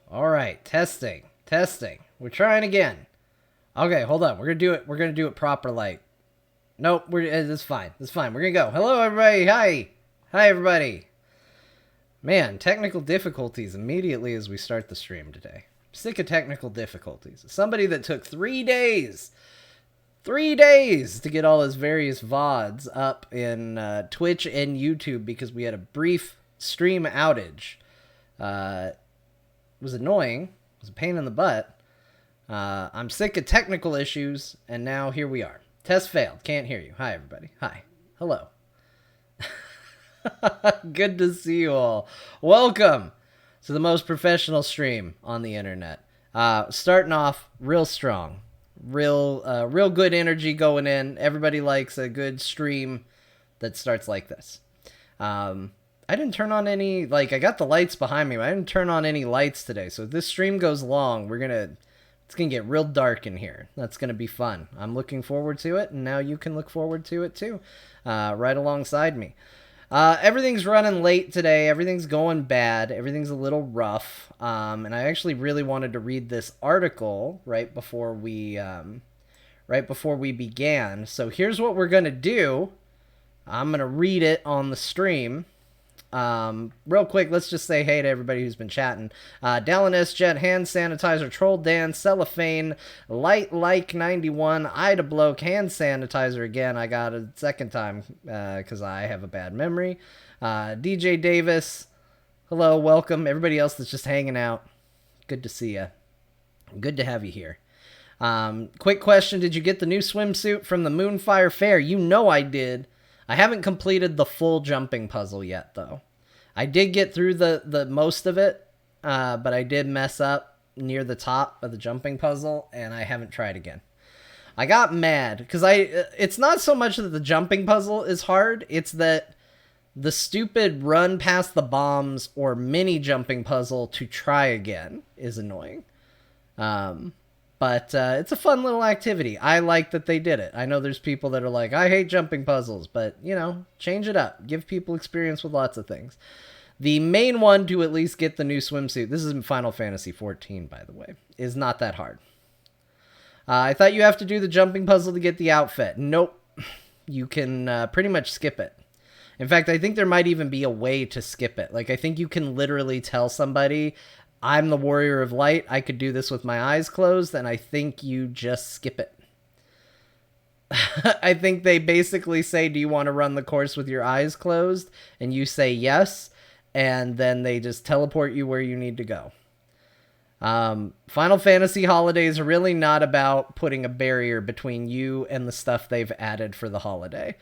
All right, testing. We're trying again. Okay, hold on. We're gonna do it proper. Like, nope. It's fine. It's fine. We're gonna go. Hello, everybody. Hi, everybody. Man, technical difficulties immediately as we start the stream today. Sick of technical difficulties. Somebody that took 3 days. 3 days to get all his various VODs up in Twitch and YouTube because we had a brief stream outage. It was annoying. It was a pain in the butt. I'm sick of technical issues, and now here we are. Test failed. Can't hear you. Hi, everybody. Hi. Hello. Good to see you all. Welcome to the most professional stream on the internet. Starting off real strong. Real good energy going in. Everybody likes a good stream that starts like this. I didn't turn on any, I got the lights behind me, but I didn't turn on any lights today. So if this stream goes long, it's gonna get real dark in here. That's gonna be fun. I'm looking forward to it, and now you can look forward to it too, right alongside me. Everything's running late today. Everything's going bad. Everything's a little rough. And I actually really wanted to read this article right before we began. So here's what we're gonna do. I'm gonna read it on the stream. Real quick, let's just say hey to everybody who's been chatting. Dallin S. Jet, Hand Sanitizer, Troll Dan, Cellophane, Light Like 91, Ida Bloke, Hand Sanitizer again. I got it a second time because I have a bad memory. DJ Davis, hello, welcome. Everybody else that's just hanging out, good to see you. Good to have you here. Quick question, did you get the new swimsuit from the Moonfire Fair? You know I did. I haven't completed the full jumping puzzle yet, though. I did get through the most of it, but I did mess up near the top of the jumping puzzle, and I haven't tried again. I got mad, because it's not so much that the jumping puzzle is hard, it's that the stupid run past the bombs or mini jumping puzzle to try again is annoying. But it's a fun little activity. I like that they did it. I know there's people that are like, I hate jumping puzzles, but, change it up. Give people experience with lots of things. The main one to at least get the new swimsuit, this is in Final Fantasy XIV, by the way, is not that hard. I thought you have to do the jumping puzzle to get the outfit. Nope. You can pretty much skip it. In fact, I think there might even be a way to skip it. I think you can literally tell somebody, I'm the Warrior of Light, I could do this with my eyes closed, and I think you just skip it. I think they basically say, do you want to run the course with your eyes closed? And you say yes, and then they just teleport you where you need to go. Final Fantasy holidays are really not about putting a barrier between you and the stuff they've added for the holiday.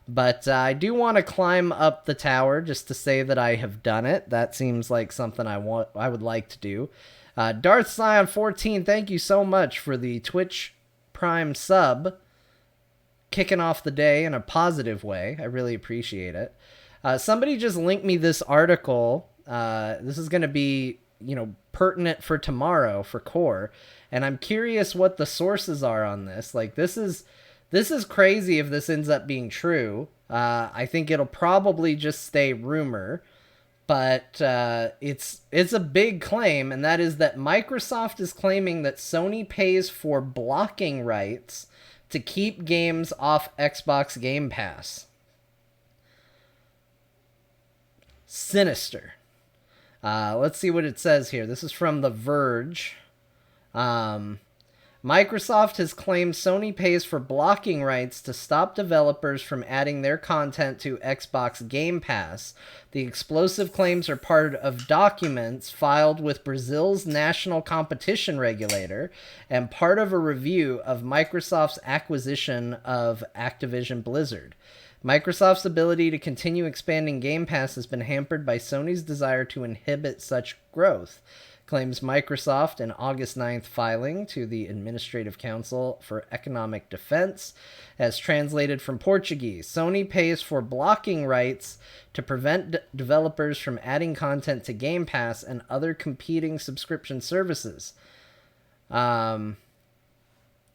But I do want to climb up the tower just to say that I have done it. That seems like something I would like to do. Darth Scion 14, thank you so much for the Twitch Prime sub. Kicking off the day in a positive way. I really appreciate it. Somebody just linked me this article. This is going to be, pertinent for tomorrow for Core. And I'm curious what the sources are on this. This is crazy if this ends up being true. I think it'll probably just stay rumor, but it's a big claim, and that is that Microsoft is claiming that Sony pays for blocking rights to keep games off Xbox Game Pass. Sinister. Let's see what it says here. This is from The Verge. Microsoft has claimed Sony pays for blocking rights to stop developers from adding their content to Xbox Game Pass. The explosive claims are part of documents filed with Brazil's national competition regulator and part of a review of Microsoft's acquisition of Activision Blizzard. Microsoft's ability to continue expanding Game Pass has been hampered by Sony's desire to inhibit such growth, claims Microsoft in August 9th filing to the Administrative Council for Economic Defense. As translated from Portuguese, Sony pays for blocking rights to prevent developers from adding content to Game Pass and other competing subscription services.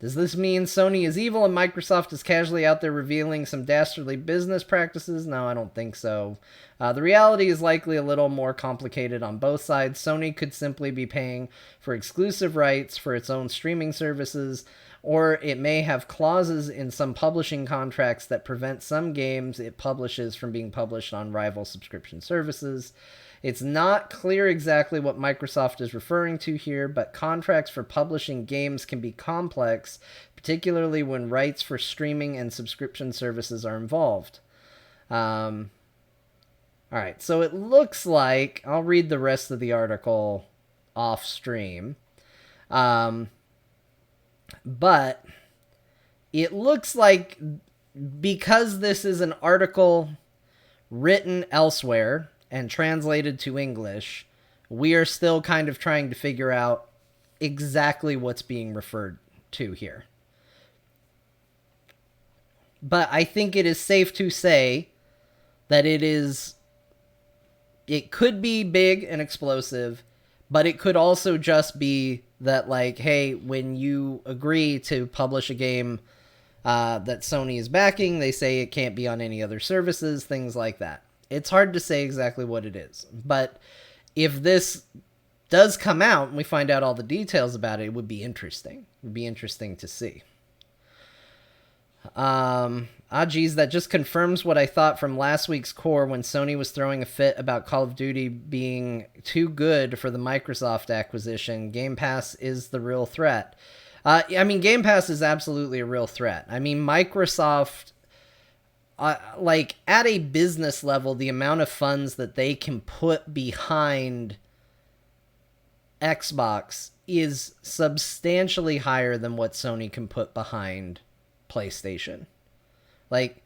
Does this mean Sony is evil and Microsoft is casually out there revealing some dastardly business practices? No, I don't think so. The reality is likely a little more complicated on both sides. Sony could simply be paying for exclusive rights for its own streaming services, or it may have clauses in some publishing contracts that prevent some games it publishes from being published on rival subscription services. It's not clear exactly what Microsoft is referring to here, but contracts for publishing games can be complex, particularly when rights for streaming and subscription services are involved. All right, so it looks like, I'll read the rest of the article off stream. But it looks like because this is an article written elsewhere and translated to English, we are still kind of trying to figure out exactly what's being referred to here. But I think it is safe to say that it could be big and explosive, but it could also just be that, like, hey, when you agree to publish a game that Sony is backing, they say it can't be on any other services, things like that. It's hard to say exactly what it is. But if this does come out and we find out all the details about it, it would be interesting. It would be interesting to see. Geez, that just confirms what I thought from last week's core when Sony was throwing a fit about Call of Duty being too good for the Microsoft acquisition. Game Pass is the real threat. I mean, Game Pass is absolutely a real threat. I mean, Microsoft, like, at a business level, the amount of funds that they can put behind Xbox is substantially higher than what Sony can put behind PlayStation. Like,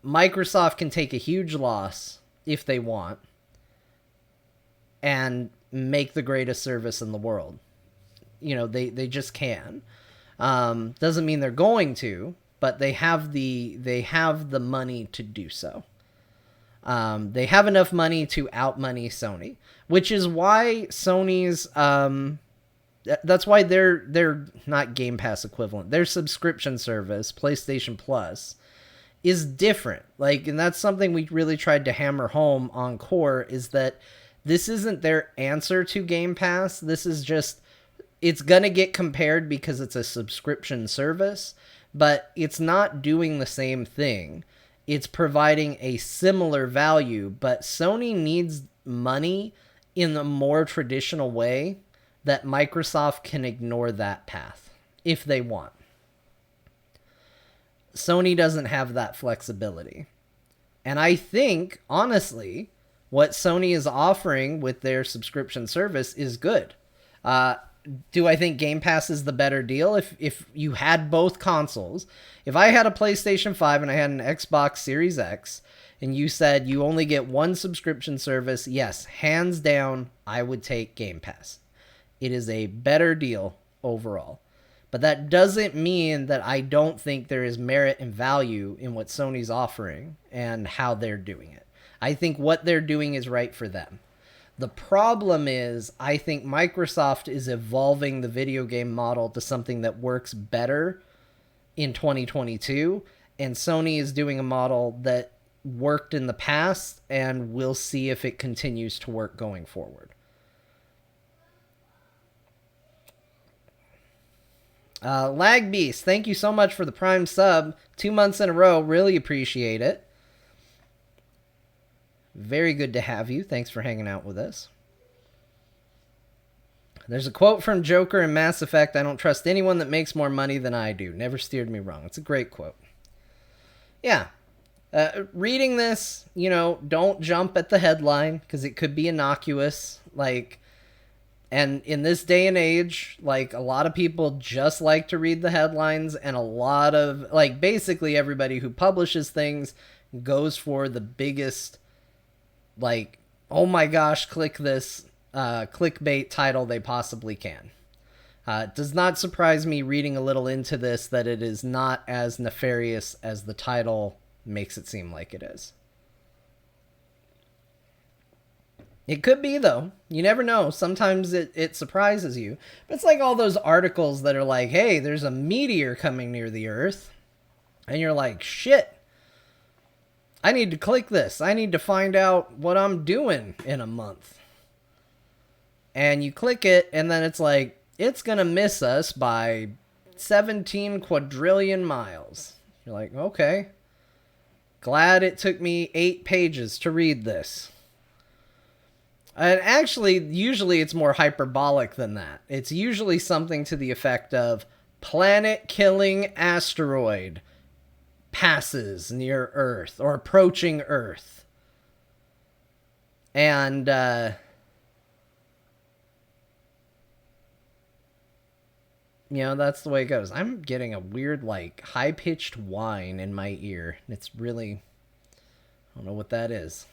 Microsoft can take a huge loss if they want and make the greatest service in the world. You know, they just can. Doesn't mean they're going to, but they have the money to do so. They have enough money to outmoney Sony, which is why Sony's that's why they're not Game Pass equivalent. Their subscription service, PlayStation Plus, is different. Like, and that's something we really tried to hammer home on Core, is that this isn't their answer to Game Pass. This is just, it's gonna get compared because it's a subscription service, but it's not doing the same thing. It's providing a similar value, but Sony needs money in a more traditional way that Microsoft can ignore that path if they want. Sony doesn't have that flexibility. And I think, honestly, what Sony is offering with their subscription service is good. Do I think Game Pass is the better deal? If you had both consoles, if I had a PlayStation 5 and I had an Xbox Series X, and you said you only get one subscription service, yes, hands down, I would take Game Pass. It is a better deal overall. But that doesn't mean that I don't think there is merit and value in what Sony's offering and how they're doing it. I think what they're doing is right for them. The problem is, I think Microsoft is evolving the video game model to something that works better in 2022, and Sony is doing a model that worked in the past, and we'll see if it continues to work going forward. Lag Beast, thank you so much for the Prime sub. 2 months in a row. Really appreciate it. Very good to have you. Thanks for hanging out with us. There's a quote from Joker in Mass Effect: I don't trust anyone that makes more money than I do. Never steered me wrong. It's a great quote. Yeah. Reading this, you know, don't jump at the headline because it could be innocuous. Like, and in this day and age, like, a lot of people just like to read the headlines, and a lot of, like, basically everybody who publishes things goes for the biggest, like, oh my gosh, click this clickbait title they possibly can. It does not surprise me reading a little into this that it is not as nefarious as the title makes it seem like it is. It could be, though. You never know. Sometimes it surprises you. But it's like all those articles that are like, hey, there's a meteor coming near the Earth. And you're like, shit. I need to click this. I need to find out what I'm doing in a month. And you click it, and then it's like, it's going to miss us by 17 quadrillion miles. You're like, okay. Glad it took me 8 pages to read this. And actually, usually it's more hyperbolic than that. It's usually something to the effect of planet-killing asteroid passes near Earth or approaching Earth. And, that's the way it goes. I'm getting a weird, like, high-pitched whine in my ear. It's really... I don't know what that is.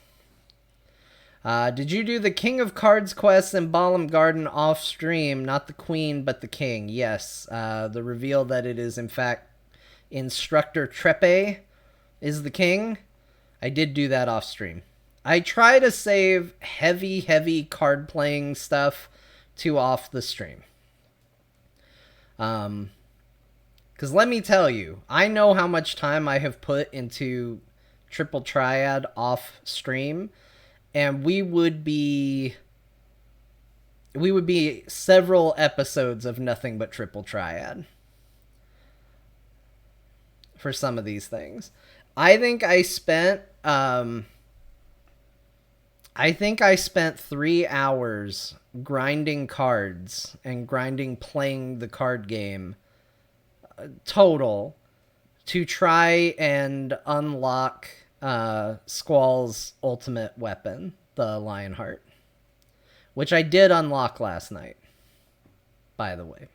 Did you do the King of Cards quest in Balam Garden off stream? Not the Queen, but the King. Yes. The reveal that it is, in fact, Instructor Trepe is the King. I did do that off stream. I try to save heavy card playing stuff to off the stream. Because let me tell you, I know how much time I have put into Triple Triad off stream, and we would be several episodes of nothing but Triple Triad for some of these things. I think I spent 3 hours grinding cards and playing the card game total to try and unlock Squall's ultimate weapon, the Lionheart, which I did unlock last night, by the way.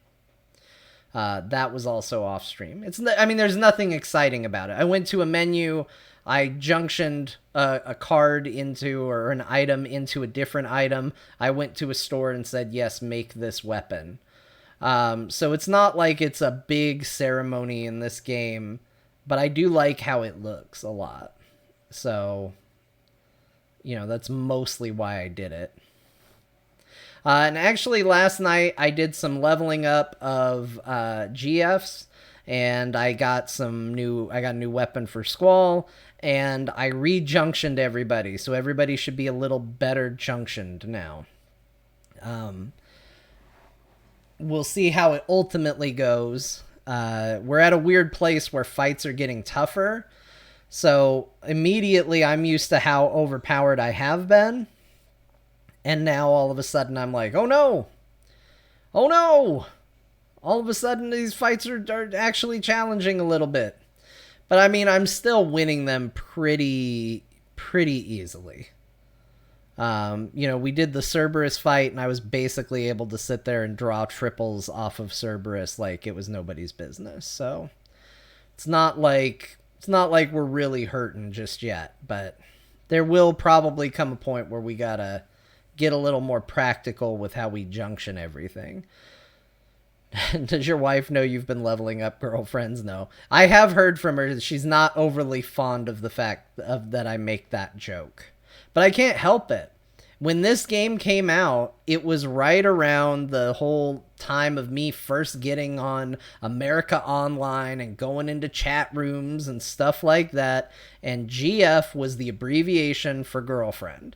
That was also off stream. There's nothing exciting about it. I went to a menu, I junctioned a card into, or an item into a different item. I went to a store and said, yes, make this weapon. So it's not like it's a big ceremony in this game, but I do like how it looks a lot. So, that's mostly why I did it. And actually last night I did some leveling up of GFs, and I got a new weapon for Squall, and I re-junctioned everybody, so everybody should be a little better junctioned now. We'll see how it ultimately goes. We're at a weird place where fights are getting tougher, so immediately I'm used to how overpowered I have been. And now all of a sudden I'm like, oh no! Oh no! All of a sudden these fights are actually challenging a little bit. But I'm still winning them pretty easily. We did the Cerberus fight, and I was basically able to sit there and draw triples off of Cerberus like it was nobody's business. So it's not like we're really hurting just yet, but there will probably come a point where we gotta get a little more practical with how we junction everything. Does your wife know you've been leveling up, girlfriends? No. I have heard from her that she's not overly fond of the fact that I make that joke. But I can't help it. When this game came out, it was right around the whole time of me first getting on America Online and going into chat rooms and stuff like that. And GF was the abbreviation for girlfriend.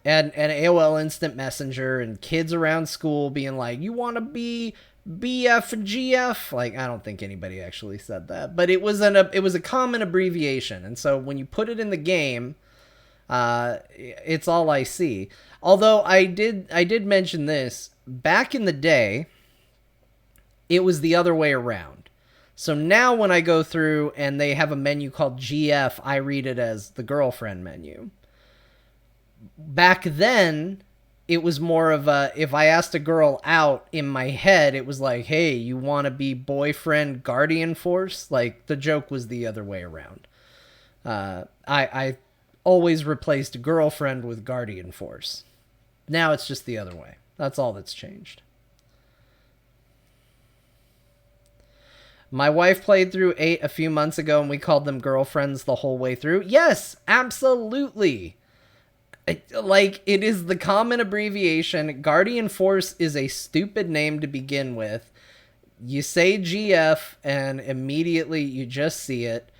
And AOL Instant Messenger, and kids around school being like, you want to be BF and GF? I don't think anybody actually said that, but it was a common abbreviation. And so when you put it in the game, it's all I see. Although I did mention this back in the day, it was the other way around. So now when I go through and they have a menu called GF, I read it as the girlfriend menu. Back then, it was more of if I asked a girl out in my head, it was like, hey, you want to be boyfriend guardian force? The joke was the other way around. I always replaced girlfriend with guardian force. Now it's just the other way. That's all that's changed. My wife played through 8 a few months ago, and we called them girlfriends the whole way through. Yes, absolutely. Like, it is the common abbreviation. Guardian Force is a stupid name to begin with. You say GF and immediately you just see it.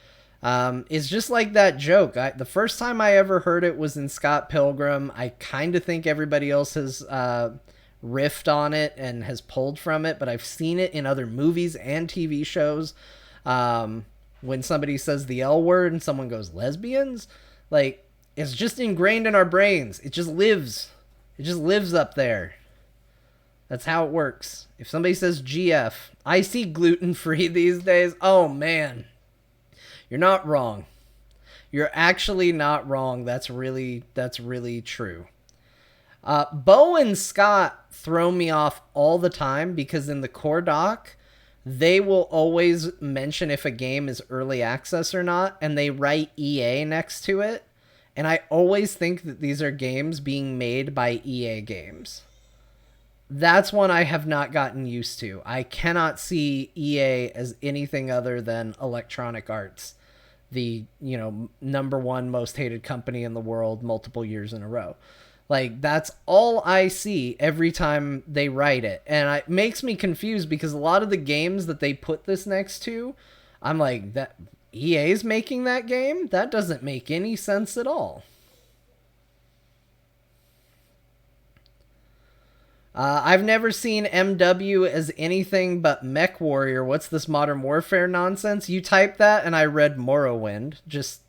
It's just like that joke. The first time I ever heard it was in Scott Pilgrim. I kind of think everybody else has riffed on it and has pulled from it, but I've seen it in other movies and TV shows. When somebody says the L word and someone goes lesbians, like, it's just ingrained in our brains. It just lives. It just lives up there. That's how it works. If somebody says GF, I see gluten-free these days. Oh, man. You're not wrong. You're actually not wrong. That's really true. Bo and Scott throw me off all the time because in the core doc, they will always mention if a game is early access or not, and they write EA next to it. And I always think that these are games being made by EA Games. That's one I have not gotten used to. I cannot see EA as anything other than Electronic Arts, the, number one most hated company in the world multiple years in a row. Like, that's all I see every time they write it. And it makes me confused because a lot of the games that they put this next to, I'm like, that EA's making that game? That doesn't make any sense at all. I've never seen MW as anything but Mech Warrior. What's this Modern Warfare nonsense? You type that and I read Morrowind. Just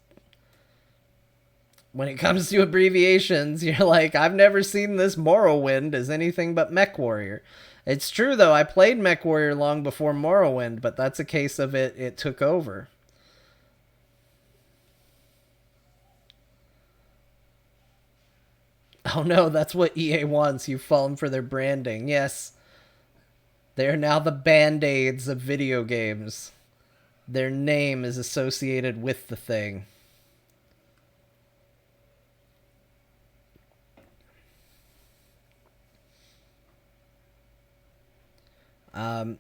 when it comes to abbreviations, you're like, I've never seen this Morrowind as anything but Mech Warrior. It's true, though. I played Mech Warrior long before Morrowind, but that's a case of it took over. Oh no, that's what EA wants. You've fallen for their branding. Yes. They are now the Band-Aids of video games. Their name is associated with the thing.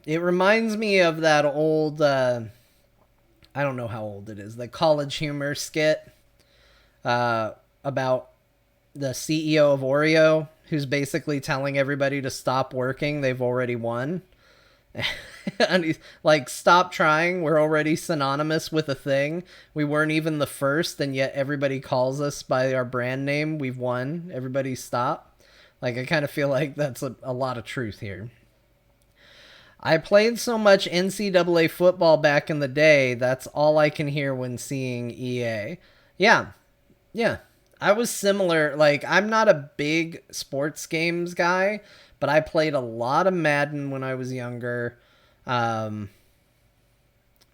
It reminds me of that old, I don't know how old it is, the College Humor skit about the CEO of Oreo, who's basically telling everybody to stop working. They've already won. And he's like, stop trying. We're already synonymous with a thing. We weren't even the first, and yet everybody calls us by our brand name. We've won. Everybody stop. Like, I kind of feel like that's a lot of truth here. I played so much NCAA football back in the day, that's all I can hear when seeing EA. Yeah. I was similar. Like, I'm not a big sports games guy, but I played a lot of Madden when I was younger. I'm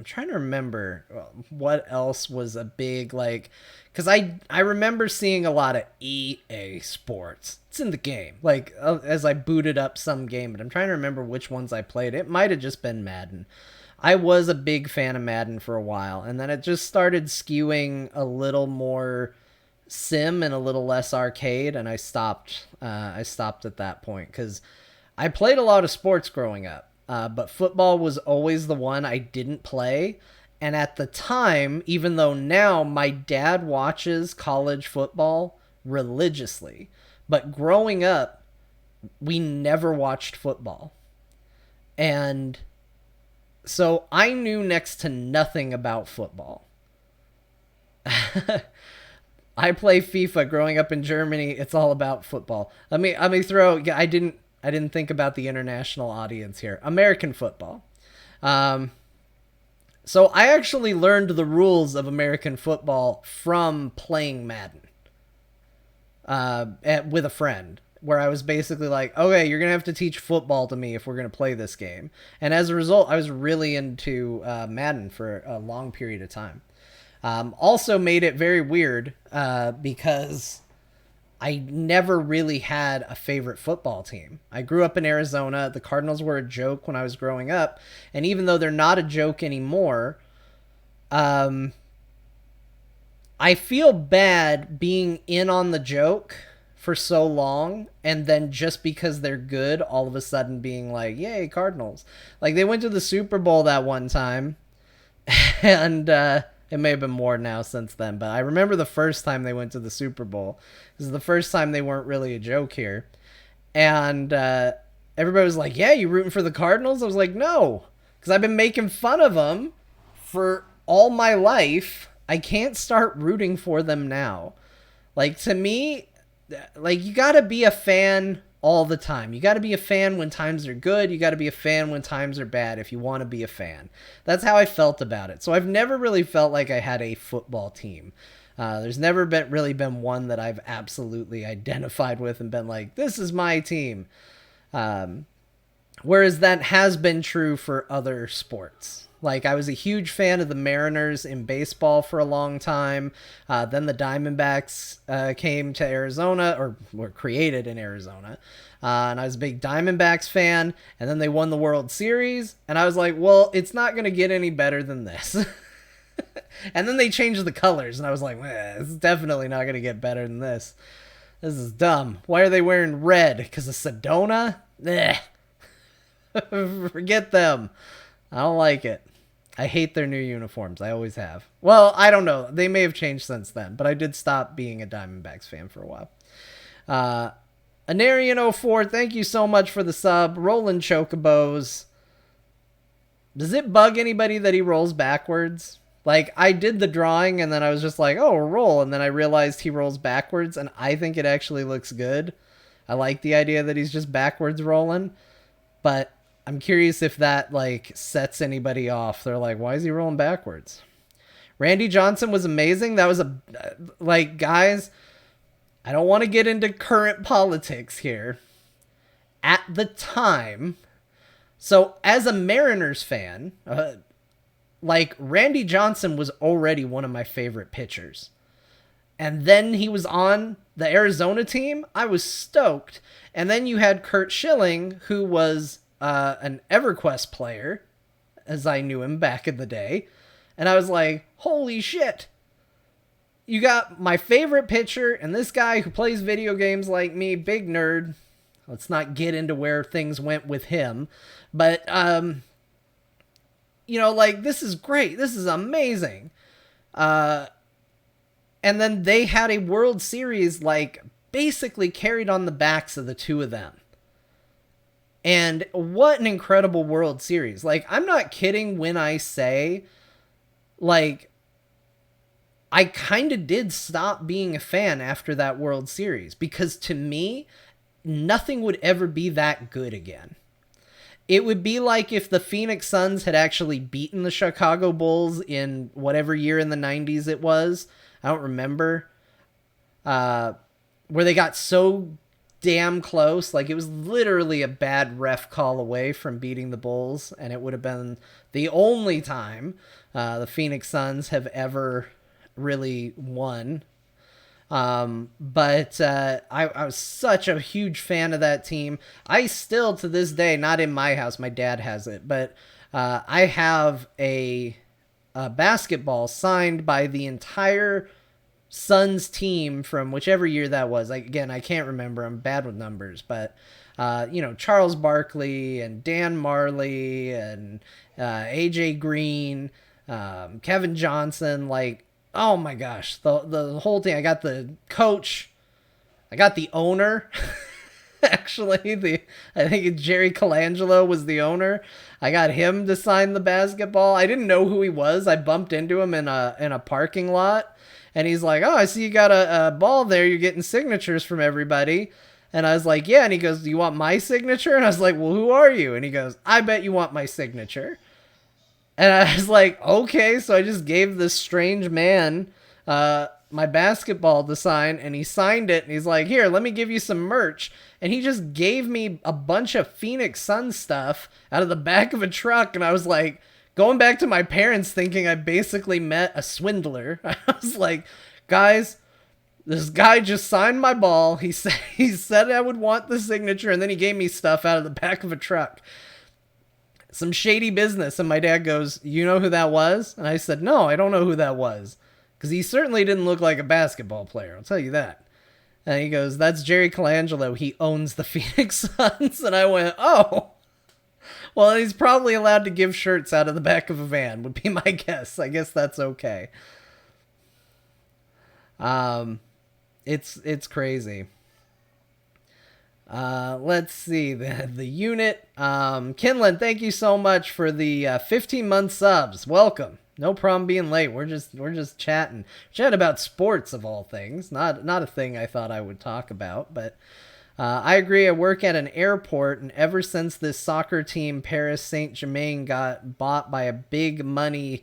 trying to remember what else was a big, like, because I remember seeing a lot of EA Sports. It's in the game, like, as I booted up some game, but I'm trying to remember which ones I played. It might have just been Madden. I was a big fan of Madden for a while, and then it just started skewing a little more sim and a little less arcade, and I stopped at that point because I played a lot of sports growing up, but football was always the one I didn't play. And at the time, even though now my dad watches college football religiously, but growing up, we never watched football. And so I knew next to nothing about football. I play FIFA growing up in Germany. It's all about football. Let me throw, I didn't think about the international audience here. American football. So I actually learned the rules of American football from playing Madden with a friend, where I was basically like, okay, you're going to have to teach football to me if we're going to play this game. And as a result, I was really into Madden for a long period of time. Also made it very weird because I never really had a favorite football team. I grew up in Arizona. The Cardinals were a joke when I was growing up. And even though they're not a joke anymore, I feel bad being in on the joke for so long, and then just because they're good, all of a sudden being like, yay, Cardinals. Like, they went to the Super Bowl that one time, and It may have been more now since then, but I remember the first time they went to the Super Bowl. This is the first time they weren't really a joke here. And everybody was like, yeah, you rooting for the Cardinals? I was like, no, because I've been making fun of them for all my life. I can't start rooting for them now. Like, to me, like, you got to be a fan all the time. You got to be a fan when times are good. You got to be a fan when times are bad if you want to be a fan. That's how I felt about it. So I've never really felt like I had a football team. There's never really been one that I've absolutely identified with and been like, this is my team. Whereas that has been true for other sports. Like, I was a huge fan of the Mariners in baseball for a long time. Then the Diamondbacks came to Arizona, or were created in Arizona. And I was a big Diamondbacks fan. And then they won the World Series. And I was like, well, it's not going to get any better than this. And then they changed the colors. And I was like, it's definitely not going to get better than this. This is dumb. Why are they wearing red? Because of Sedona? Forget them. I don't like it. I hate their new uniforms. I always have. Well, I don't know. They may have changed since then, but I did stop being a Diamondbacks fan for a while. Anarian04, thank you so much for the sub. Rolling Chocobos. Does it bug anybody that he rolls backwards? Like, I did the drawing, and then I was just like, oh, roll. And then I realized he rolls backwards, and I think it actually looks good. I like the idea that he's just backwards rolling. But I'm curious if that, like, sets anybody off. They're like, why is he rolling backwards? Randy Johnson was amazing. That was like, guys, I don't want to get into current politics here. At the time, so as a Mariners fan, like, Randy Johnson was already one of my favorite pitchers. And then he was on the Arizona team. I was stoked. And then you had Curt Schilling, who was an EverQuest player, as I knew him back in the day. And I was like, holy shit. You got my favorite pitcher and this guy who plays video games like me, big nerd. Let's not get into where things went with him. But, you know, like, this is great. This is amazing. And then they had a World Series, like, basically carried on the backs of the two of them. And what an incredible World Series. Like, I'm not kidding when I say, like, I kind of did stop being a fan after that World Series. Because to me, nothing would ever be that good again. It would be like if the Phoenix Suns had actually beaten the Chicago Bulls in whatever year in the 90s it was. I don't remember. Where they got so damn close. Like, it was literally a bad ref call away from beating the Bulls, and it would have been the only time the Phoenix Suns have ever really won. But I was such a huge fan of that team. I still, to this day, not in my house, my dad has it, but I have a basketball signed by the entire Suns team from whichever year that was. Again, I can't remember. I'm bad with numbers, but you know, Charles Barkley and Dan Marley and AJ Green, Kevin Johnson, like, oh my gosh, the whole thing. I got the coach, I got the owner. Actually, I think Jerry Colangelo was the owner. I got him to sign the basketball. I didn't know who he was. I bumped into him in a parking lot. And he's like, oh, I see you got a ball there. You're getting signatures from everybody. And I was like, yeah. And he goes, do you want my signature? And I was like, well, who are you? And he goes, I bet you want my signature. And I was like, okay. So I just gave this strange man my basketball to sign. And he signed it. And he's like, here, let me give you some merch. And he just gave me a bunch of Phoenix Suns stuff out of the back of a truck. And I was like, going back to my parents thinking I basically met a swindler. I was like, guys, this guy just signed my ball. He said I would want the signature, and then he gave me stuff out of the back of a truck. Some shady business. And my dad goes, you know who that was? And I said, no, I don't know who that was. Because he certainly didn't look like a basketball player, I'll tell you that. And he goes, that's Jerry Colangelo. He owns the Phoenix Suns. And I went, oh, Well, he's probably allowed to give shirts out of the back of a van, would be my guess. I guess that's okay. It's crazy. Let's see the unit. Kinlan, thank you so much for the 15-month subs. Welcome. No problem being late. We're just chatting about sports of all things. Not a thing I thought I would talk about, but I agree. I work at an airport, and ever since this soccer team, Paris Saint-Germain, got bought by a big money.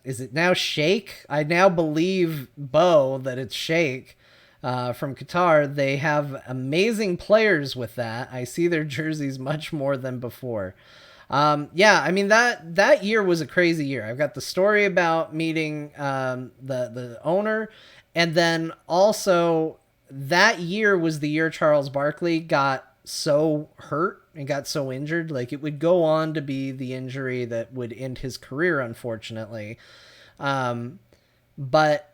Is it now Sheikh? I now believe Bo that it's Sheikh. From Qatar, they have amazing players with that. I see their jerseys much more than before. Yeah, I mean, that year was a crazy year. I've got the story about meeting the owner, and then also that year was the year Charles Barkley got so hurt and got so injured. Like, it would go on to be the injury that would end his career, unfortunately. But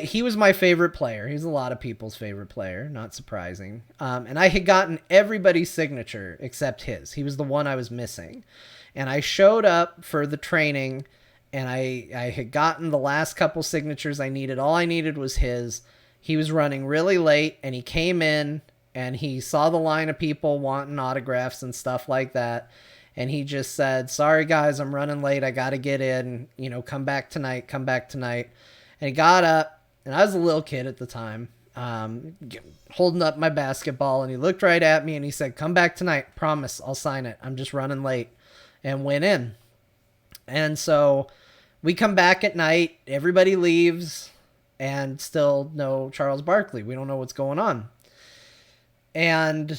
he was my favorite player. He's a lot of people's favorite player, not surprising. And I had gotten everybody's signature except his. He was the one I was missing. And I showed up for the training, and I had gotten the last couple signatures I needed. All I needed was his. He was running really late, and he came in, and he saw the line of people wanting autographs and stuff like that. And he just said, "Sorry, guys, I'm running late. I got to get in. Come back tonight. Come back tonight." And he got up, and I was a little kid at the time, holding up my basketball, and he looked right at me, and he said, "Come back tonight. Promise, I'll sign it. I'm just running late," and went in. And so we come back at night, everybody leaves, and still no Charles Barkley. We don't know what's going on. And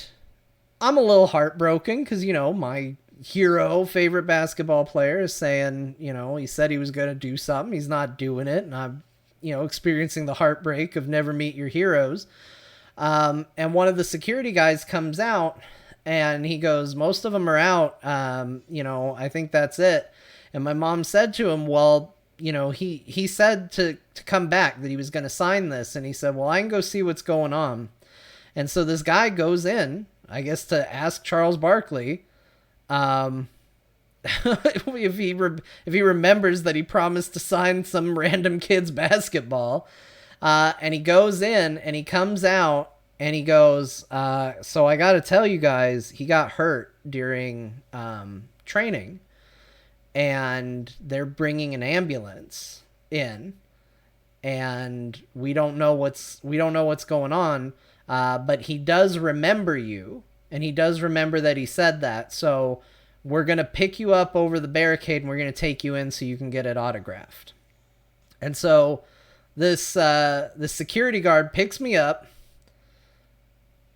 I'm a little heartbroken because, my hero, favorite basketball player is saying, he said he was going to do something. He's not doing it. And I'm, experiencing the heartbreak of never meet your heroes. And one of the security guys comes out and he goes, "Most of them are out. I think that's it." And my mom said to him, "Well, he said to come back, that he was going to sign this." And he said, "Well, I can go see what's going on." And so this guy goes in, I guess, to ask Charles Barkley, if he remembers that he promised to sign some random kid's basketball. And he goes in and he comes out and he goes, "So I got to tell you guys, he got hurt during training, and they're bringing an ambulance in, and we don't know what's going on. But he does remember you, and he does remember that he said that. So we're going to pick you up over the barricade, and we're going to take you in so you can get it autographed." And so this security guard picks me up,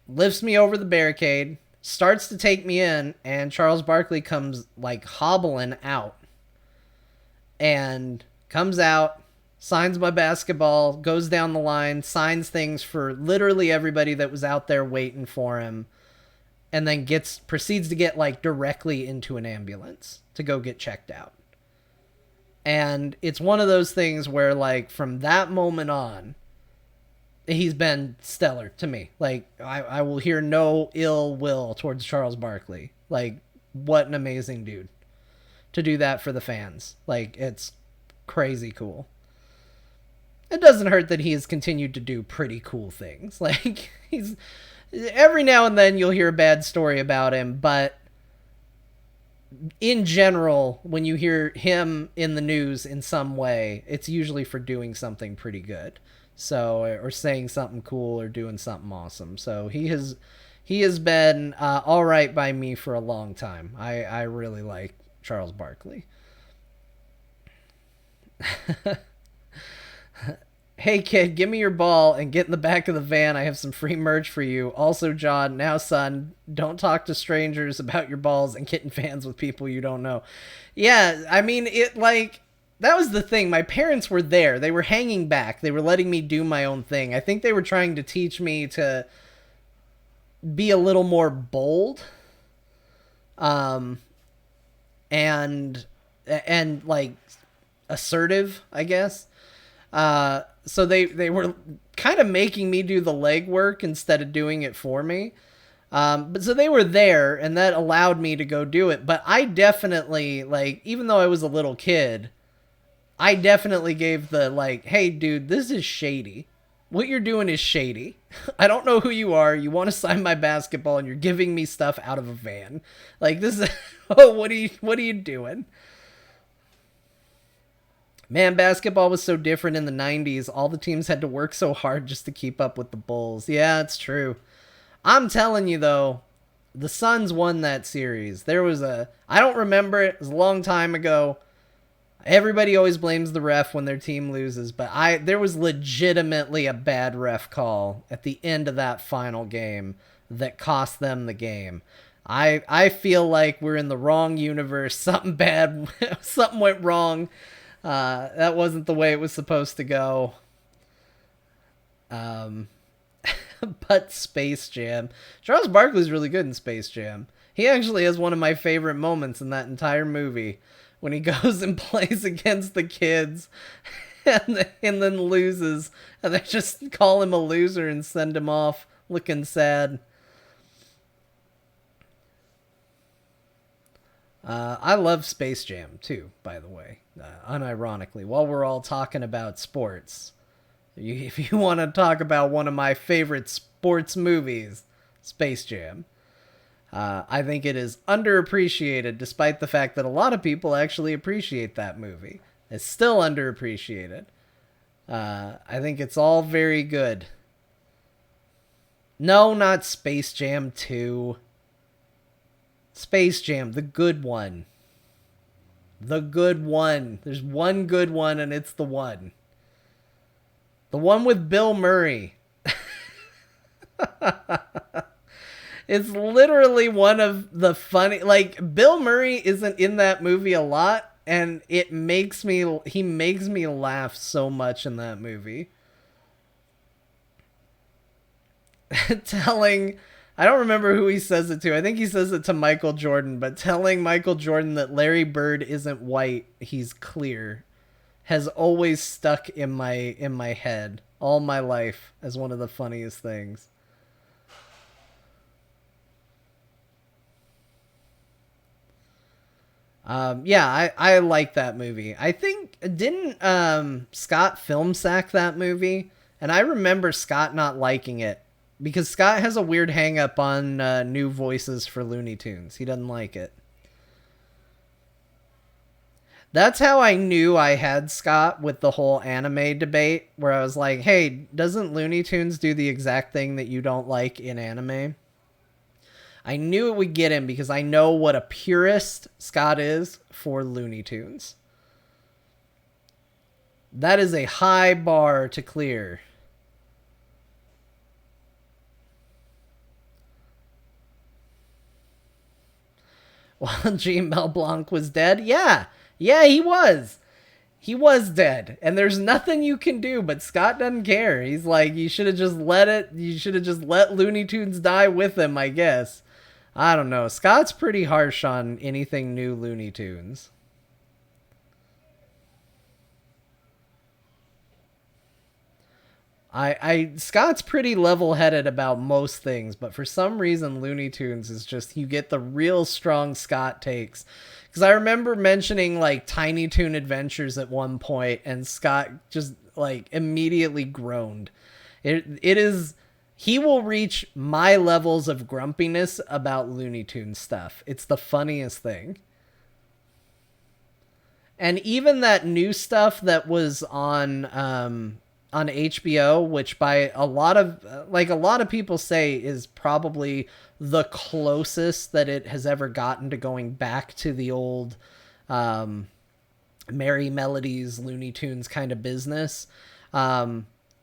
lifts me over the barricade, starts to take me in, and Charles Barkley comes like hobbling out. And comes out, signs my basketball, goes down the line, signs things for literally everybody that was out there waiting for him, and then proceeds to get like directly into an ambulance to go get checked out. And it's one of those things where, like, from that moment on, he's been stellar to me. Like, I will hear no ill will towards Charles Barkley. Like, what an amazing dude to do that for the fans. Like, it's crazy cool. It doesn't hurt that he has continued to do pretty cool things. Like, he's every now and then you'll hear a bad story about him, but in general, when you hear him in the news in some way, it's usually for doing something pretty good. So, or saying something cool or doing something awesome. So he has been all right by me for a long time. I really like Charles Barkley. "Hey kid, give me your ball and get in the back of the van. I have some free merch for you. Also, John, now son, don't talk to strangers about your balls and get in fans with people you don't know." Yeah, I mean, that was the thing. My parents were there. They were hanging back. They were letting me do my own thing. I think they were trying to teach me to be a little more bold. And like assertive, I guess. So they were kind of making me do the legwork instead of doing it for me. But so they were there, and that allowed me to go do it. But I definitely, like, even though I was a little kid, I definitely gave the, like, hey, dude, this is shady. What you're doing is shady. I don't know who you are. You want to sign my basketball, and you're giving me stuff out of a van. Like, this is, oh, what are you doing? Man, basketball was so different in the 90s. All the teams had to work so hard just to keep up with the Bulls. Yeah, it's true. I'm telling you, though, the Suns won that series. There was I don't remember it. It was a long time ago. Everybody always blames the ref when their team loses, but there was legitimately a bad ref call at the end of that final game that cost them the game. I feel like we're in the wrong universe. Something bad, something went wrong. That wasn't the way it was supposed to go. But Space Jam. Charles Barkley's really good in Space Jam. He actually has one of my favorite moments in that entire movie when he goes and plays against the kids and then loses, and they just call him a loser and send him off looking sad. I love Space Jam too, by the way, unironically. While we're all talking about sports, if you want to talk about one of my favorite sports movies, Space Jam. I think it is underappreciated, despite the fact that a lot of people actually appreciate that movie. It's still underappreciated. I think it's all very good. No, not Space Jam 2. Space Jam, the good one. The good one. There's one good one, and it's the one. The one with Bill Murray. It's literally one of the funny, like, Bill Murray isn't in that movie a lot, and he makes me laugh so much in that movie. I don't remember who he says it to. I think he says it to Michael Jordan, but telling Michael Jordan that Larry Bird isn't white, he's clear, has always stuck in my head all my life as one of the funniest things. Yeah, I like that movie. I think, didn't Scott film sack that movie? And I remember Scott not liking it because Scott has a weird hang up on new voices for Looney Tunes. He doesn't like it. That's how I knew I had Scott with the whole anime debate, where I was like, hey, doesn't Looney Tunes do the exact thing that you don't like in anime? I knew it would get him because I know what a purist Scott is for Looney Tunes. That is a high bar to clear. While Jean Mel Blanc was dead? Yeah, he was. He was dead, and there's nothing you can do, but Scott doesn't care. He's like, you should have just let Looney Tunes die with him, I guess. I don't know. Scott's pretty harsh on anything new Looney Tunes. Scott's pretty level-headed about most things, but for some reason Looney Tunes is just, you get the real strong Scott takes. Because I remember mentioning like Tiny Toon Adventures at one point, and Scott just like immediately groaned. It is, he will reach my levels of grumpiness about Looney Tunes stuff. It's the funniest thing. And even that new stuff that was on HBO, which by a lot of people say is probably the closest that it has ever gotten to going back to the old Merry Melodies, Looney Tunes kind of business.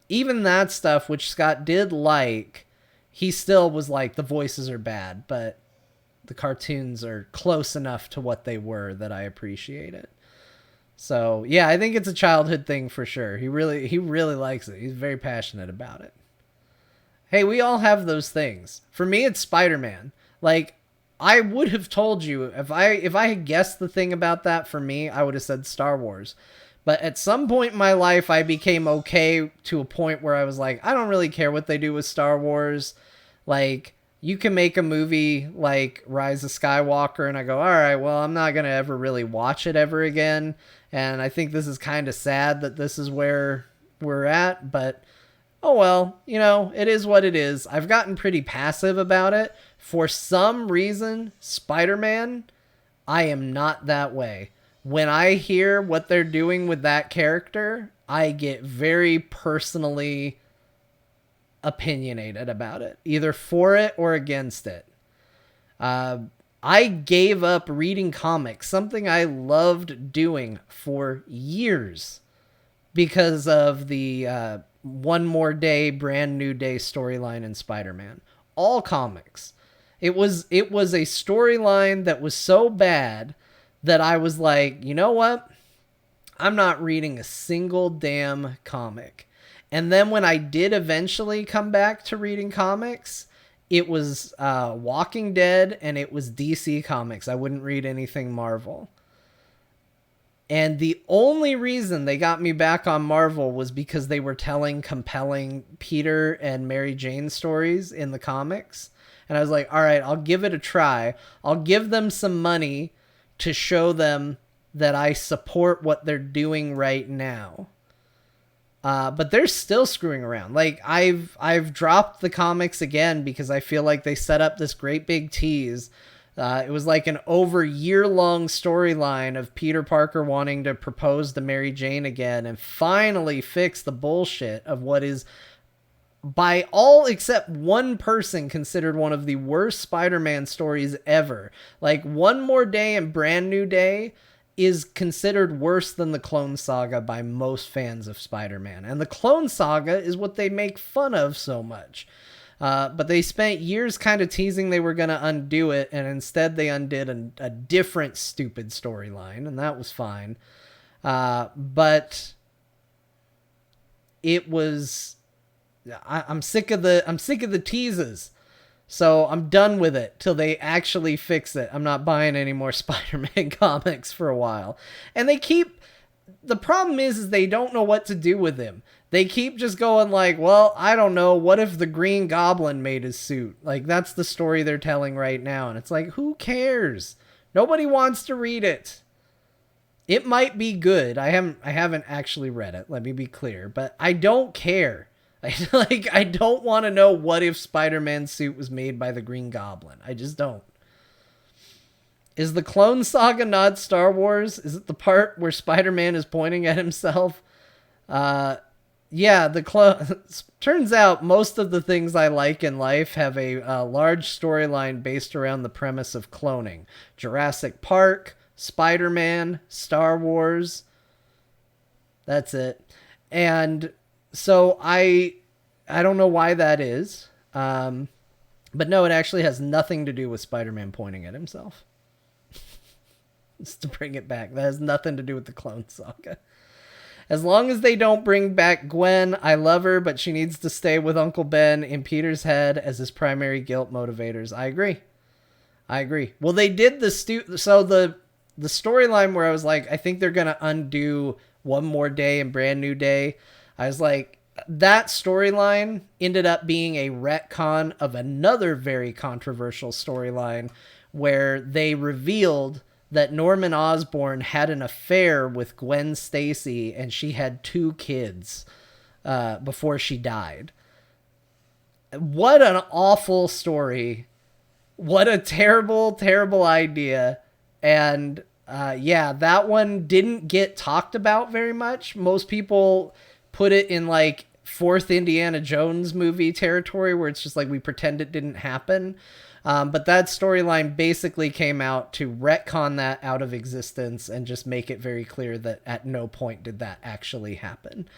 Even that stuff, which Scott did like, he still was like, the voices are bad, but the cartoons are close enough to what they were that I appreciate it. So yeah, I think it's a childhood thing for sure. He really likes it. He's very passionate about it. Hey, we all have those things. For me, it's Spider-Man. Like, I would have told you if I had guessed the thing about that for me, I would have said Star Wars. But at some point in my life, I became okay to a point where I was like, I don't really care what they do with Star Wars. Like, You can make a movie like Rise of Skywalker, and I go, all right, well, I'm not going to ever really watch it ever again. And I think this is kind of sad that this is where we're at, but oh well, it is what it is. I've gotten pretty passive about it. For some reason, Spider-Man, I am not that way. When I hear what they're doing with that character, I get very personally opinionated about it, either for it or against it. I gave up reading comics, something I loved doing for years, because of the One More Day, Brand New Day storyline in Spider-Man. All comics. It was a storyline that was so bad that I was like, you know what? I'm not reading a single damn comic. And then when I did eventually come back to reading comics, it was Walking Dead and it was DC Comics. I wouldn't read anything Marvel. And the only reason they got me back on Marvel was because they were telling compelling Peter and Mary Jane stories in the comics. And I was like, all right, I'll give it a try. I'll give them some money to show them that I support what they're doing right now. But they're still screwing around. Like I've dropped the comics again because I feel like they set up this great big tease. It was like an over year-long storyline of Peter Parker wanting to propose to Mary Jane again and finally fix the bullshit of what is, by all except one person, considered one of the worst Spider-Man stories ever. Like, One More Day and Brand New Day is considered worse than the Clone Saga by most fans of Spider-Man. And the Clone Saga is what they make fun of so much. But they spent years kind of teasing they were going to undo it, and instead they undid a different stupid storyline, and that was fine. But it was... I'm sick of the teases. So I'm done with it till they actually fix it. I'm not buying any more Spider-Man comics for a while. And the problem is they don't know what to do with him. They keep just going like, well, I don't know. What if the Green Goblin made his suit? Like, that's the story they're telling right now. And it's like, who cares? Nobody wants to read it. It might be good. I haven't actually read it. Let me be clear, but I don't care. I don't want to know what if Spider-Man's suit was made by the Green Goblin. I just don't. Is the Clone Saga not Star Wars? Is it the part where Spider-Man is pointing at himself? Yeah, turns out most of the things I like in life have a large storyline based around the premise of cloning. Jurassic Park, Spider-Man, Star Wars. That's it. And so I don't know why that is. But no, it actually has nothing to do with Spider-Man pointing at himself. Just to bring it back. That has nothing to do with the Clone Saga. As long as they don't bring back Gwen, I love her, but she needs to stay with Uncle Ben in Peter's head as his primary guilt motivators. I agree. Well, they did the storyline where I was like, I think they're going to undo One More Day and Brand New Day. I was like, that storyline ended up being a retcon of another very controversial storyline where they revealed that Norman Osborn had an affair with Gwen Stacy and she had 2 kids before she died. What an awful story. What a terrible, terrible idea. And yeah, that one didn't get talked about very much. Most people put it in like 4th Indiana Jones movie territory where it's just like we pretend it didn't happen. But that storyline basically came out to retcon that out of existence and just make it very clear that at no point did that actually happen.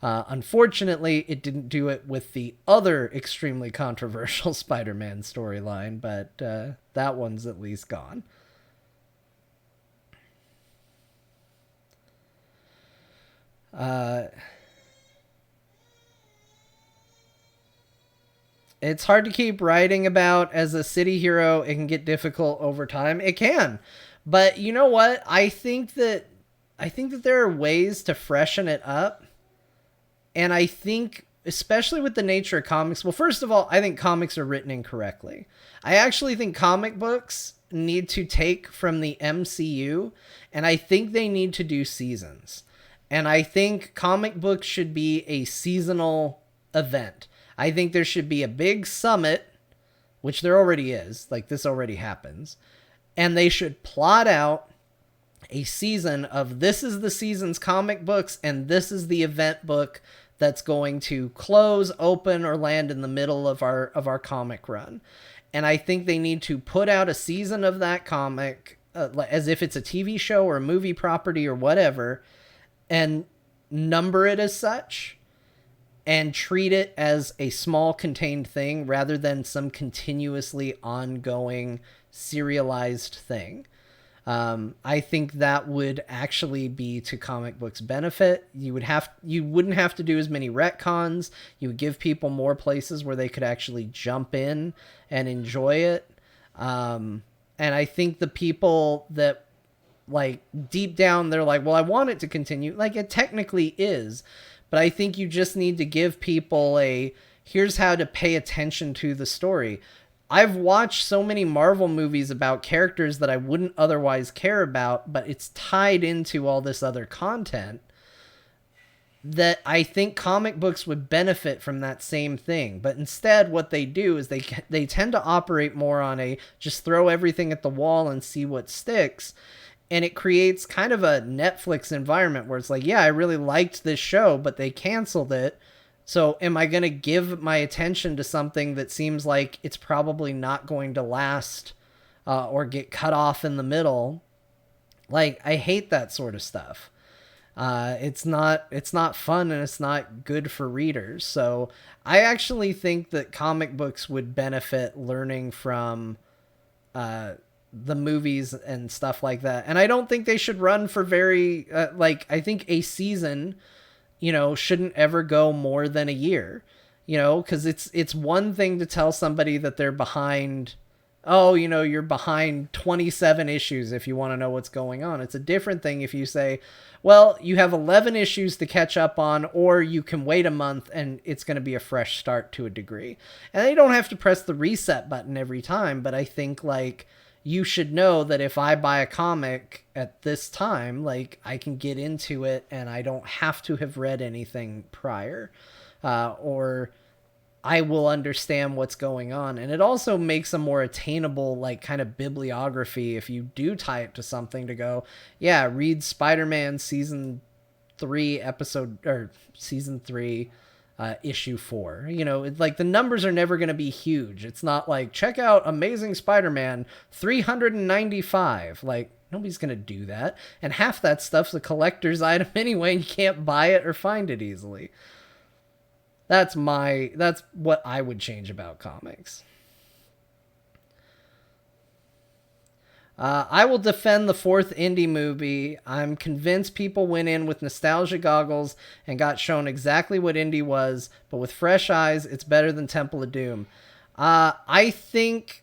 Unfortunately, it didn't do it with the other extremely controversial Spider-Man storyline, but that one's at least gone. It's hard to keep writing about as a city hero. It can get difficult over time. It can. But you know what? I think that there are ways to freshen it up. And I think especially with the nature of comics. Well, first of all, I think comics are written incorrectly. I actually think comic books need to take from the MCU, and I think they need to do seasons. And I think comic books should be a seasonal event. I think there should be a big summit, which there already is, like this already happens, and they should plot out a season of this is the season's comic books and this is the event book that's going to close, open, or land in the middle of our comic run. And I think they need to put out a season of that comic as if it's a TV show or a movie property or whatever, and number it as such and treat it as a small contained thing rather than some continuously ongoing serialized thing. I think that would actually be to comic books' benefit. You wouldn't have to do as many retcons. You would give people more places where they could actually jump in and enjoy it. And I think the people that, like, deep down, they're like, well, I want it to continue. Like, it technically is. But I think you just need to give people here's how to pay attention to the story. I've watched so many Marvel movies about characters that I wouldn't otherwise care about, but it's tied into all this other content, that I think comic books would benefit from that same thing. But instead, what they do is they tend to operate more on just throw everything at the wall and see what sticks. And it creates kind of a Netflix environment where it's like, yeah, I really liked this show, but they canceled it. So am I going to give my attention to something that seems like it's probably not going to last or get cut off in the middle? Like, I hate that sort of stuff. It's not fun and it's not good for readers. So I actually think that comic books would benefit learning from the movies and stuff like that. And I don't think they should run for I think a season, shouldn't ever go more than a year, because it's one thing to tell somebody that they're behind. Oh, you're behind 27 issues if you want to know what's going on. It's a different thing if you say, well, you have 11 issues to catch up on, or you can wait a month and it's going to be a fresh start to a degree. And they don't have to press the reset button every time, but I think, like, you should know that if I buy a comic at this time, like, I can get into it and I don't have to have read anything prior, or I will understand what's going on. And it also makes a more attainable, like, kind of bibliography if you do tie it to something to go, yeah, read Spider-Man season 3 issue 4. It's like the numbers are never going to be huge. It's not like, check out Amazing Spider-Man 395. Like, nobody's going to do that. And half that stuff's a collector's item anyway, and you can't buy it or find it easily. That's what I would change about comics. I will defend the 4th indie movie. I'm convinced people went in with nostalgia goggles and got shown exactly what indie was, but with fresh eyes, it's better than Temple of Doom. I think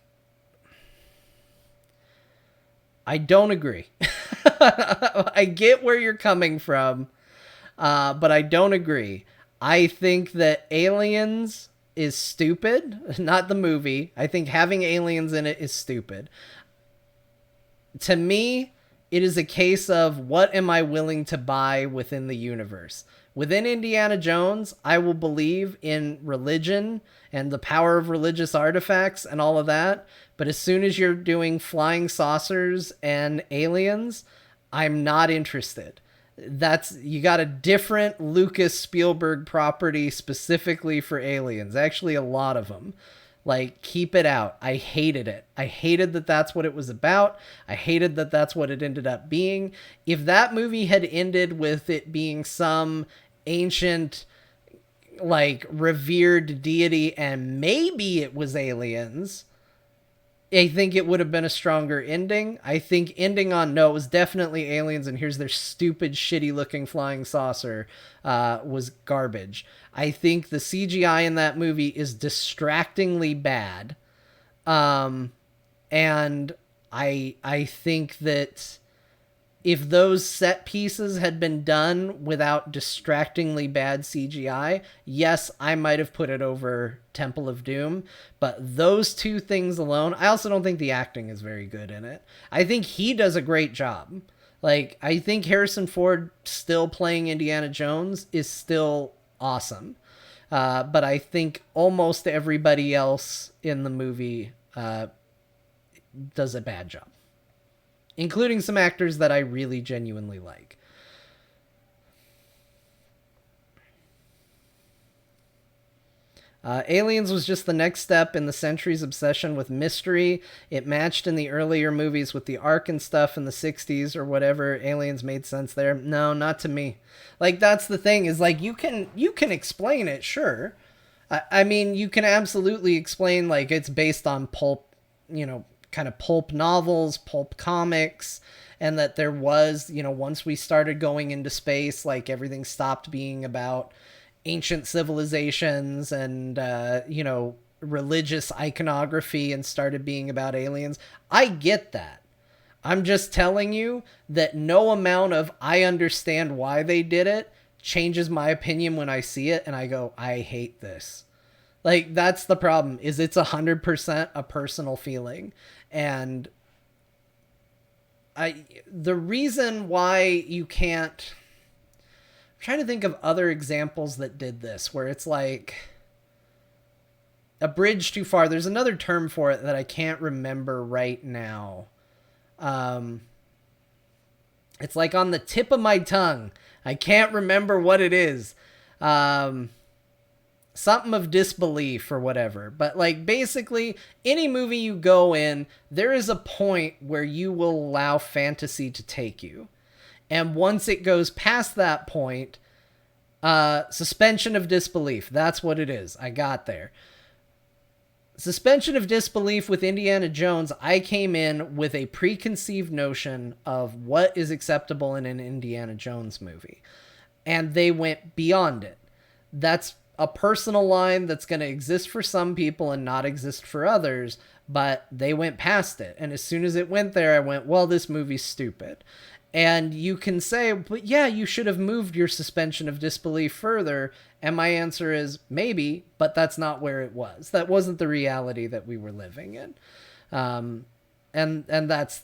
I don't agree. I get where you're coming from, but I don't agree. I think that Aliens is stupid, not the movie. I think having aliens in it is stupid. To me, it is a case of what am I willing to buy within the universe. Within Indiana Jones, I will believe in religion and the power of religious artifacts and all of that. But as soon as you're doing flying saucers and aliens, I'm not interested. You got a different Lucas Spielberg property specifically for aliens. Actually, a lot of them. Like, keep it out. I hated it. I hated that that's what it was about. I hated that that's what it ended up being. If that movie had ended with it being some ancient, like, revered deity and maybe it was aliens, I think it would have been a stronger ending. I think ending on, no, it was definitely aliens and here's their stupid, shitty looking flying saucer, was garbage. I think the CGI in that movie is distractingly bad. And I think that if those set pieces had been done without distractingly bad CGI, yes, I might have put it over Temple of Doom. But those two things alone, I also don't think the acting is very good in it. I think he does a great job. Like, I think Harrison Ford still playing Indiana Jones is still awesome. But I think almost everybody else in the movie does a bad job, including some actors that I really genuinely like. Aliens was just the next step in the century's obsession with mystery. It matched in the earlier movies with the Ark and stuff in the 60s or whatever. Aliens made sense there. No, not to me. Like, that's the thing, is like, you can explain it, sure. I mean, you can absolutely explain, like, it's based on pulp, kind of pulp novels, pulp comics, and that there was, once we started going into space, like, everything stopped being about ancient civilizations and religious iconography and started being about aliens. I get that. I'm just telling you that no amount of I understand why they did it changes my opinion when I see it and I go, I hate this. Like, that's the problem, is it's 100% a personal feeling. And the reason why you can't, I'm trying to think of other examples that did this, where it's like a bridge too far. There's another term for it that I can't remember right now. It's like on the tip of my tongue. I can't remember what it is. Something of disbelief or whatever. But like, basically, any movie you go in, there is a point where you will allow fantasy to take you. And once it goes past that point, suspension of disbelief. That's what it is. I got there. Suspension of disbelief with Indiana Jones, I came in with a preconceived notion of what is acceptable in an Indiana Jones movie. And they went beyond it. That's a personal line that's going to exist for some people and not exist for others, but they went past it. And as soon as it went there, I went, well, this movie's stupid. And you can say, but yeah, you should have moved your suspension of disbelief further. And my answer is maybe, but that's not where it was. That wasn't the reality that we were living in. And that's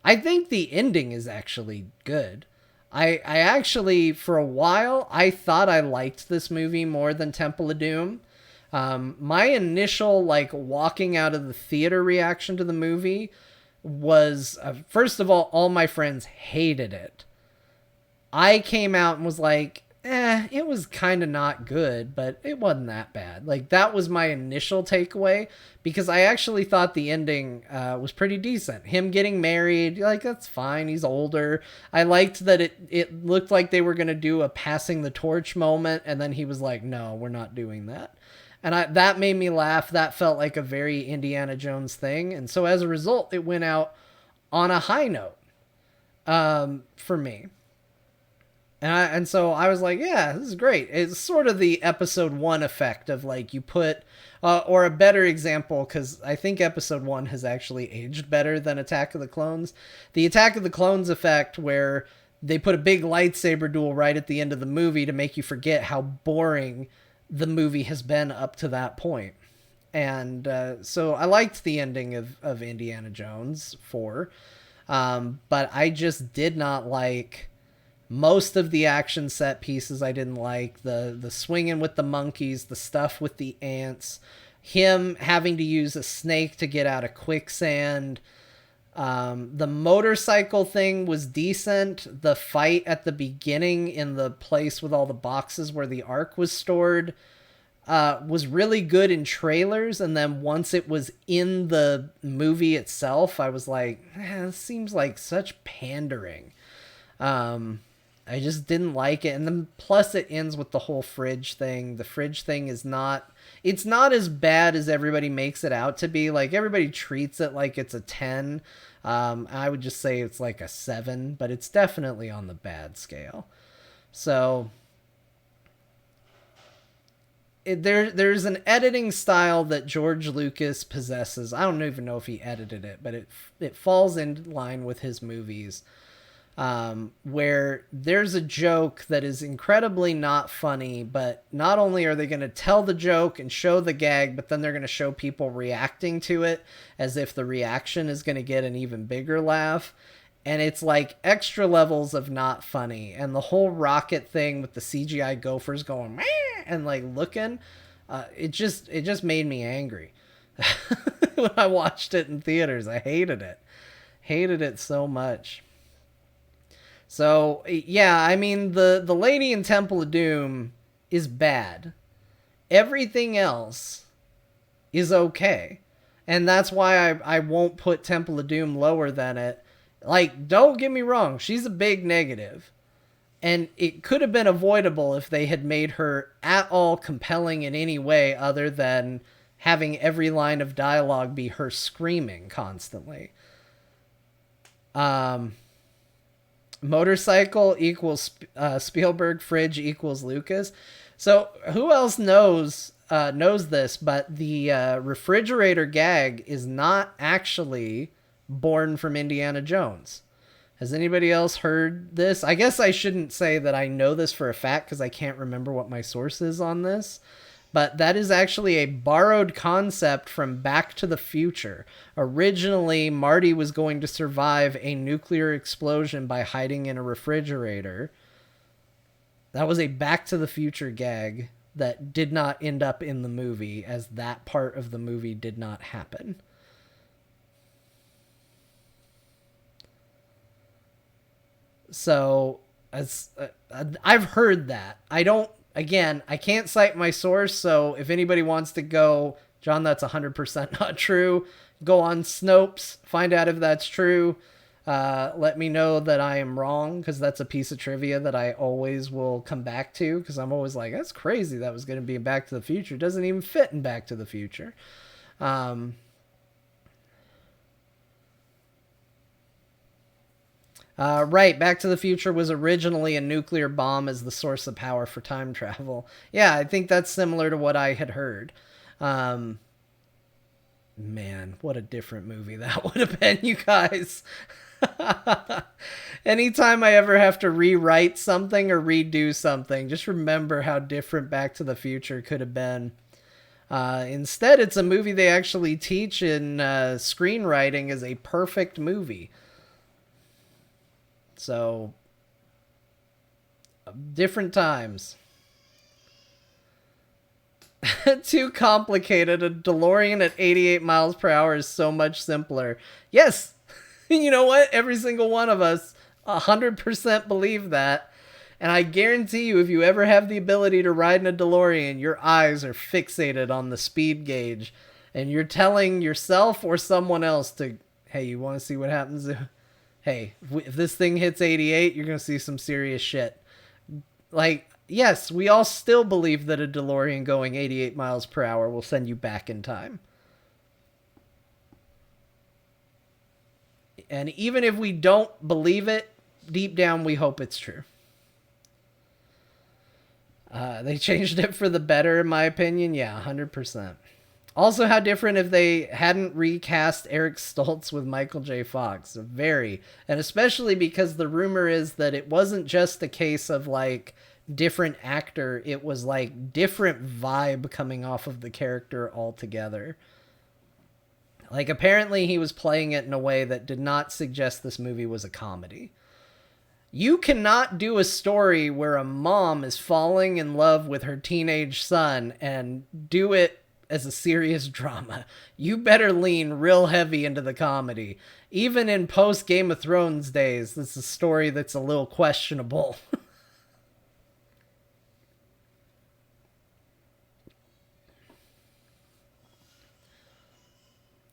I think the ending is actually good. I actually, for a while, I thought I liked this movie more than Temple of Doom. My initial, like, walking out of the theater reaction to the movie was, first of all my friends hated it. I came out and was like, it was kind of not good, but it wasn't that bad. Like, that was my initial takeaway, because I actually thought the ending was pretty decent. Him getting married, like, that's fine. He's older. I liked that it looked like they were going to do a passing the torch moment, and then he was like, no, we're not doing that. And that made me laugh. That felt like a very Indiana Jones thing. And so as a result, it went out on a high note for me. And so I was like, yeah, this is great. It's sort of the episode 1 effect of, like, you put, or a better example, because I think episode 1 has actually aged better than Attack of the Clones. The Attack of the Clones effect, where they put a big lightsaber duel right at the end of the movie to make you forget how boring the movie has been up to that point. And so I liked the ending of Indiana Jones 4, but I just did not like most of the action set pieces. I didn't like the swinging with the monkeys, the stuff with the ants, him having to use a snake to get out of quicksand. The motorcycle thing was decent. The fight at the beginning in the place with all the boxes where the Ark was stored was really good in trailers, and then once it was in the movie itself, I was like, this seems like such pandering. I just didn't like it. And then plus it ends with the whole fridge thing. The fridge thing is it's not as bad as everybody makes it out to be. Like, everybody treats it like it's a 10. I would just say it's like a 7, but it's definitely on the bad scale. So there's an editing style that George Lucas possesses. I don't even know if he edited it, but it falls in line with his movies. where there's a joke that is incredibly not funny, but not only are they going to tell the joke and show the gag, but then they're going to show people reacting to it as if the reaction is going to get an even bigger laugh. And it's like extra levels of not funny. And the whole rocket thing with the CGI gophers going meh, and like looking, it just made me angry. When I watched it in theaters, I hated it so much. So yeah, I mean the lady in Temple of Doom is bad. Everything else is okay, and that's why I won't put Temple of Doom lower than it. Like, don't get me wrong, she's a big negative, and it could have been avoidable if they had made her at all compelling in any way other than having every line of dialogue be her screaming constantly. Motorcycle equals Spielberg, fridge equals Lucas. So who else knows this? But the refrigerator gag is not actually born from Indiana Jones. Has anybody else heard this? I guess I shouldn't say that I know this for a fact because I can't remember what my source is on this. But that is actually a borrowed concept from Back to the Future. Originally, Marty was going to survive a nuclear explosion by hiding in a refrigerator. That was a Back to the Future gag that did not end up in the movie, as that part of the movie did not happen. So, I've heard that. Again, I can't cite my source, so if anybody wants to go, John, that's 100% not true, go on Snopes, find out if that's true. Let me know that I am wrong, because that's a piece of trivia that I always will come back to, because I'm always like, that's crazy that was going to be in Back to the Future. It doesn't even fit in Back to the Future. Right, Back to the Future was originally a nuclear bomb as the source of power for time travel. Yeah, I think that's similar to what I had heard. Man, what a different movie that would have been, you guys. Anytime I ever have to rewrite something or redo something, just remember how different Back to the Future could have been. Instead, it's a movie they actually teach in screenwriting as a perfect movie. So, different times. Too complicated. A DeLorean at 88 miles per hour is so much simpler. Yes! You know what? Every single one of us 100% believe that. And I guarantee you, if you ever have the ability to ride in a DeLorean, your eyes are fixated on the speed gauge. And you're telling yourself or someone else to, hey, you want to see what happens hey, if this thing hits 88, you're going to see some serious shit. Like, yes, we all still believe that a DeLorean going 88 miles per hour will send you back in time. And even if we don't believe it, deep down we hope it's true. They changed it for the better, in my opinion. Yeah, 100%. Also, how different if they hadn't recast Eric Stoltz with Michael J. Fox. Very. And especially because the rumor is that it wasn't just a case of, like, different actor. It was, like, different vibe coming off of the character altogether. Like, apparently he was playing it in a way that did not suggest this movie was a comedy. You cannot do a story where a mom is falling in love with her teenage son and do it as a serious drama. You better lean real heavy into the comedy. Even in post Game of Thrones days, this is a story that's a little questionable.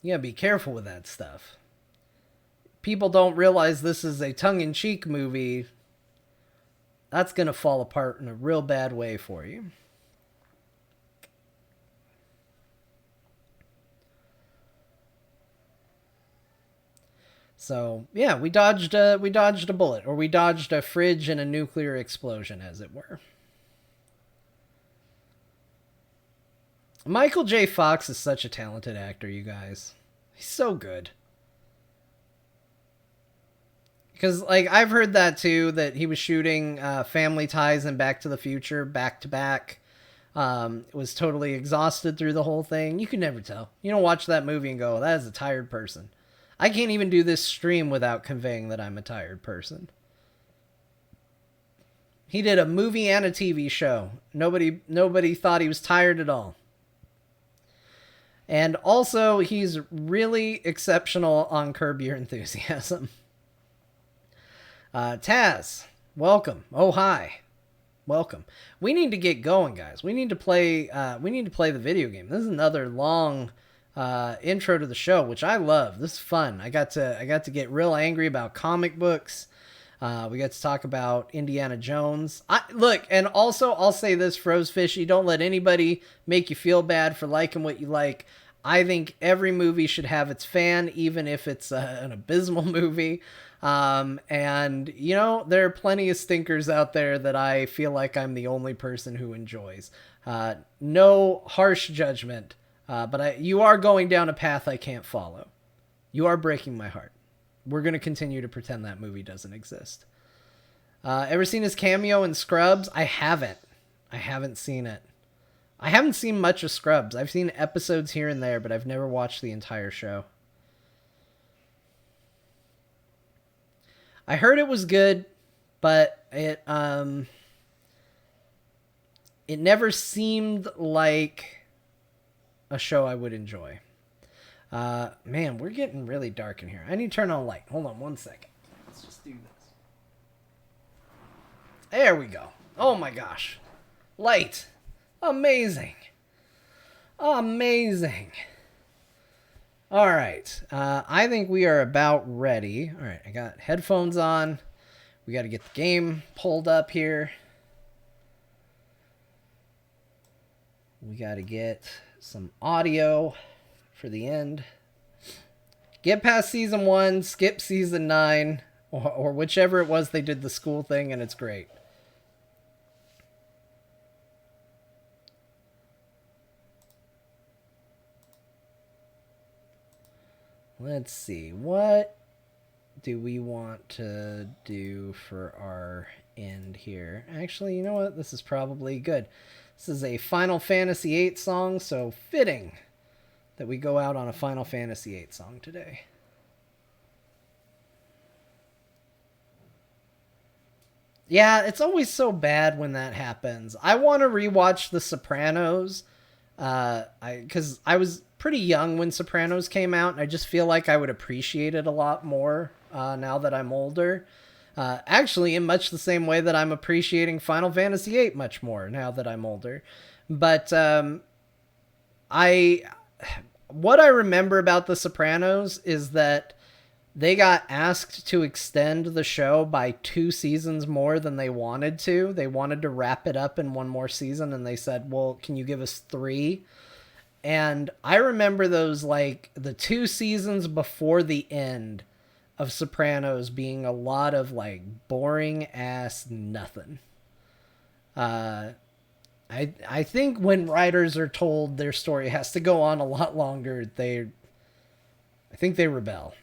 You gotta be careful with that stuff. People don't realize this is a tongue-in-cheek movie. That's gonna fall apart in a real bad way for you. So yeah, we dodged a bullet, or we dodged a fridge and a nuclear explosion, as it were. Michael J. Fox is such a talented actor, you guys. He's so good. Because, like, I've heard that too, that he was shooting Family Ties and Back to the Future back to back. Was totally exhausted through the whole thing. You can never tell. You don't watch that movie and go, that is a tired person. I can't even do this stream without conveying that I'm a tired person. He did a movie and a TV show. Nobody thought he was tired at all. And also, he's really exceptional on Curb Your Enthusiasm. Taz, welcome. Oh, hi. Welcome. We need to get going, guys. We need to play the video game. This is another long intro to the show, which I love. This is fun. I got to get real angry about comic books. We got to talk about Indiana Jones. Look, and also I'll say this, Frozefishy, don't let anybody make you feel bad for liking what you like. I think every movie should have its fan, even if it's an abysmal movie. And, you know, there are plenty of stinkers out there that I feel like I'm the only person who enjoys. No harsh judgment, but you are going down a path I can't follow. You are breaking my heart. We're going to continue to pretend that movie doesn't exist. Ever seen his cameo in Scrubs? I haven't. I haven't seen it. I haven't seen much of Scrubs. I've seen episodes here and there, but I've never watched the entire show. I heard it was good, but it never seemed like a show I would enjoy. Man, we're getting really dark in here. I need to turn on light. Hold on one second. Let's just do this. There we go. Oh my gosh. Light. Amazing. Amazing. All right. I think we are about ready. All right. I got headphones on. We got to get the game pulled up here. We got to get some audio for the end. Get past season 1, skip season 9, or whichever it was they did the school thing, and it's great. Let's see, what do we want to do for our end here? Actually, you know what? This is probably good. This is a Final Fantasy VIII song, so fitting that we go out on a Final Fantasy VIII song today. Yeah, it's always so bad when that happens. I want to rewatch The Sopranos, because I was pretty young when Sopranos came out, and I just feel like I would appreciate it a lot more now that I'm older. Actually, in much the same way that I'm appreciating Final Fantasy VIII much more now that I'm older. But what I remember about The Sopranos is that they got asked to extend the show by 2 seasons more than they wanted to. They wanted to wrap it up in one more season, and they said, well, can you give us 3? And I remember those, like, the 2 seasons before the end of Sopranos being a lot of, like, boring ass nothing. I think when writers are told their story has to go on a lot longer, I think they rebel.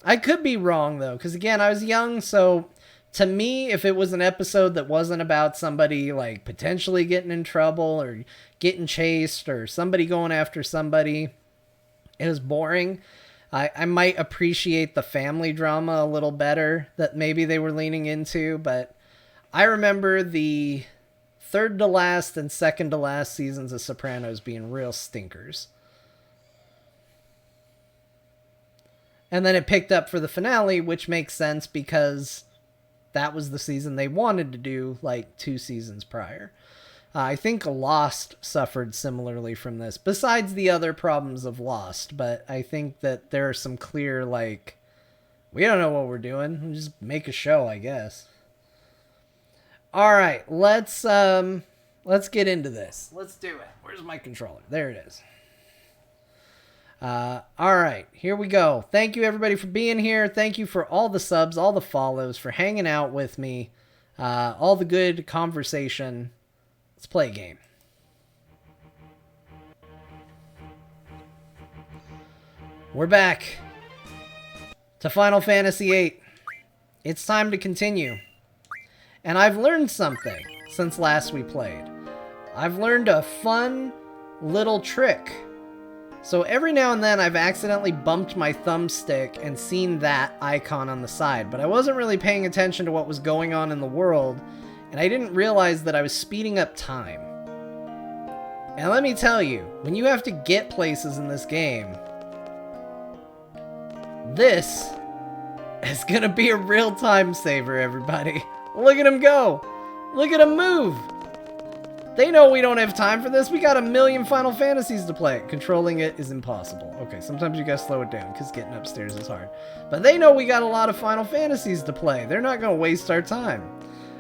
I could be wrong, though, because, again, I was young, so to me, if it was an episode that wasn't about somebody, like, potentially getting in trouble or getting chased or somebody going after somebody, it was boring. I might appreciate the family drama a little better that maybe they were leaning into, but I remember the third to last and second to last seasons of Sopranos being real stinkers. And then it picked up for the finale, which makes sense because that was the season they wanted to do, like, 2 seasons prior. I think Lost suffered similarly from this, besides the other problems of Lost. But I think that there are some clear, like, we don't know what we're doing. We'll just make a show, I guess. All right, let's get into this. Let's do it. Where's my controller? There it is. All right, here we go. Thank you, everybody, for being here. Thank you for all the subs, all the follows, for hanging out with me, all the good conversation. Let's play a game. We're back to Final Fantasy VIII. It's time to continue. And I've learned something since last we played. I've learned a fun little trick. So every now and then I've accidentally bumped my thumbstick and seen that icon on the side, but I wasn't really paying attention to what was going on in the world, and I didn't realize that I was speeding up time. And let me tell you, when you have to get places in this game, this is gonna be a real time saver, everybody. Look at him go! Look at him move! They know we don't have time for this. We got a million Final Fantasies to play. Controlling it is impossible. Okay, sometimes you gotta slow it down because getting upstairs is hard. But they know we got a lot of Final Fantasies to play. They're not gonna waste our time.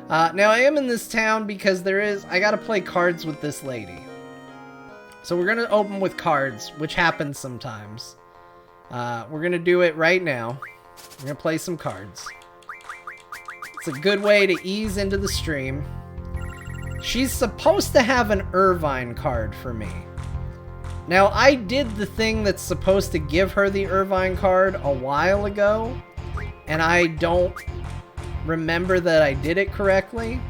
Now, I am in this town because I gotta play cards with this lady. So we're gonna open with cards, which happens sometimes. We're gonna do it right now. We're gonna play some cards. It's a good way to ease into the stream. She's supposed to have an Irvine card for me. Now, I did the thing that's supposed to give her the Irvine card a while ago, and I don't remember that I did it correctly.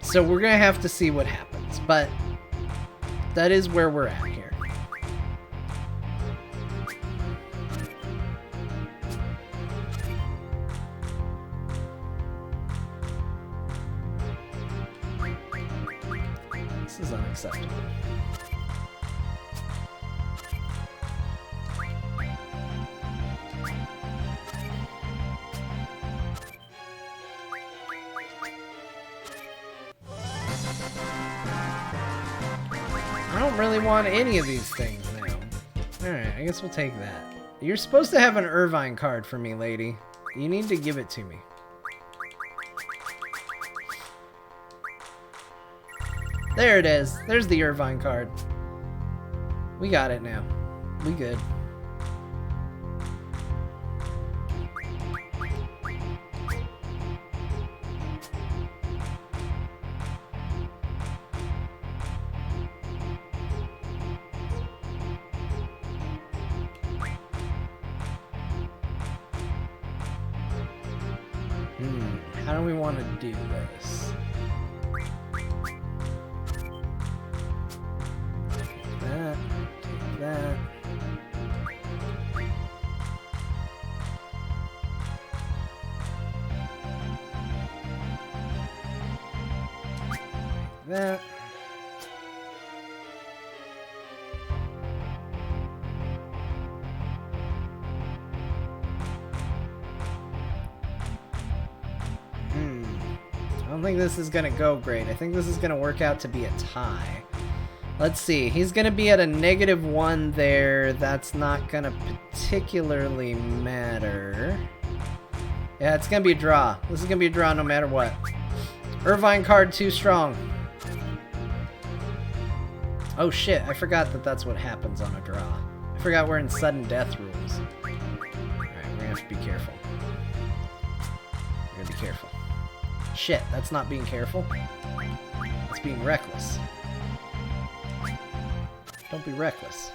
So we're gonna have to see what happens, but that is where we're at here. This is unacceptable. I don't really want any of these things now. Alright, I guess we'll take that. You're supposed to have an Irvine card for me, lady. You need to give it to me. There it is. There's the Irvine card. We got it now. We good. How do we want to do this? Take that. Take that. Take that. I don't think this is gonna go great. I think this is gonna work out to be a tie. Let's see. He's gonna be at a -1 there. That's not gonna particularly matter. Yeah, it's gonna be a draw. This is gonna be a draw no matter what. Irvine card too strong. Oh shit, I forgot that that's what happens on a draw. I forgot we're in sudden death rules. Alright, we're gonna have to be careful. We're gonna be careful. Shit, that's not being careful. It's being reckless. Don't be reckless.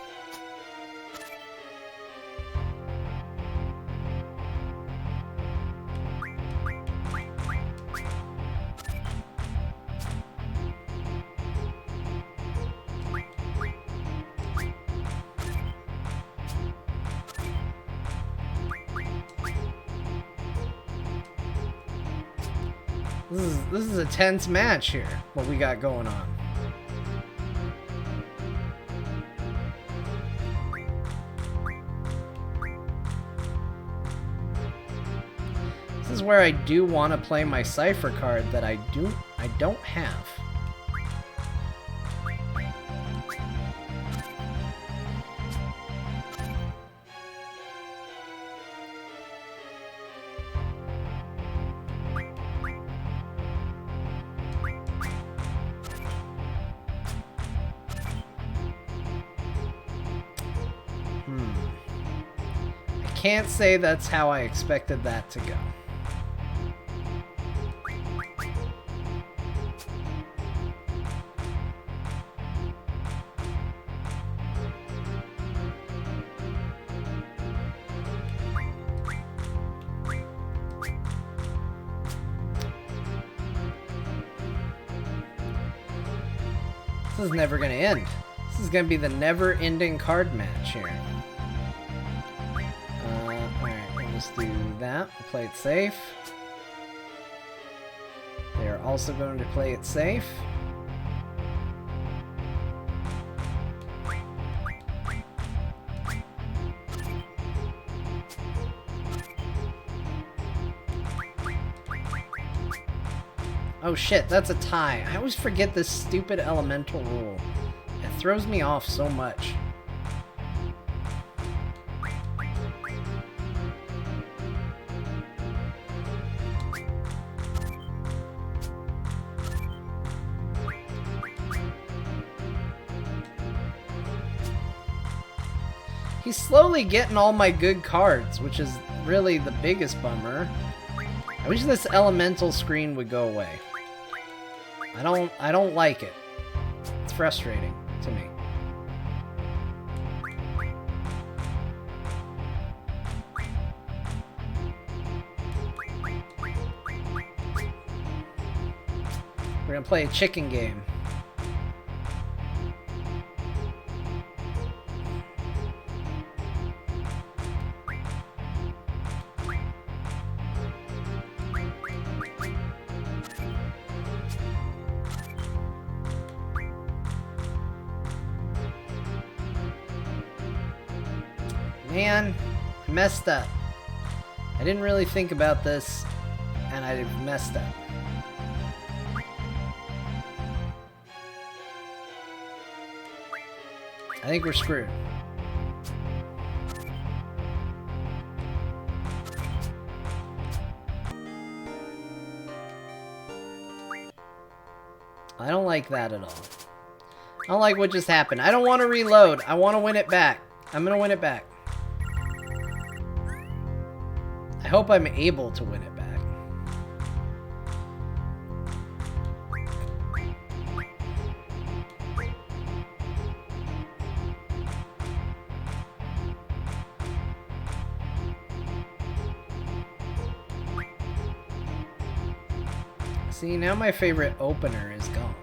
This is a tense match here, what we got going on. This is where I do want to play my Cypher card that I don't have. Can't say that's how I expected that to go. This is never gonna end. This is gonna be the never-ending card match here. Alright, we'll just do that. We'll play it safe. They are also going to play it safe. Oh shit, that's a tie. I always forget this stupid elemental rule. It throws me off so much. He's slowly getting all my good cards, which is really the biggest bummer. I wish this elemental screen would go away. I don't like it. It's frustrating to me. We're gonna play a chicken game. Man, I messed up. I didn't really think about this, and I messed up. I think we're screwed. I don't like that at all. I don't like what just happened. I don't want to reload. I want to win it back. I'm going to win it back. I hope I'm able to win it back. See, now my favorite opener is gone.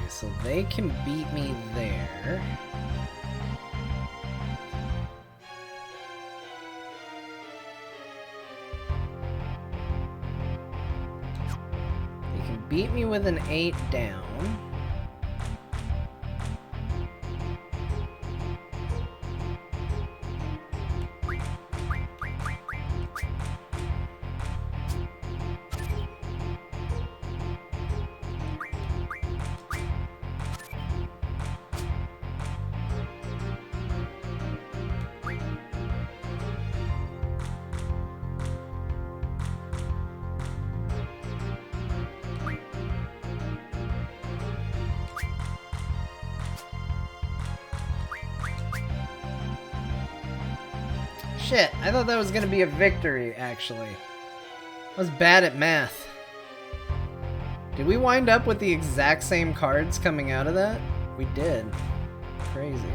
So they can beat me there. They can beat me with an 8 down. Shit, I thought that was gonna be a victory, actually. I was bad at math. Did we wind up with the exact same cards coming out of that? We did. Crazy.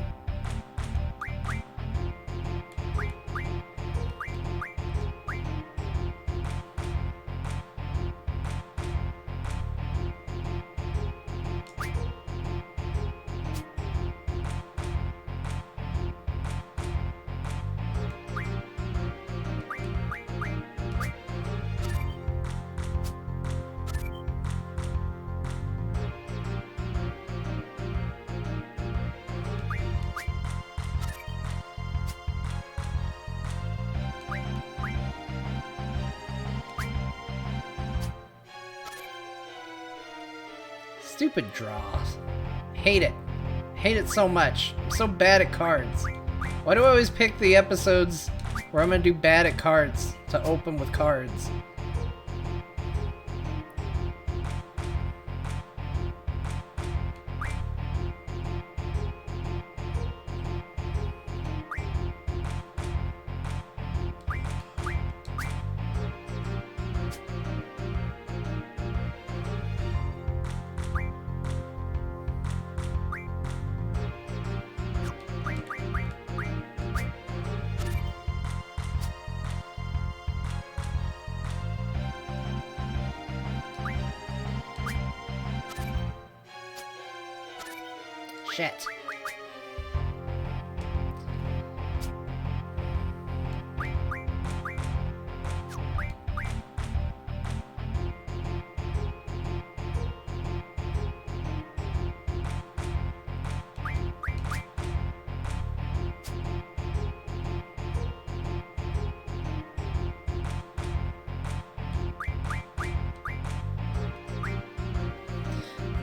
Stupid draws. Hate it. Hate it so much. I'm so bad at cards. Why do I always pick the episodes where I'm gonna do bad at cards to open with cards? Shit.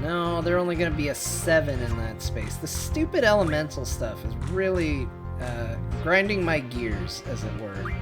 No, they're only going to be a 7 in that space. The stupid elemental stuff is really grinding my gears, as it were.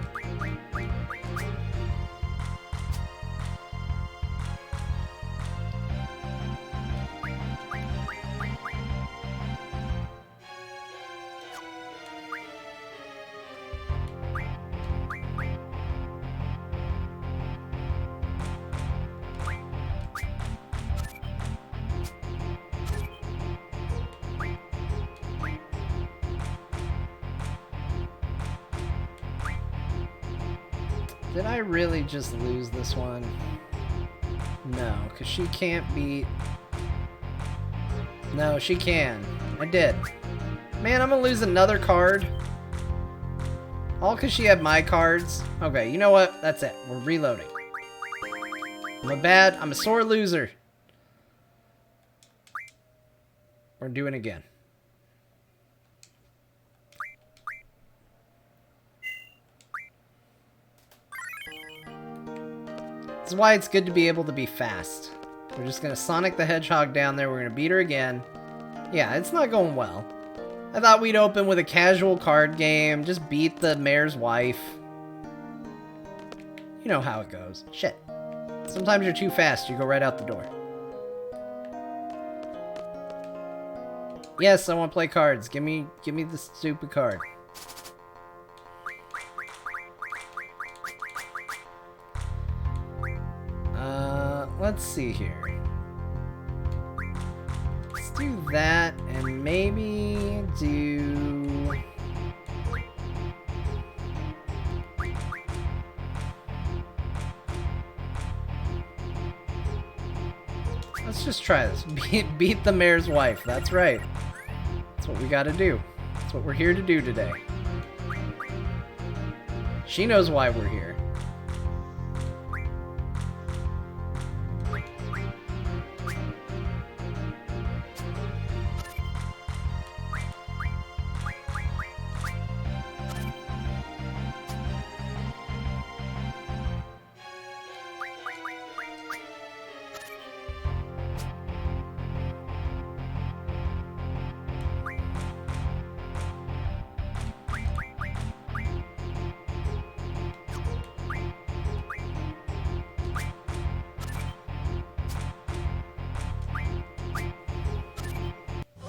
Did I really just lose this one? No, because she can't beat... No, she can. I did. Man, I'm gonna lose another card. All because she had my cards. Okay, you know what? That's it. We're reloading. I'm a sore loser. We're doing it again. This is why it's good to be able to be fast. We're just gonna Sonic the Hedgehog down there. We're gonna beat her again. Yeah, it's not going well. I thought we'd open with a casual card game. Just beat the mayor's wife. You know how it goes. Shit. Sometimes you're too fast. You go right out the door. Yes, I want to play cards. Give me the stupid card. Let's see here. Let's do that and maybe do... Let's just try this. Beat the mayor's wife. That's right. That's what we gotta do. That's what we're here to do today. She knows why we're here.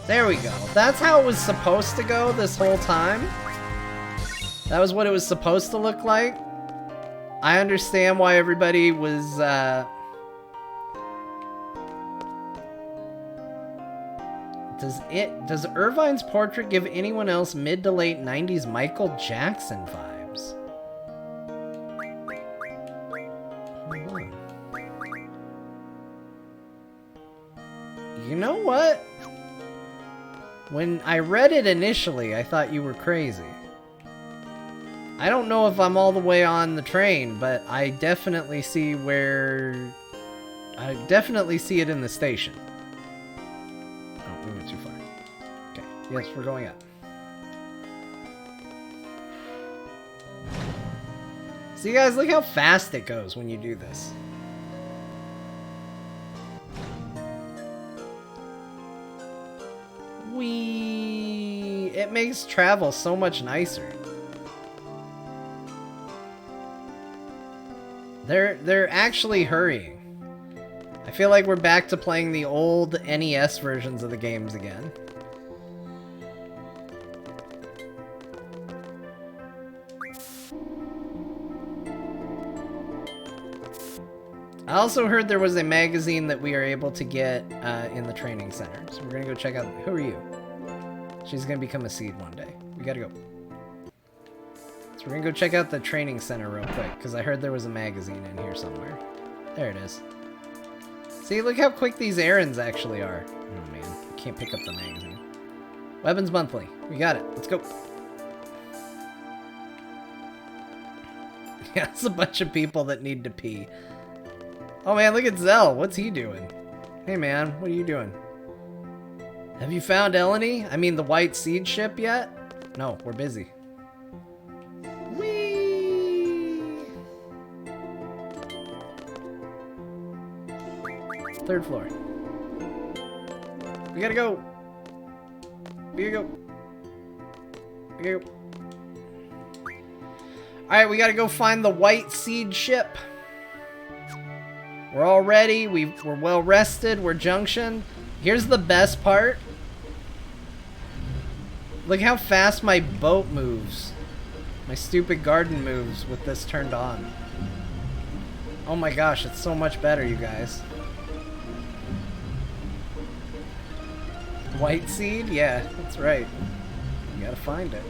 There we go. That's how it was supposed to go this whole time. That was what it was supposed to look like. I understand why everybody was, Does Irvine's portrait give anyone else mid to late 90s Michael Jackson vibes? Hold on. You know what? When I read it initially, I thought you were crazy. I don't know if I'm all the way on the train, but I definitely see where... I definitely see it in the station. Oh, we went too far. Okay, yes, we're going up. See, guys, look how fast it goes when you do this. It makes travel so much nicer. They're actually hurrying. I feel like we're back to playing the old NES versions of the games again. I also heard there was a magazine that we are able to get in the training center. So we're gonna go check out. Who are you? She's gonna become a seed one day. We gotta go. So we're gonna go check out the training center real quick, because I heard there was a magazine in here somewhere. There it is. See, look how quick these errands actually are. Oh man, I can't pick up the magazine. Weapons monthly. We got it. Let's go. Yeah, it's a bunch of people that need to pee. Oh man, look at Zell. What's he doing? Hey man, what are you doing? Have you found Eleni? I mean the White Seed ship yet? No, we're busy. Whee! 3rd floor. We gotta go. We gotta go. We gotta go. Alright, we gotta go find the White Seed ship. We're all ready. We're well rested. We're junctioned. Here's the best part. Look how fast my boat moves. My stupid garden moves with this turned on. Oh my gosh, it's so much better, you guys. White Seed? Yeah, that's right. You gotta find it.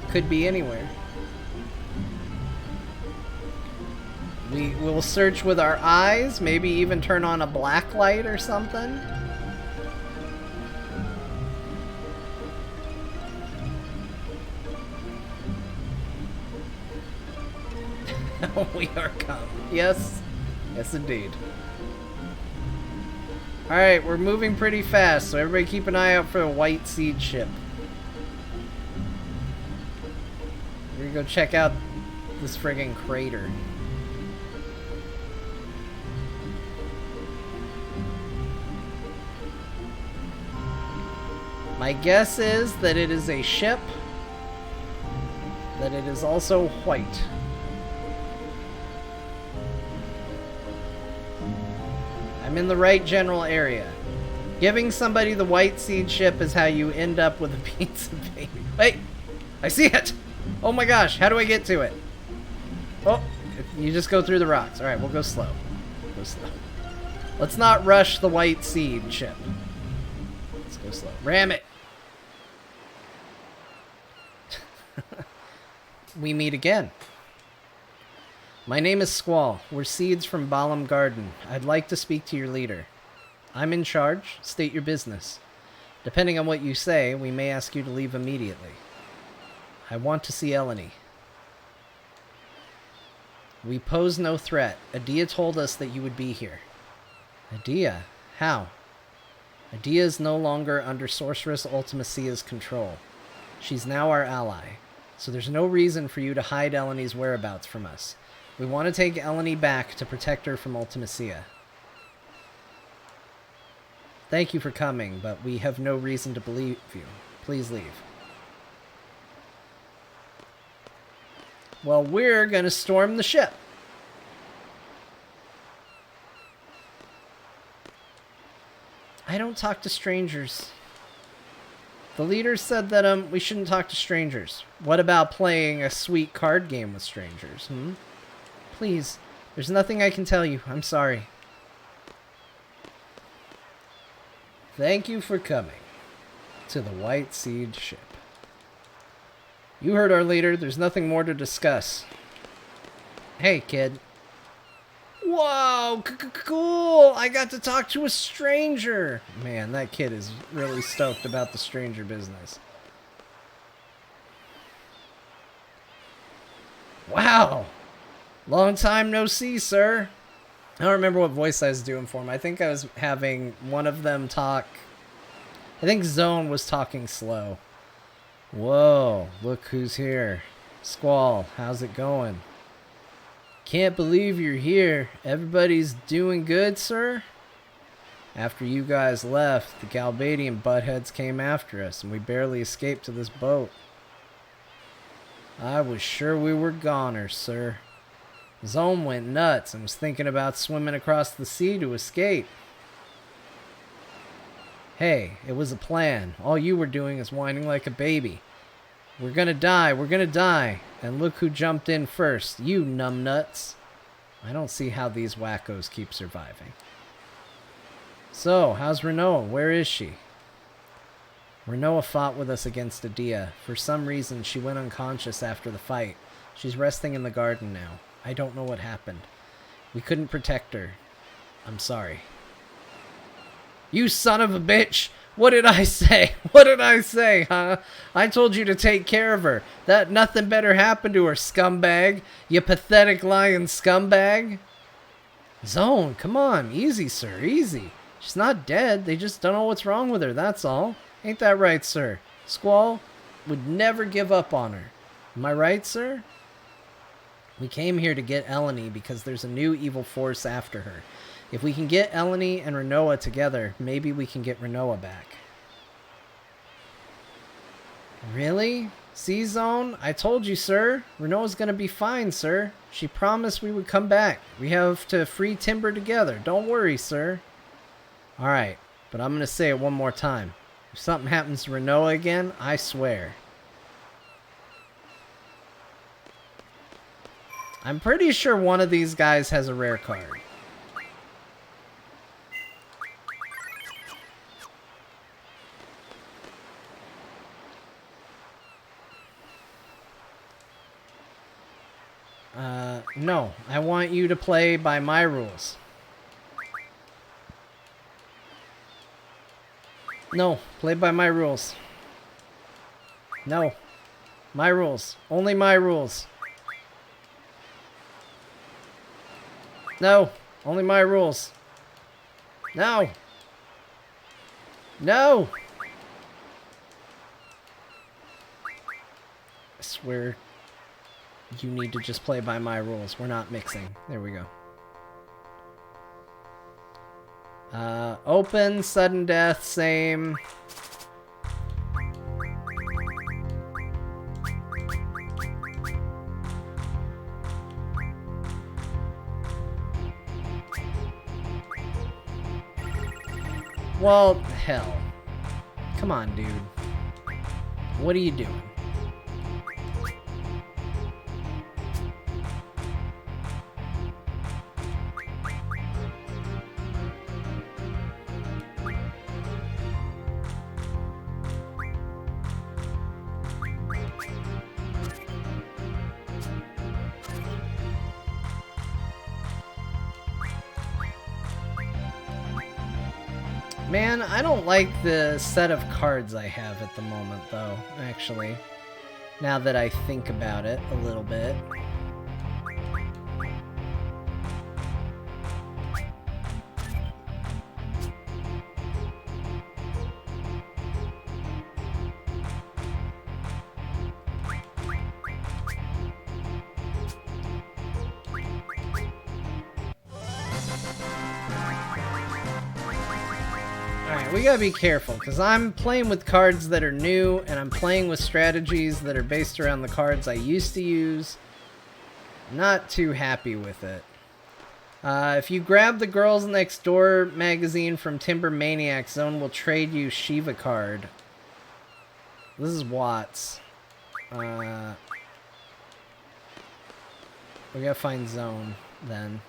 Could be anywhere. We will search with our eyes, maybe even turn on a black light or something. We are come. Yes. Yes, indeed. Alright, we're moving pretty fast, so everybody keep an eye out for a White Seed ship. We're gonna go check out this friggin' crater. My guess is that it is a ship, that it is also white. I'm in the right general area. Giving somebody the White Seed ship is how you end up with a pizza baby. Wait! I see it! Oh my gosh, how do I get to it? Oh, you just go through the rocks. Alright, we'll go slow. Go slow. Let's not rush the White Seed ship. Let's go slow. Ram it! We meet again. My name is Squall. We're Seeds from Balam Garden. I'd like to speak to your leader. I'm in charge. State your business. Depending on what you say, we may ask you to leave immediately. I want to see Eleni. We pose no threat. Adia told us that you would be here. Adia? How? Adia is no longer under Sorceress Ultimacia's control. She's now our ally. So there's no reason for you to hide Eleni's whereabouts from us. We want to take Eleni back to protect her from Ultimacia. Thank you for coming, but we have no reason to believe you. Please leave. Well, we're gonna storm the ship. I don't talk to strangers. The leader said that we shouldn't talk to strangers. What about playing a sweet card game with strangers, Please, there's nothing I can tell you. I'm sorry. Thank you for coming to the White Seed ship. You heard our leader. There's nothing more to discuss. Hey, kid. Whoa, cool! I got to talk to a stranger! Man, that kid is really stoked about the stranger business. Wow! Long time no see, sir. I don't remember what voice I was doing for him. I think I was having one of them talk. I think Zone was talking slow. Whoa, look who's here. Squall, how's it going? Can't believe you're here. Everybody's doing good, sir? After you guys left, the Galbadian buttheads came after us, and we barely escaped to this boat. I was sure we were goners, sir. Zone went nuts and was thinking about swimming across the sea to escape. Hey, it was a plan. All you were doing is whining like a baby. We're gonna die, we're gonna die. And look who jumped in first, you numbnuts. I don't see how these wackos keep surviving. So, how's Renoa? Where is she? Renoa fought with us against Adia. For some reason, she went unconscious after the fight. She's resting in the garden now. I don't know what happened. We couldn't protect her. I'm sorry. You son of a bitch! What did I say? What did I say, huh? I told you to take care of her. That nothing better happened to her, scumbag. You pathetic lying scumbag. Zone, come on. Easy, sir. Easy. She's not dead. They just don't know what's wrong with her, that's all. Ain't that right, sir? Squall would never give up on her. Am I right, sir? We came here to get Eleni because there's a new evil force after her. If we can get Eleni and Renoa together, maybe we can get Renoa back. Really? C-Zone? I told you, sir. Renoa's gonna be fine, sir. She promised we would come back. We have to free Timber together. Don't worry, sir. Alright, but I'm gonna say it one more time. If something happens to Renoa again, I swear. I'm pretty sure one of these guys has a rare card. No. I want you to play by my rules. No. Play by my rules. No. My rules. Only my rules. No. Only my rules. No. No. I swear you need to just play by my rules. We're not mixing. There we go. Open, sudden death, same. Well, hell. Come on, dude. What are you doing? Man, I don't like the set of cards I have at the moment, though, actually. Now that I think about it a little bit. We gotta be careful, because I'm playing with cards that are new, and I'm playing with strategies that are based around the cards I used to use. Not too happy with it. If you grab the Girls Next Door magazine from Timber Maniac, Zone will trade you Shiva card. This is Watts. We gotta find Zone, then.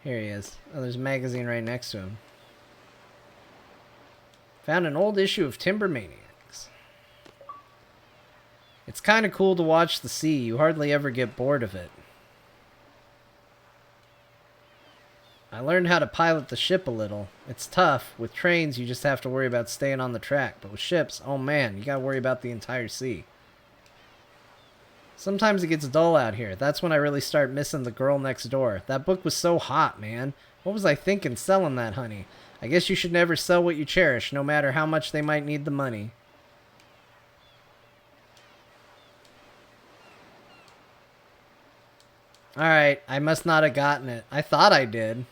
Here he is. Oh, there's a magazine right next to him. Found an old issue of Timber Maniacs. It's kind of cool to watch the sea. You hardly ever get bored of it. I learned how to pilot the ship a little. It's tough. With trains, you just have to worry about staying on the track. But with ships, oh man, you gotta worry about the entire sea. Sometimes it gets dull out here. That's when I really start missing the Girl Next Door. That book was so hot, man. What was I thinking selling that, honey? I guess you should never sell what you cherish, no matter how much they might need the money. Alright, I must not have gotten it. I thought I did.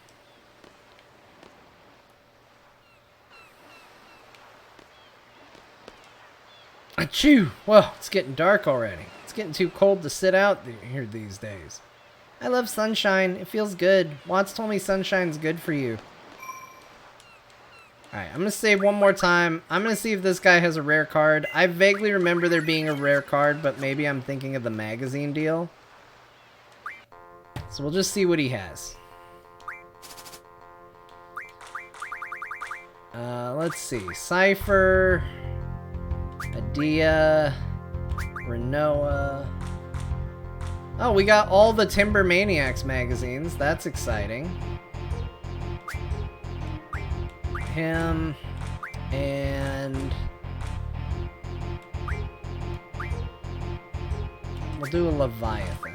Achoo! Whoa, it's getting dark already. It's getting too cold to sit out here these days. I love sunshine. It feels good. Watts told me sunshine's good for you. Alright, I'm going to save one more time. I'm going to see if this guy has a rare card. I vaguely remember there being a rare card, but maybe I'm thinking of the magazine deal. So we'll just see what he has. Let's see. Cypher, Adia, Renoa. Oh, we got all the Timber Maniacs magazines. That's exciting. Him. And we'll do a Leviathan.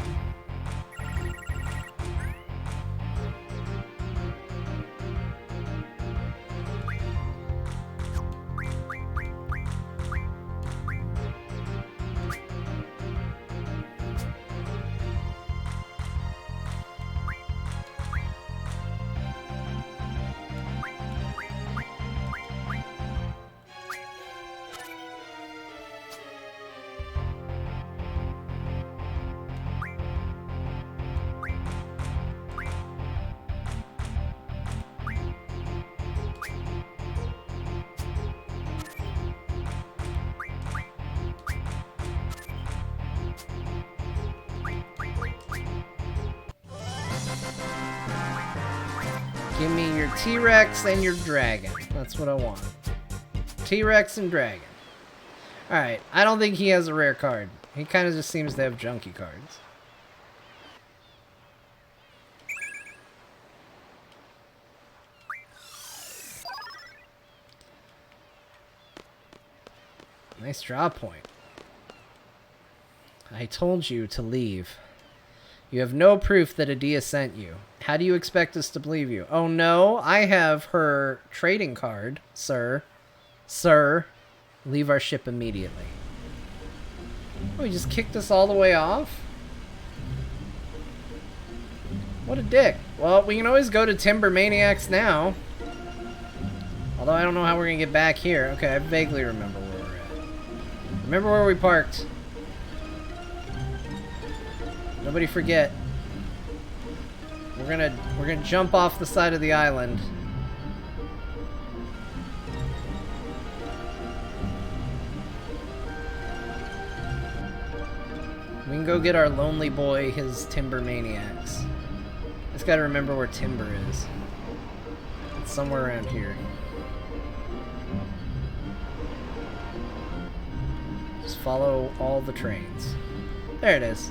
Give me your T-Rex and your dragon. That's what I want. T-Rex and dragon. Alright, I don't think he has a rare card. He kind of just seems to have junky cards. Nice draw point. I told you to leave. You have no proof that Adia sent you. How do you expect us to believe you? Oh no, I have her trading card, sir. Sir, leave our ship immediately. Oh, he just kicked us all the way off? What a dick. Well, we can always go to Timber Maniacs now. Although I don't know how we're gonna get back here. Okay, I vaguely remember where we're at. Remember where we parked. Nobody forget. We're gonna jump off the side of the island. We can go get our lonely boy his Timber Maniacs. Just gotta remember where Timber is. It's somewhere around here. Just follow all the trains. There it is.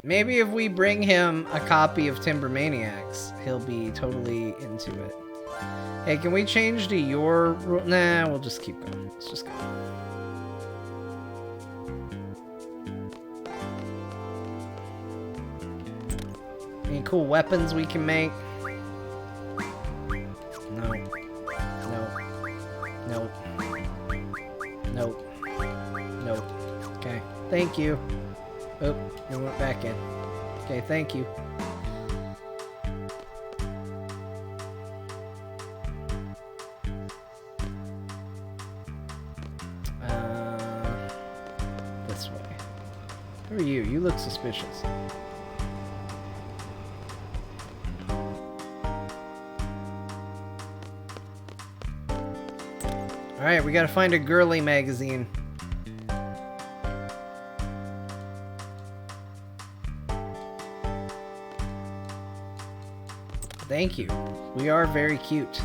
Maybe if we bring him a copy of Timber Maniacs, he'll be totally into it. Hey, can we change to your rule? Nah, we'll just keep going. Let's just go. Any cool weapons we can make? No. Nope. Nope. Nope. Nope. Okay. Thank you. Oh, it went back in. Okay, thank you. This way. Who are you? You look suspicious. Alright, we gotta find a girly magazine. Thank you. We are very cute.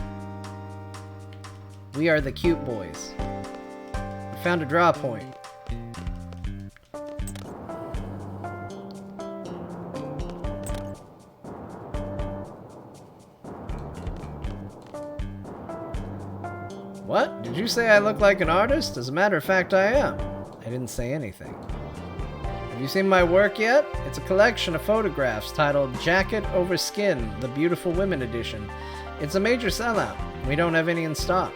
We are the cute boys. We found a draw point. What? Did you say I look like an artist? As a matter of fact, I am. I didn't say anything. Have you seen my work yet? It's a collection of photographs titled Jacket Over Skin, the Beautiful Women Edition. It's a major sellout. We don't have any in stock.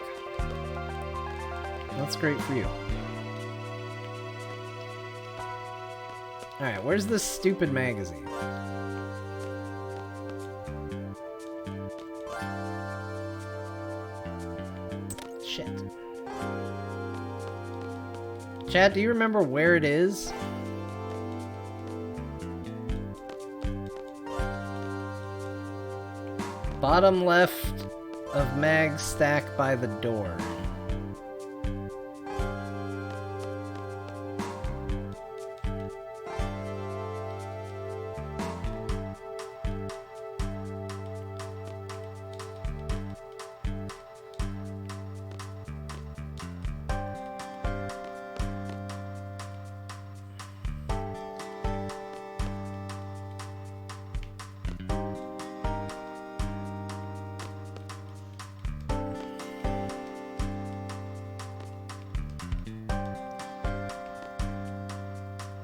That's great for you. Alright, where's this stupid magazine? Shit. Chad, do you remember where it is? Bottom left of Mag's stack by the door.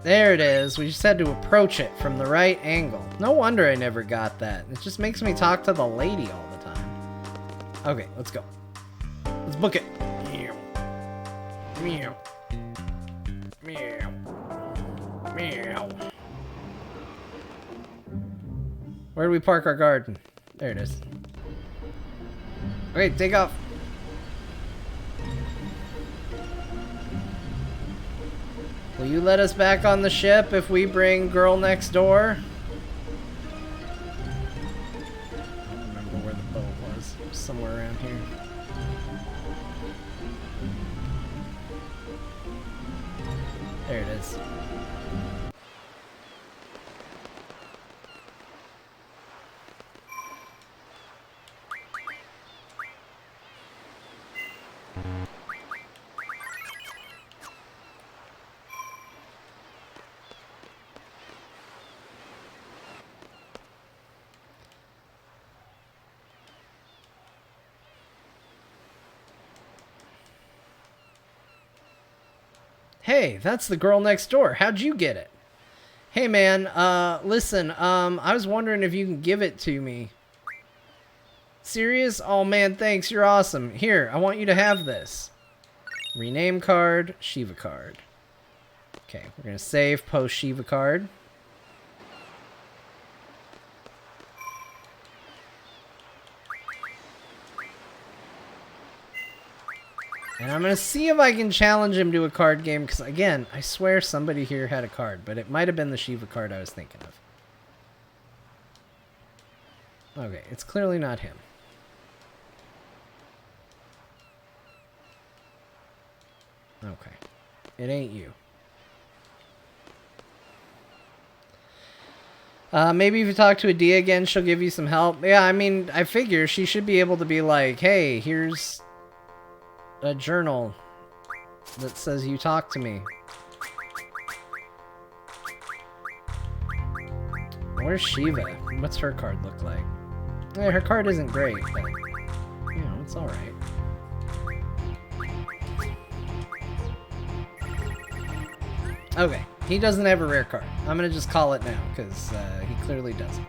There it is. We just had to approach it from the right angle. No wonder I never got that. It just makes me talk to the lady all the time. Okay, let's go. Let's book it. Meow. Meow. Meow. Meow. Where do we park our garden? There it is. Okay, take off. Will you let us back on the ship if we bring girl next door? I don't remember where the boat was. It was somewhere around here. There it is. Hey, that's the girl next door. How'd you get it? Hey man, listen, I was wondering if you can give it to me. Serious? Oh man, thanks, you're awesome. Here, I want you to have this. Rename card, Shiva card. Okay, we're gonna save post Shiva card. And I'm going to see if I can challenge him to a card game, because, again, I swear somebody here had a card, but it might have been the Shiva card I was thinking of. Okay, it's clearly not him. Okay, it ain't you. Maybe if you talk to Adia again, she'll give you some help. Yeah, I mean, I figure she should be able to be like, hey, here's a journal that says you talk to me. Where's Shiva? What's her card look like? Yeah, her card isn't great, but, you know, it's alright. Okay, he doesn't have a rare card. I'm gonna just call it now, because he clearly doesn't.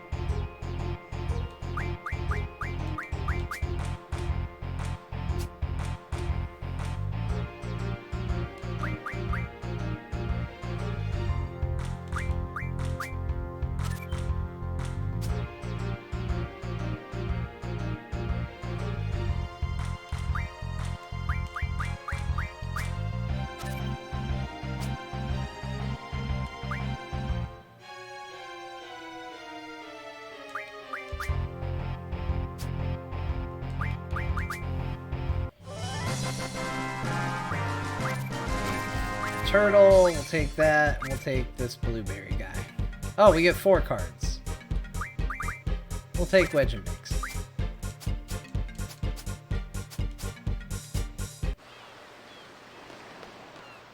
Turtle, we'll take that, and we'll take this blueberry guy. Oh, we get 4 cards. We'll take Wedge and Mix.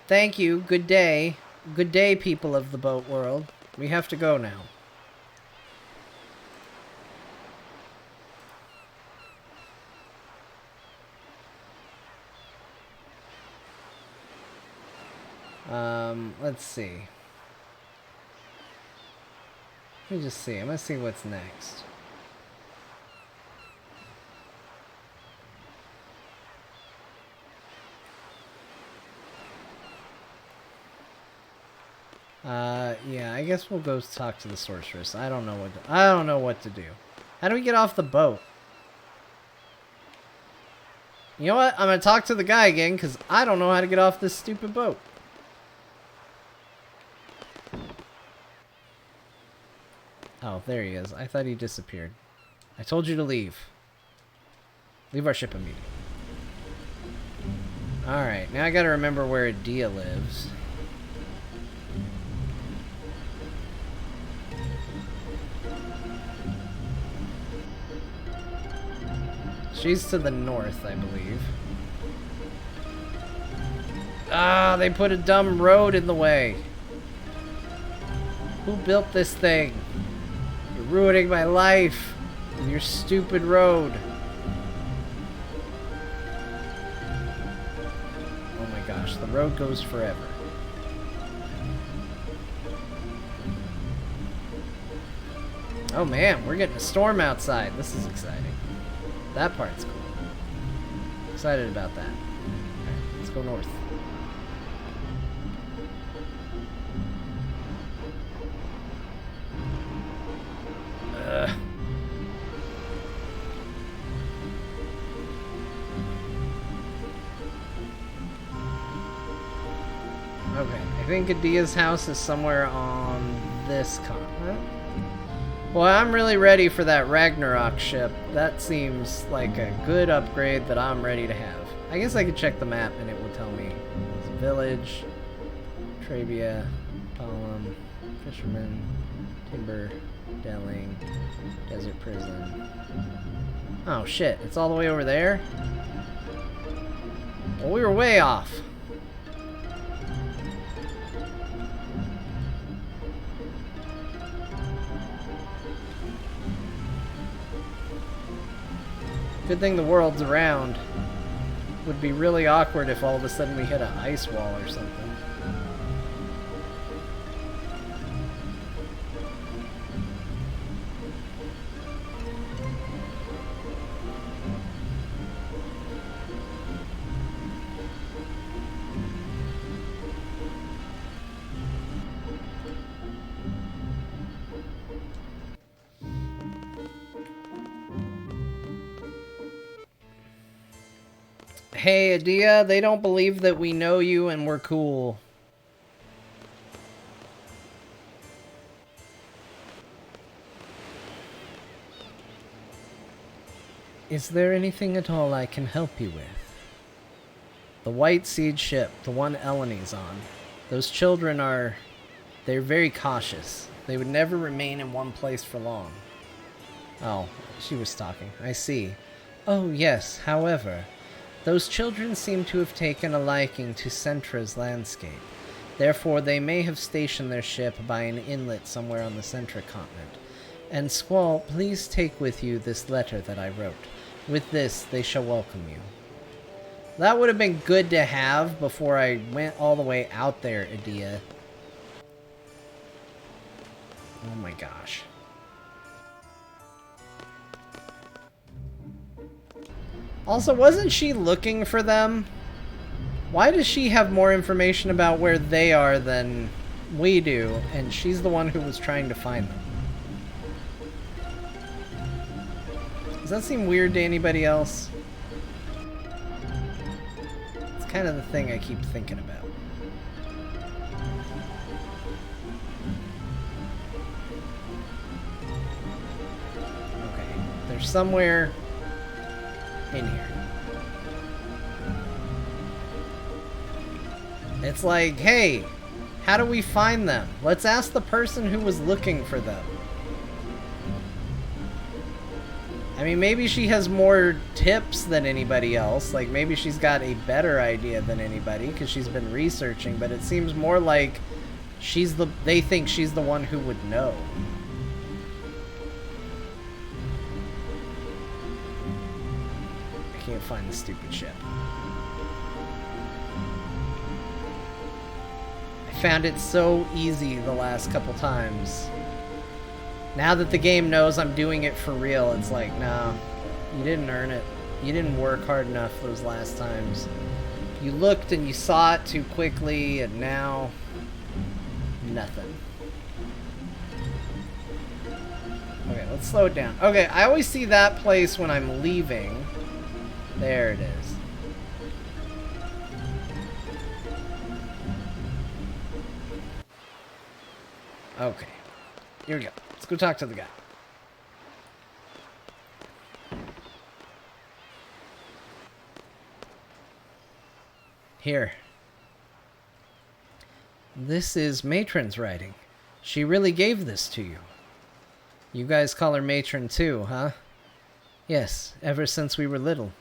Thank you, good day. Good day, people of the boat world. We have to go now. Let's see. Let me just see. I'm gonna see what's next. Yeah, I guess we'll go talk to the sorceress. I don't know what to do. How do we get off the boat? You know what? I'm gonna talk to the guy again, because I don't know how to get off this stupid boat. Oh, there he is. I thought he disappeared. I told you to leave. Leave our ship immediately. Alright, now I gotta remember where Adia lives. She's to the north, I believe. Ah, they put a dumb road in the way. Who built this thing? You're ruining my life with your stupid road. Oh my gosh, the road goes forever. Oh man, we're getting a storm outside. This is exciting. That part's cool. Excited about that. Alright, let's go north. Okay, I think Adia's house is somewhere on this continent. Well, I'm really ready for that Ragnarok ship. That seems like a good upgrade that I'm ready to have. I guess I could check the map and it will tell me. It's village, Trabia, Palm, Fisherman, Timber, Delling, Desert Prison. Oh shit, it's all the way over there? Well, we were way off. Good thing the world's around. Would be really awkward if all of a sudden we hit an ice wall or something. Hey, Adia, they don't believe that we know you and we're cool. Is there anything at all I can help you with? The White Seed ship, the one Eleni's on. Those children are... they're very cautious. They would never remain in one place for long. Oh, she was talking. I see. Oh, yes, however... those children seem to have taken a liking to Centra's landscape. Therefore, they may have stationed their ship by an inlet somewhere on the Centra continent. And Squall, please take with you this letter that I wrote. With this, they shall welcome you. That would have been good to have before I went all the way out there, Adia. Oh my gosh. Also, wasn't she looking for them? Why does she have more information about where they are than we do, and she's the one who was trying to find them? Does that seem weird to anybody else? It's kind of the thing I keep thinking about. Okay, there's somewhere in here. It's like, hey, how do we find them? Let's ask the person who was looking for them. I mean, maybe she has more tips than anybody else. Like, maybe she's got a better idea than anybody because she's been researching, but it seems more like they think she's the one who would know. I can't find the stupid ship. I found it so easy the last couple times. Now that the game knows I'm doing it for real, it's like, no, you didn't earn it. You didn't work hard enough those last times. You looked and you saw it too quickly, and now, nothing. Okay, let's slow it down. Okay, I always see that place when I'm leaving. There it is. Okay, here we go. Let's go talk to the guy. Here. This is Matron's writing. She really gave this to you. You guys call her Matron too, huh? Yes, ever since we were little.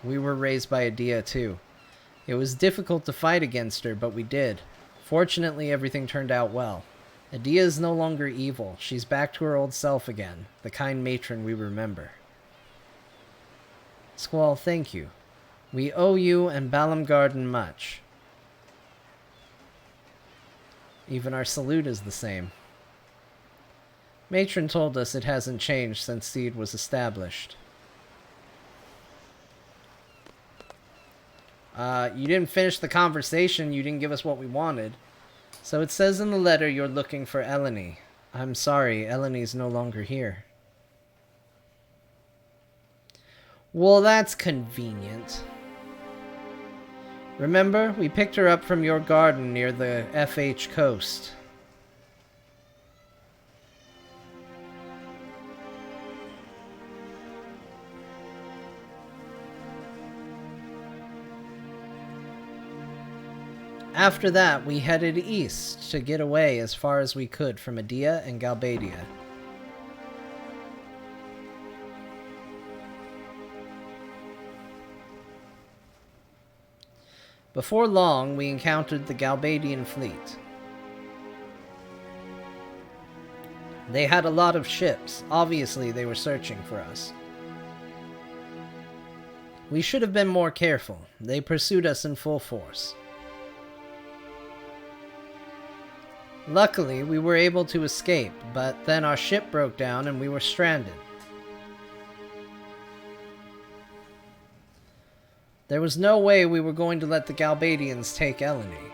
We were raised by Adia too. It was difficult to fight against her, but we did. Fortunately, everything turned out well. Adia is no longer evil. She's back to her old self again, the kind matron we remember. Squall, thank you. We owe you and Balam Garden much. Even our salute is the same. Matron told us it hasn't changed since Seed was established. You didn't finish the conversation. You didn't give us what we wanted. So it says in the letter you're looking for Eleni. I'm sorry, Eleni's no longer here. Well, that's convenient. Remember, we picked her up from your garden near the FH coast. After that, we headed east to get away as far as we could from Adia and Galbadia. Before long, we encountered the Galbadian fleet. They had a lot of ships. Obviously, they were searching for us. We should have been more careful. They pursued us in full force. Luckily, we were able to escape, but then our ship broke down and we were stranded. There was no way we were going to let the Galbadians take Eleni.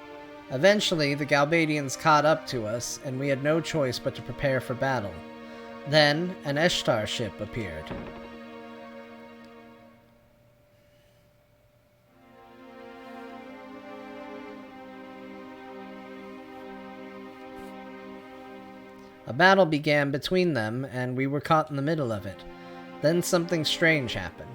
Eventually, the Galbadians caught up to us, and we had no choice but to prepare for battle. Then, an Eshtar ship appeared. A battle began between them, and we were caught in the middle of it. Then something strange happened.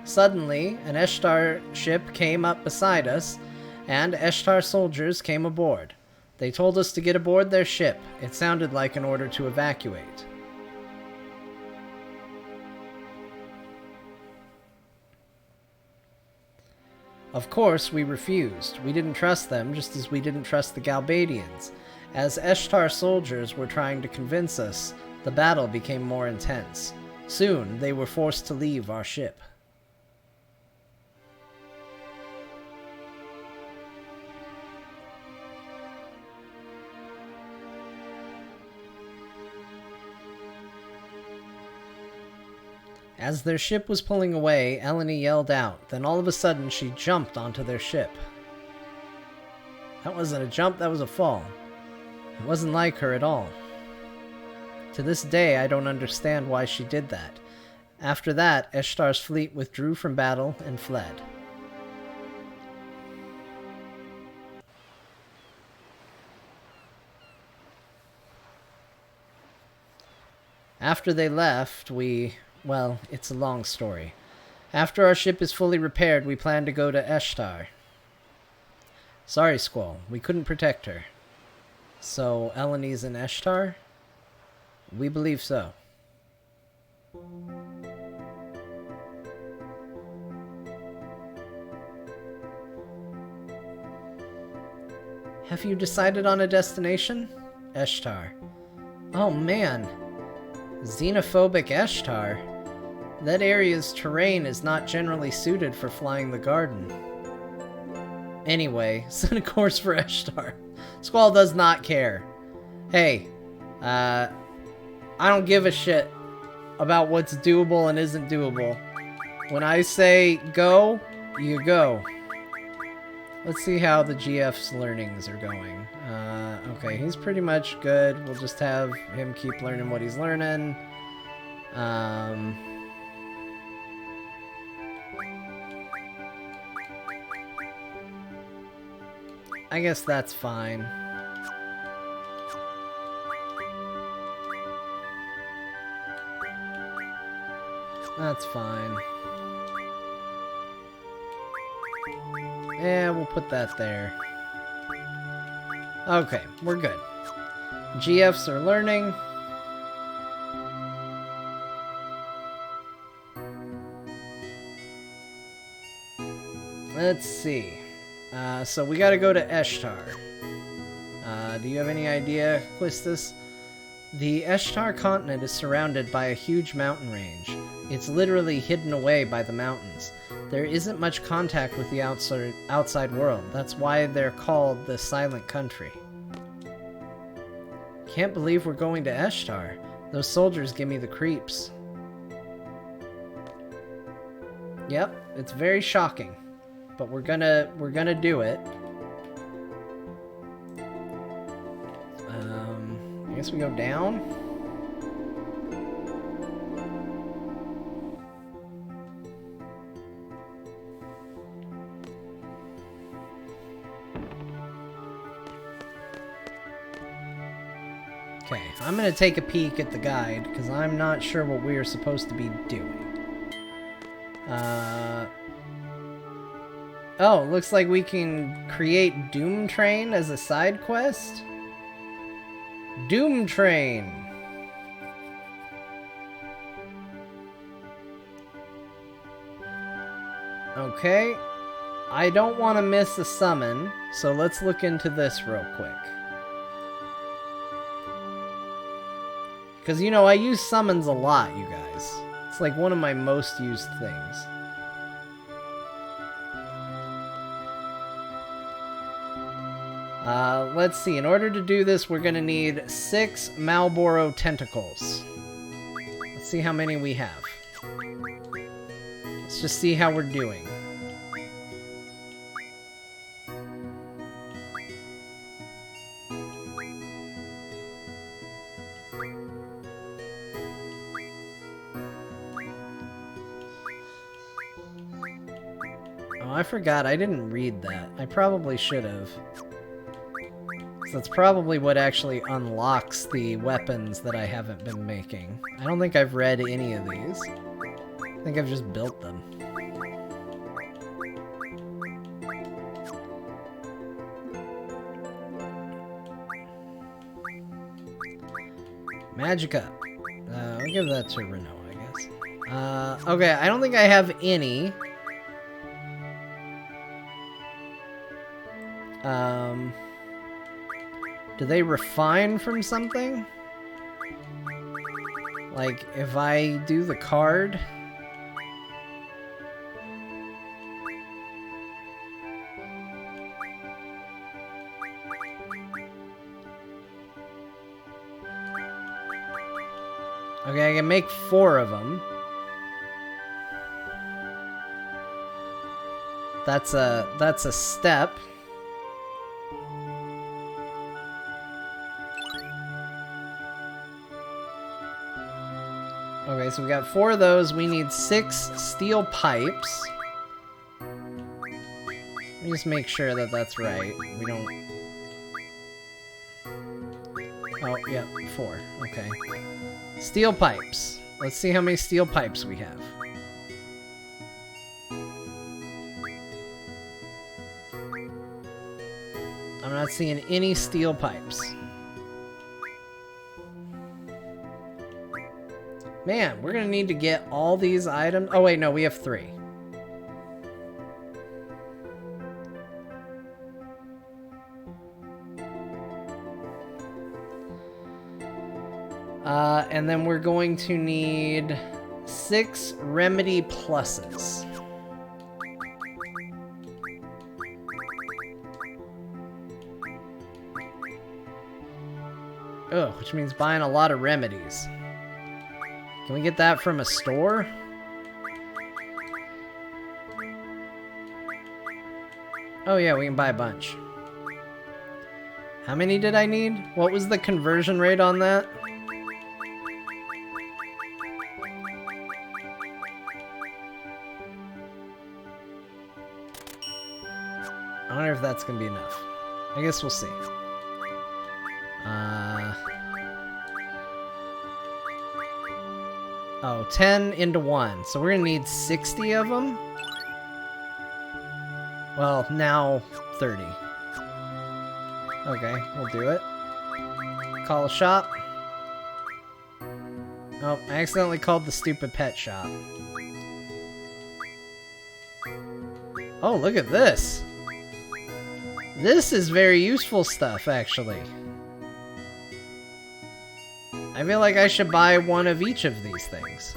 Suddenly, an Eshtar ship came up beside us, and Eshtar soldiers came aboard. They told us to get aboard their ship. It sounded like an order to evacuate. Of course, we refused. We didn't trust them, just as we didn't trust the Galbadians. As Eshtar soldiers were trying to convince us, the battle became more intense. Soon, they were forced to leave our ship. As their ship was pulling away, Eleni yelled out. Then all of a sudden, she jumped onto their ship. That wasn't a jump, that was a fall. It wasn't like her at all. To this day, I don't understand why she did that. After that, Eshtar's fleet withdrew from battle and fled. After they left, well, it's a long story. After our ship is fully repaired, we plan to go to Eshtar. Sorry, Squall. We couldn't protect her. So, Eleni's in Eshtar? We believe so. Have you decided on a destination? Eshtar. Oh man. Xenophobic Eshtar. That area's terrain is not generally suited for flying the garden. Anyway, set a course for Eshtar. Squall does not care. Hey, I don't give a shit about what's doable and isn't doable. When I say go, you go. Let's see how the GF's learnings are going. Okay, he's pretty much good. We'll just have him keep learning what he's learning. I guess that's fine. That's fine. Yeah, we'll put that there. Okay, we're good. GFs are learning. Let's see. So we gotta go to Eshtar. Do you have any idea, Quistis? The Eshtar continent is surrounded by a huge mountain range. It's literally hidden away by the mountains. There isn't much contact with the outside world. That's why they're called the Silent Country. Can't believe we're going to Eshtar. Those soldiers give me the creeps. Yep, it's very shocking. But we're gonna do it. I guess we go down. Okay, I'm gonna take a peek at the guide because I'm not sure what we are supposed to be doing. Oh, looks like we can create Doom Train as a side quest. Doom Train. Okay. I don't want to miss a summon, so let's look into this real quick. Because, you know, I use summons a lot, you guys. It's like one of my most used things. Let's see. In order to do this, we're going to need 6 Malboro tentacles. Let's see how many we have. Let's just see how we're doing. Oh, I forgot. I didn't read that. I probably should have. So that's probably what actually unlocks the weapons that I haven't been making. I don't think I've read any of these. I think I've just built them. Magic up. I'll give that to Renault, I guess. Okay, I don't think I have any. Do they refine from something? Like, if I do the card? Okay, I can make 4 of them. That's a step. Okay, so we got 4 of those. We need 6 steel pipes. Let me just make sure that that's right. We don't... Oh, yeah, 4. Okay. Steel pipes. Let's see how many steel pipes we have. I'm not seeing any steel pipes. Man, we're gonna need to get all these items. Oh wait, no, we have 3. And then we're going to need 6 remedy pluses. Oh, which means buying a lot of remedies. Can we get that from a store? Oh yeah, we can buy a bunch. How many did I need? What was the conversion rate on that? I wonder if that's gonna be enough. I guess we'll see. Oh, 10 into 1. So we're gonna need 60 of them? Well, now 30. Okay, we'll do it. Call a shop. Oh, I accidentally called the stupid pet shop. Oh, look at this! This is very useful stuff, actually. I feel like I should buy one of each of these things.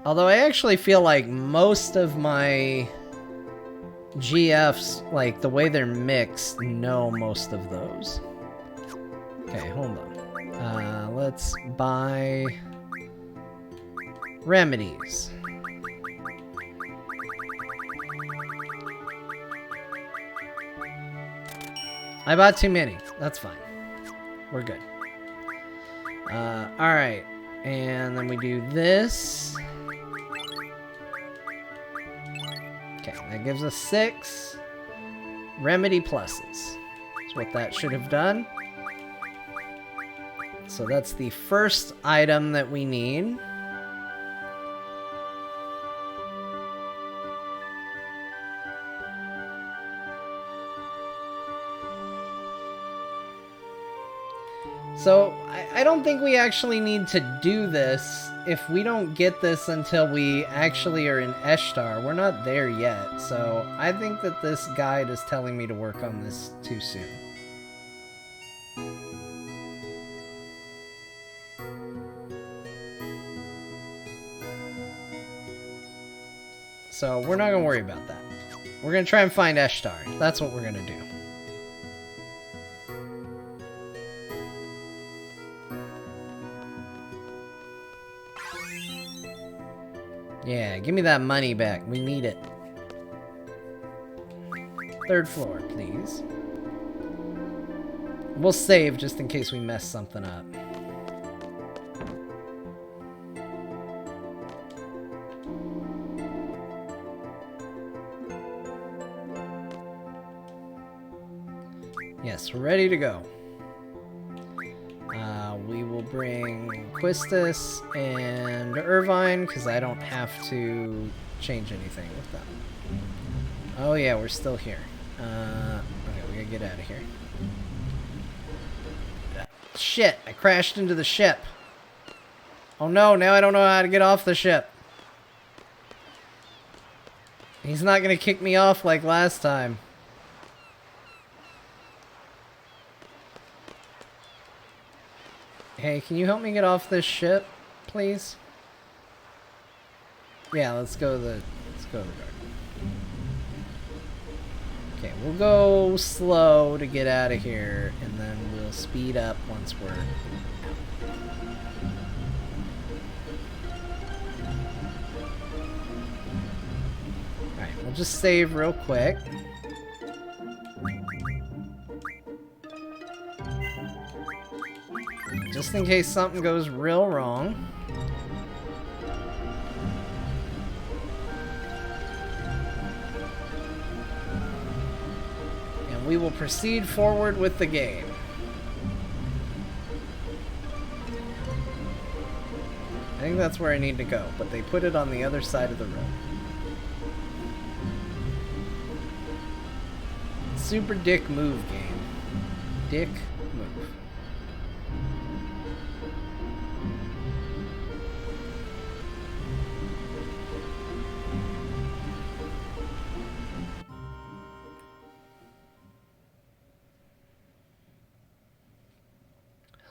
Although I actually feel like most of my GFs, like the way they're mixed, know most of those. Okay, hold on. Let's buy remedies. I bought too many. That's fine. We're good. Alright. And then we do this. Okay, that gives us 6 remedy pluses. That's what that should have done. So that's the first item that we need. So, I don't think we actually need to do this if we don't get this until we actually are in Eshtar. We're not there yet, so I think that this guide is telling me to work on this too soon. So, we're not going to worry about that. We're going to try and find Eshtar. That's what we're going to do. Yeah, give me that money back. We need it. 3rd floor, please. We'll save just in case we mess something up. Yes, we're ready to go. We will bring Quistis and Irvine, because I don't have to change anything with them. Oh yeah, we're still here. Okay, we gotta get out of here. Shit, I crashed into the ship. Oh no, now I don't know how to get off the ship. He's not gonna kick me off like last time. Hey, can you help me get off this ship, please? Yeah, let's go to the garden. Okay, we'll go slow to get out of here, and then we'll speed up once we're out. Alright, we'll just save real quick. Just in case something goes real wrong. And we will proceed forward with the game. I think that's where I need to go, but they put it on the other side of the road. Super dick move game. Dick move.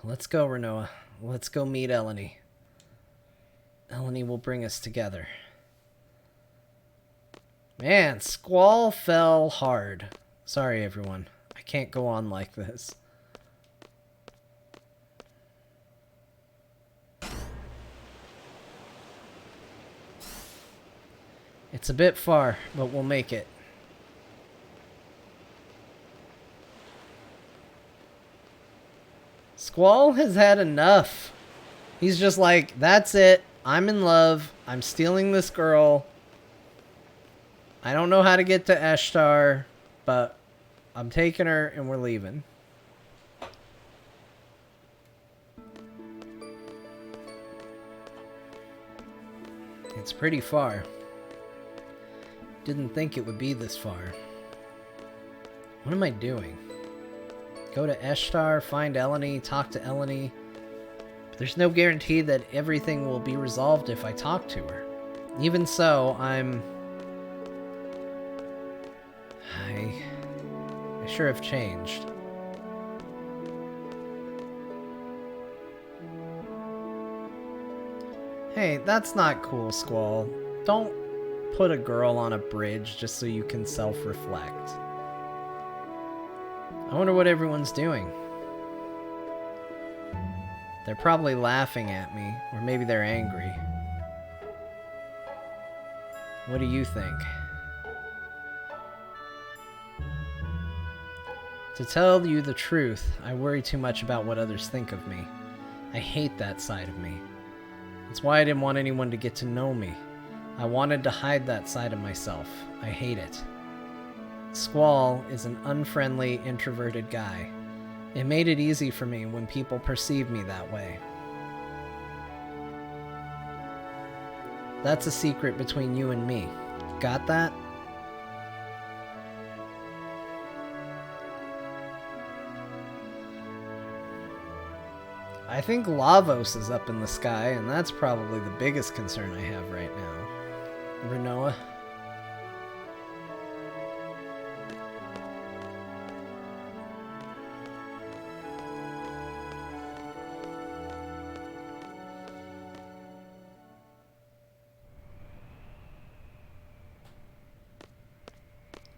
Let's go, Renoa. Let's go meet Eleni. Eleni will bring us together. Man, Squall fell hard. Sorry, everyone. I can't go on like this. It's a bit far, but we'll make it. Squall has had enough. He's just like, that's it. I'm in love. I'm stealing this girl. I don't know how to get to Eshtar, but I'm taking her and we're leaving. It's pretty far. Didn't think it would be this far. What am I doing? Go to Eshtar, find Eleni, talk to Eleni. But there's no guarantee that everything will be resolved if I talk to her. Even so, I sure have changed. Hey, that's not cool, Squall. Don't put a girl on a bridge just so you can self-reflect. I wonder what everyone's doing. They're probably laughing at me, or maybe they're angry. What do you think? To tell you the truth, I worry too much about what others think of me. I hate that side of me. That's why I didn't want anyone to get to know me. I wanted to hide that side of myself. I hate it. Squall is an unfriendly, introverted guy. It made it easy for me when people perceive me that way. That's a secret between you and me. Got that? I think Lavos is up in the sky, and that's probably the biggest concern I have right now. Renoa.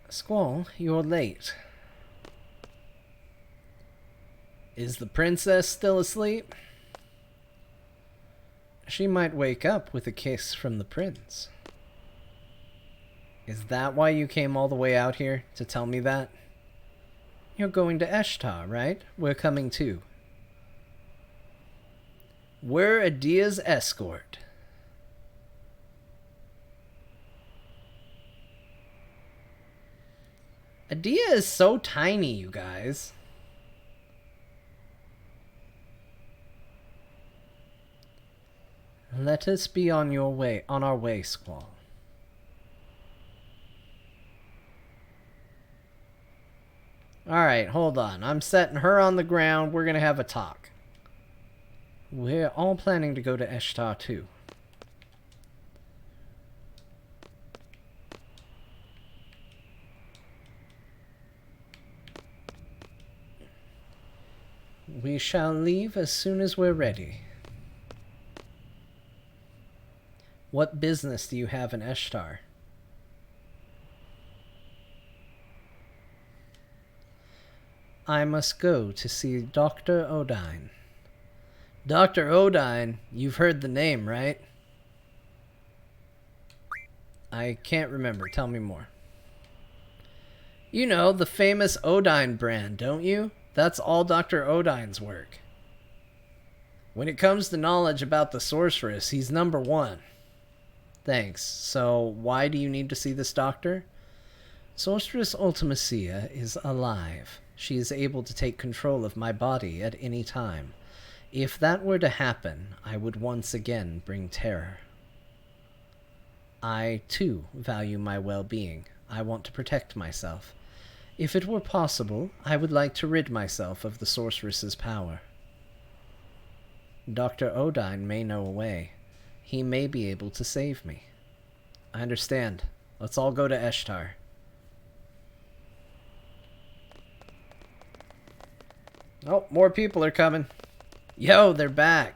Squall, you're late. Is the princess still asleep? She might wake up with a kiss from the prince. Is that why you came all the way out here to tell me that? You're going to Eshtar, right? We're coming too. We're Adia's escort. Adia is so tiny, you guys. Let us be on our way, Squall. Alright, hold on. I'm setting her on the ground. We're gonna have a talk. We're all planning to go to Eshtar too. We shall leave as soon as we're ready. What business do you have in Eshtar? I must go to see Dr. Odine. Dr. Odine? You've heard the name, right? I can't remember. Tell me more. You know, the famous Odine brand, don't you? That's all Dr. Odine's work. When it comes to knowledge about the sorceress, he's number one. Thanks. So, why do you need to see this doctor? Sorceress Ultimacia is alive. She is able to take control of my body at any time. If that were to happen, I would once again bring terror. I, too, value my well-being. I want to protect myself. If it were possible, I would like to rid myself of the sorceress's power. Dr. Odine may know a way. He may be able to save me. I understand. Let's all go to Eshtar. Oh, more people are coming. Yo, they're back.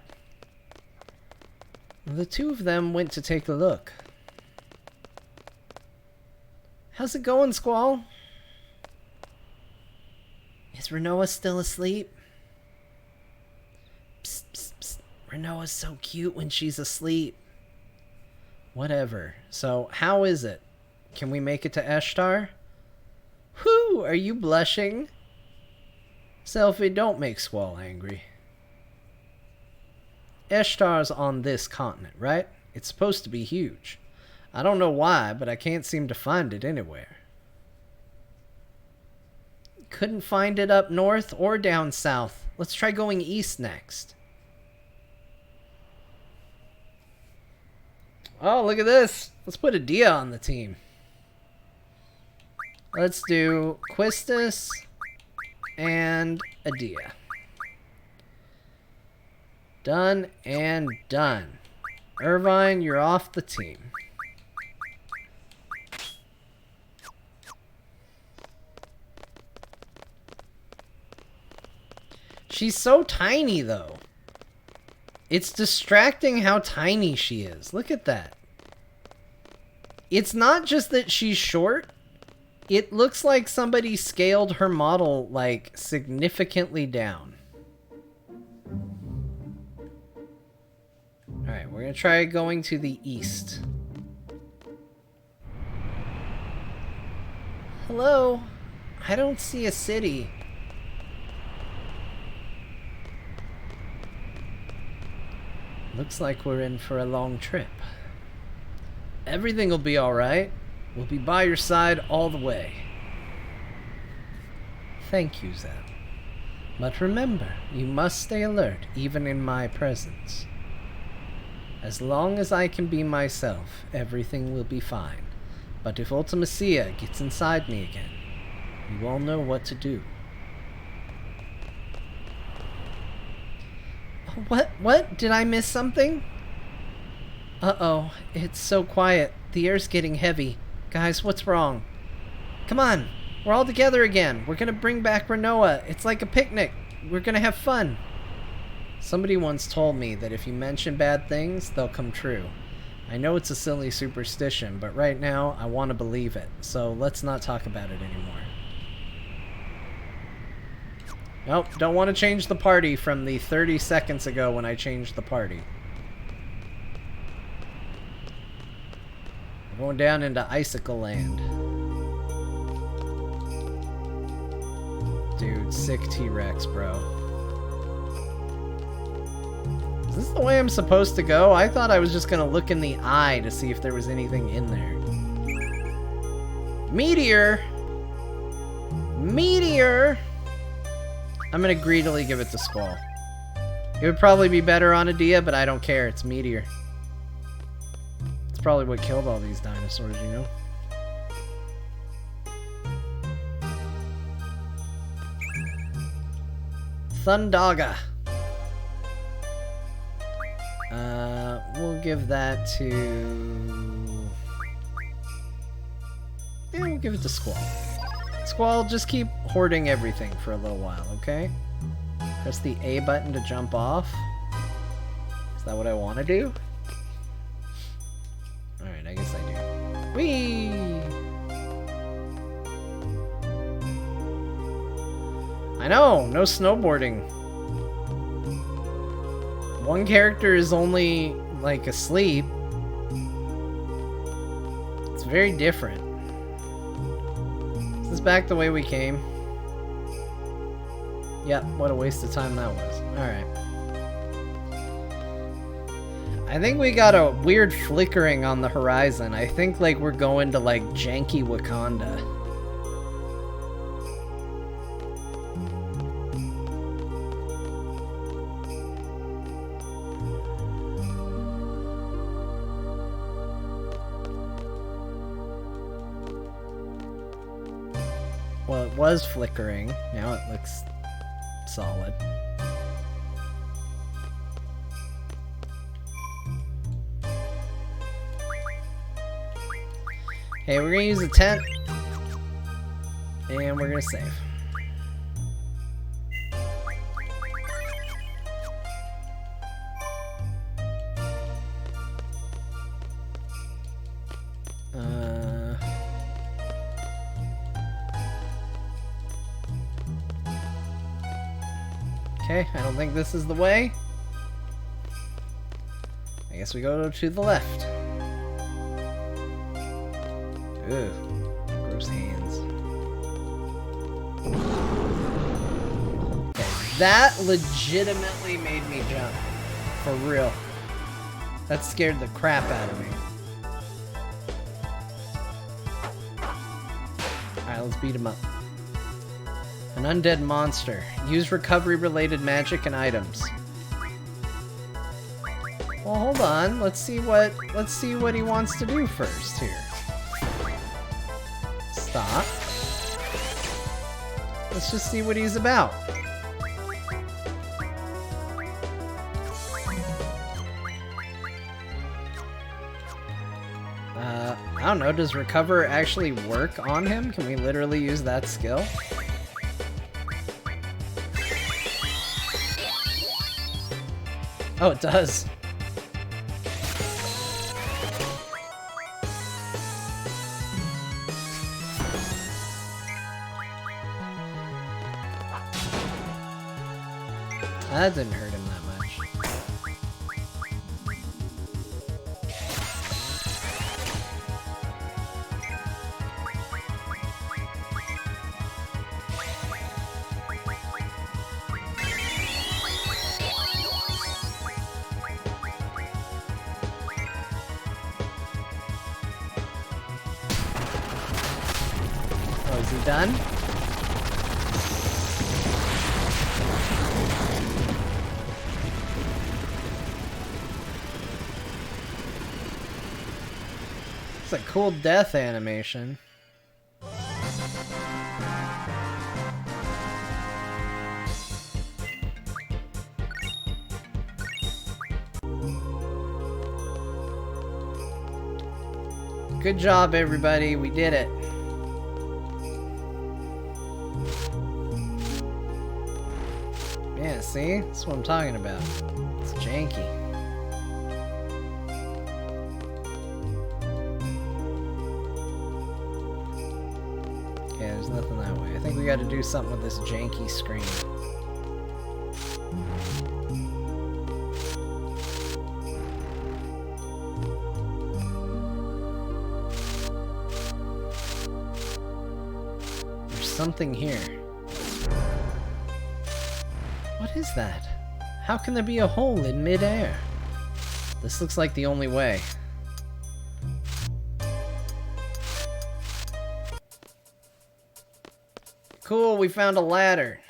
The two of them went to take a look. How's it going, Squall? Is Renoa still asleep? Psst, psst, psst. Renoa's so cute when she's asleep. Whatever. So, how is it? Can we make it to Eshtar? Whew, are you blushing? Selphie, don't make Squall angry. Eshtar's on this continent, right? It's supposed to be huge. I don't know why, but I can't seem to find it anywhere. Couldn't find it up north or down south. Let's try going east next. Oh, look at this. Let's put Adia on the team. Let's do Quistis and Adia. Done and done. Irvine, you're off the team. She's so tiny, though. It's distracting how tiny she is. Look at that. It's not just that she's short. It looks like somebody scaled her model, like, significantly down. Alright, we're gonna try going to the east. Hello? I don't see a city. Looks like we're in for a long trip. Everything will be alright. We'll be by your side all the way. Thank you, Zell. But remember, you must stay alert, even in my presence. As long as I can be myself, everything will be fine. But if Ultimacia gets inside me again, you all know what to do. What? Did I miss something? Uh-oh, it's so quiet. The air's getting heavy. Guys, what's wrong? Come on, we're all together again. We're gonna bring back Renoa. It's like a picnic. We're gonna have fun. Somebody once told me that if you mention bad things, they'll come true. I know it's a silly superstition, but right now, I want to believe it. So let's not talk about it anymore. Nope, don't want to change the party from the 30 seconds ago when I changed the party. We're going down into Icicle Land. Dude, sick T-Rex, bro. Is this the way I'm supposed to go? I thought I was just gonna look in the eye to see if there was anything in there. Meteor! Meteor! I'm gonna greedily give it to Squall. It would probably be better on Adia, but I don't care. It's Meteor. It's probably what killed all these dinosaurs, you know? Thundaga. We'll give that to... Yeah, we'll give it to Squall. Squall, just keep hoarding everything for a little while, okay? Press the A button to jump off. Is that what I want to do? Alright, I guess I do. Whee! I know, no snowboarding. One character is only, like, asleep. It's very different. Is this back the way we came? Yep, what a waste of time that was. Alright. I think we got a weird flickering on the horizon. I think, like, we're going to, like, janky Wakanda. Well, it was flickering. Now it looks solid. Okay, we're gonna use a tent. And we're gonna save. Okay, I don't think this is the way. I guess we go to the left. Ugh, gross hands. Okay, that legitimately made me jump. For real. That scared the crap out of me. Alright, let's beat him up. An undead monster. Use recovery-related magic and items. Well, hold on. Let's see what he wants to do first here. Stop. Let's just see what he's about. I don't know. Does recover actually work on him? Can we literally use that skill? Oh, it does. That didn't hurt him that much. Oh, is he done? It's a cool death animation. Good job, everybody. We did it. Yeah, see? That's what I'm talking about. It's janky. Okay, there's nothing that way. I think we gotta do something with this janky screen. There's something here. What is that? How can there be a hole in midair? This looks like the only way. Cool, we found a ladder.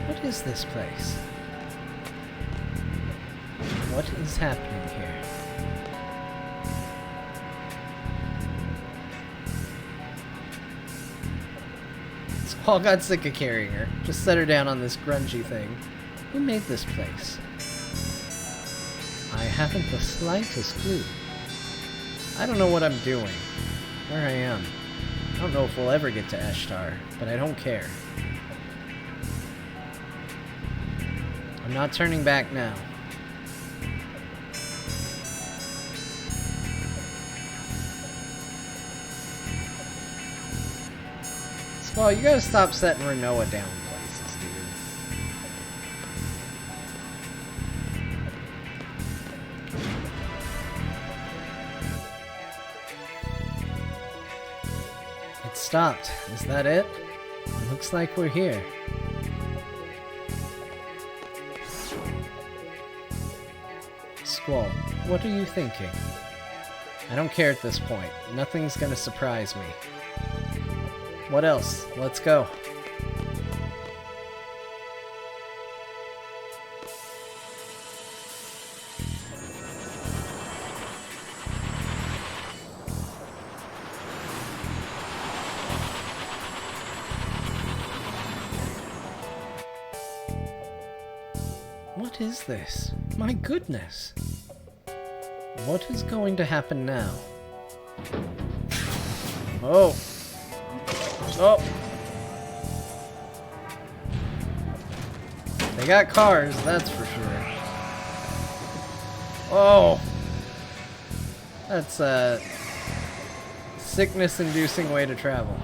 What is this place? What is happening here? Squall got sick of carrying her. Just set her down on this grungy thing. Who made this place? I haven't the slightest clue. I don't know what I'm doing. Where I am. I don't know if we'll ever get to Eshtar, but I don't care. I'm not turning back now. Well, you gotta stop setting Renoa down places, dude. It stopped. Is that it? It looks like we're here. Squall, what are you thinking? I don't care at this point. Nothing's gonna surprise me. What else? Let's go. What is this? My goodness. What is going to happen now? Oh. Oh! They got cars, that's for sure. Oh! That's a sickness-inducing way to travel.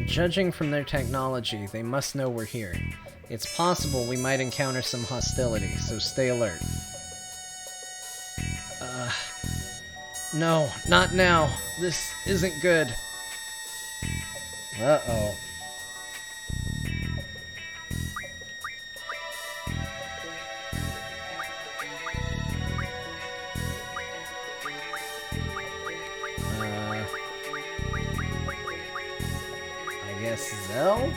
Judging from their technology, they must know we're here. It's possible we might encounter some hostility, so stay alert. No, not now. This isn't good. Uh-oh. guess Zell?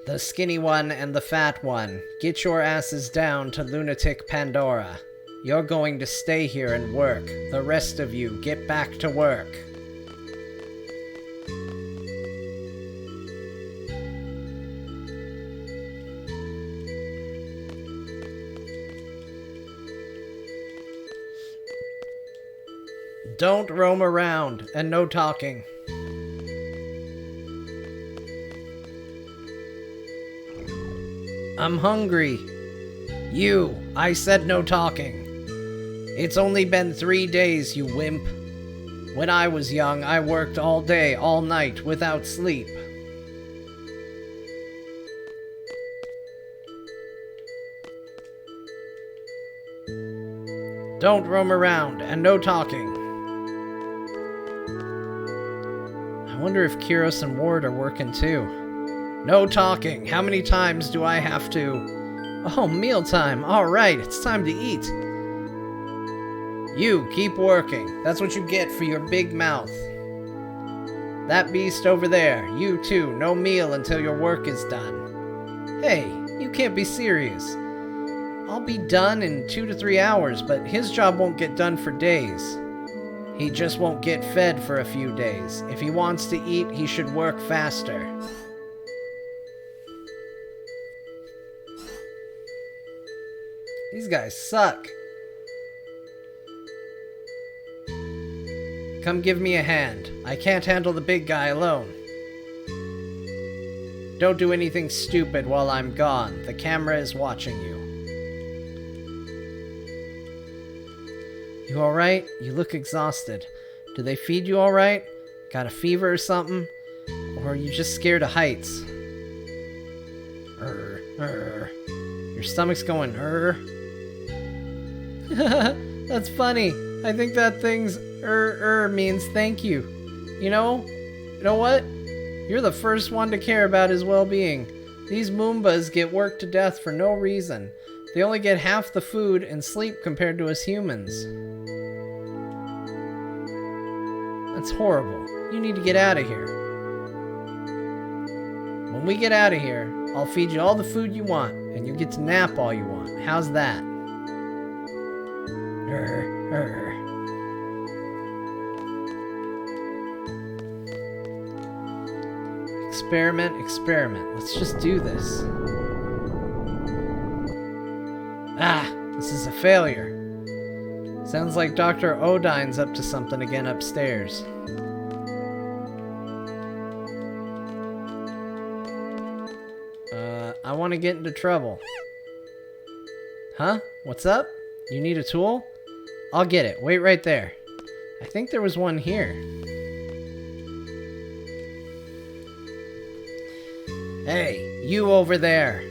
The skinny one and the fat one, get your asses down to Lunatic Pandora. You're going to stay here and work. The rest of you, get back to work. Don't roam around, and no talking. I'm hungry. I said no talking. It's only been 3 days, you wimp. When I was young, I worked all day, all night, without sleep. Don't roam around, and no talking. I wonder if Kiros and Ward are working too. No talking. How many times do I have to... Oh, mealtime. All right, it's time to eat. You, keep working. That's what you get for your big mouth. That beast over there, you too, no meal until your work is done. Hey, you can't be serious. I'll be done in 2 to 3 hours, but his job won't get done for days. He just won't get fed for a few days. If he wants to eat, he should work faster. These guys suck. Come give me a hand. I can't handle the big guy alone. Don't do anything stupid while I'm gone. The camera is watching you. You alright? You look exhausted. Do they feed you alright? Got a fever or something? Or are you just scared of heights? Your stomach's going, That's funny. I think that thing's means thank you. You know what? You're the first one to care about his well-being. These Moombas get worked to death for no reason. They only get half the food and sleep compared to us humans. That's horrible. You need to get out of here. When we get out of here, I'll feed you all the food you want, and you get to nap all you want. How's that? Experiment. Let's just do this. This is a failure. Sounds like Dr. Odine's up to something again upstairs. I want to get into trouble. Huh? What's up? You need a tool? I'll get it. Wait right there. I think there was one here. Hey, you over there.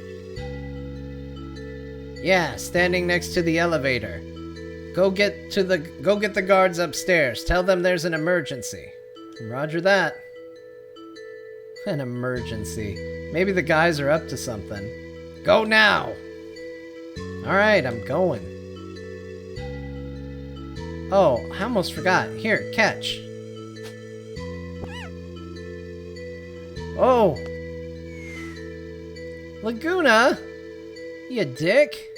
Yeah, standing next to the elevator. Go get the guards upstairs. Tell them there's an emergency. Roger that. An emergency. Maybe the guys are up to something. Go now! Alright, I'm going. Oh, I almost forgot. Here, catch. Oh! Laguna! You dick!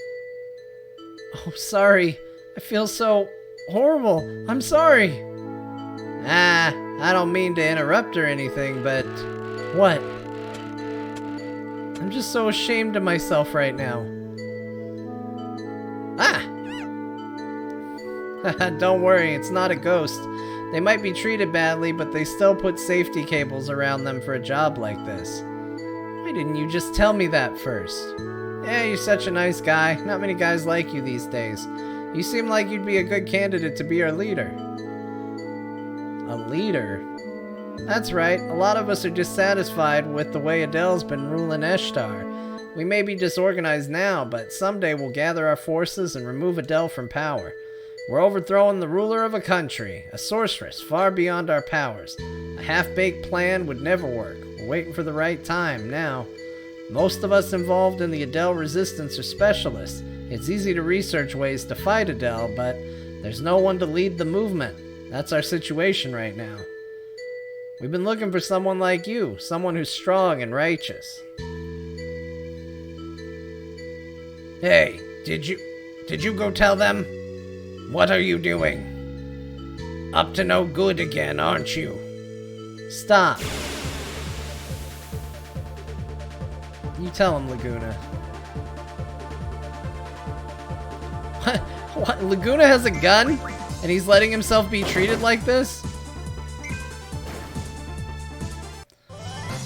Oh, sorry. I feel so horrible. I'm sorry. I don't mean to interrupt or anything, but... What? I'm just so ashamed of myself right now. Don't worry, it's not a ghost. They might be treated badly, but they still put safety cables around them for a job like this. Why didn't you just tell me that first? Yeah, you're such a nice guy. Not many guys like you these days. You seem like you'd be a good candidate to be our leader. A leader? That's right. A lot of us are dissatisfied with the way Adele's been ruling Eshtar. We may be disorganized now, but someday we'll gather our forces and remove Adele from power. We're overthrowing the ruler of a country, a sorceress far beyond our powers. A half-baked plan would never work. We're waiting for the right time now. Most of us involved in the Adele resistance are specialists. It's easy to research ways to fight Adele, but there's no one to lead the movement. That's our situation right now. We've been looking for someone like you, someone who's strong and righteous. Hey, did you go tell them? What are you doing? Up to no good again, aren't you? Stop. You tell him, Laguna. What? Laguna has a gun? And he's letting himself be treated like this?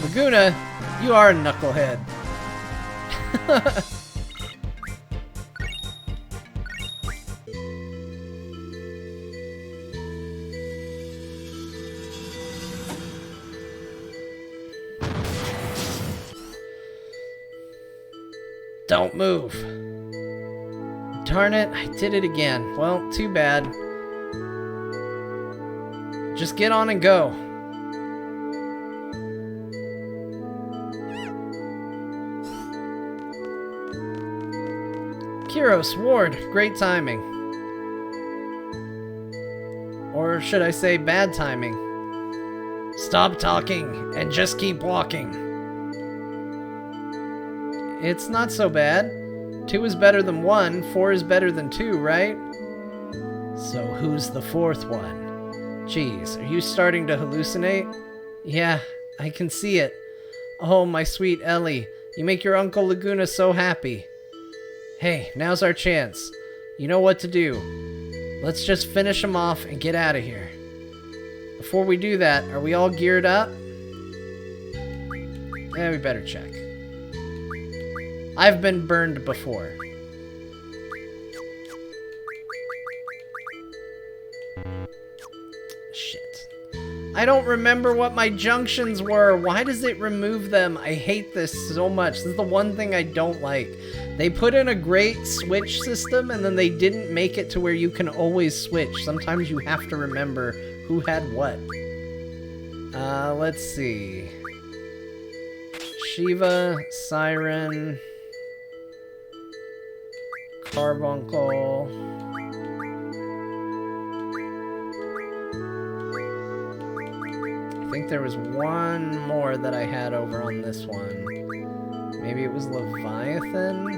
Laguna, you are a knucklehead. Don't move. Darn it, I did it again. Well, too bad. Just get on and go. Kyros, Ward, great timing. Or should I say bad timing? Stop talking and just keep walking. It's not so bad. 2 is better than 1, 4 is better than 2, right? So who's the 4th one? Jeez, are you starting to hallucinate? Yeah, I can see it. Oh, my sweet Ellie, you make your Uncle Laguna so happy. Hey, now's our chance. You know what to do. Let's just finish him off and get out of here. Before we do that, are we all geared up? Yeah, we better check. I've been burned before. Shit. I don't remember what my junctions were. Why does it remove them? I hate this so much. This is the one thing I don't like. They put in a great switch system and then they didn't make it to where you can always switch. Sometimes you have to remember who had what. Let's see. Shiva, Siren, Carbuncle. I think there was one more that I had over on this one. Maybe it was Leviathan?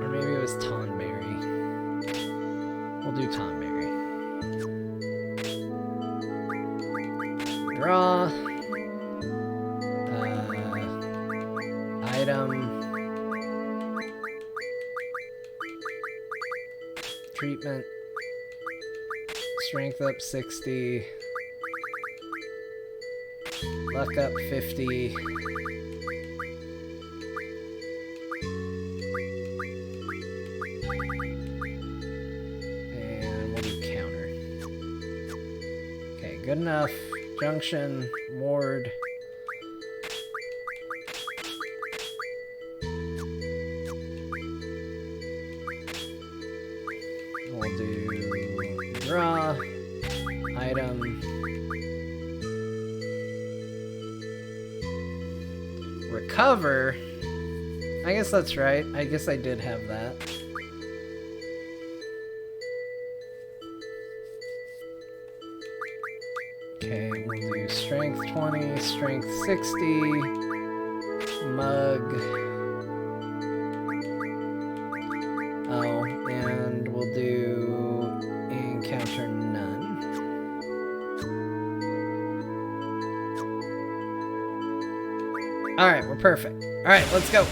Or maybe it was Tonberry. We'll do Tonberry. Draw. Item. Treatment. Strength up 60. Luck up 50. And we'll do counter. Okay, good enough. Junction, ward. We'll do draw, item, recover. I guess that's right. I guess I did have that. Okay, we'll do strength 20, strength 60, mug. Oh, and we'll do encounter none. Alright, we're perfect. Alright, let's go.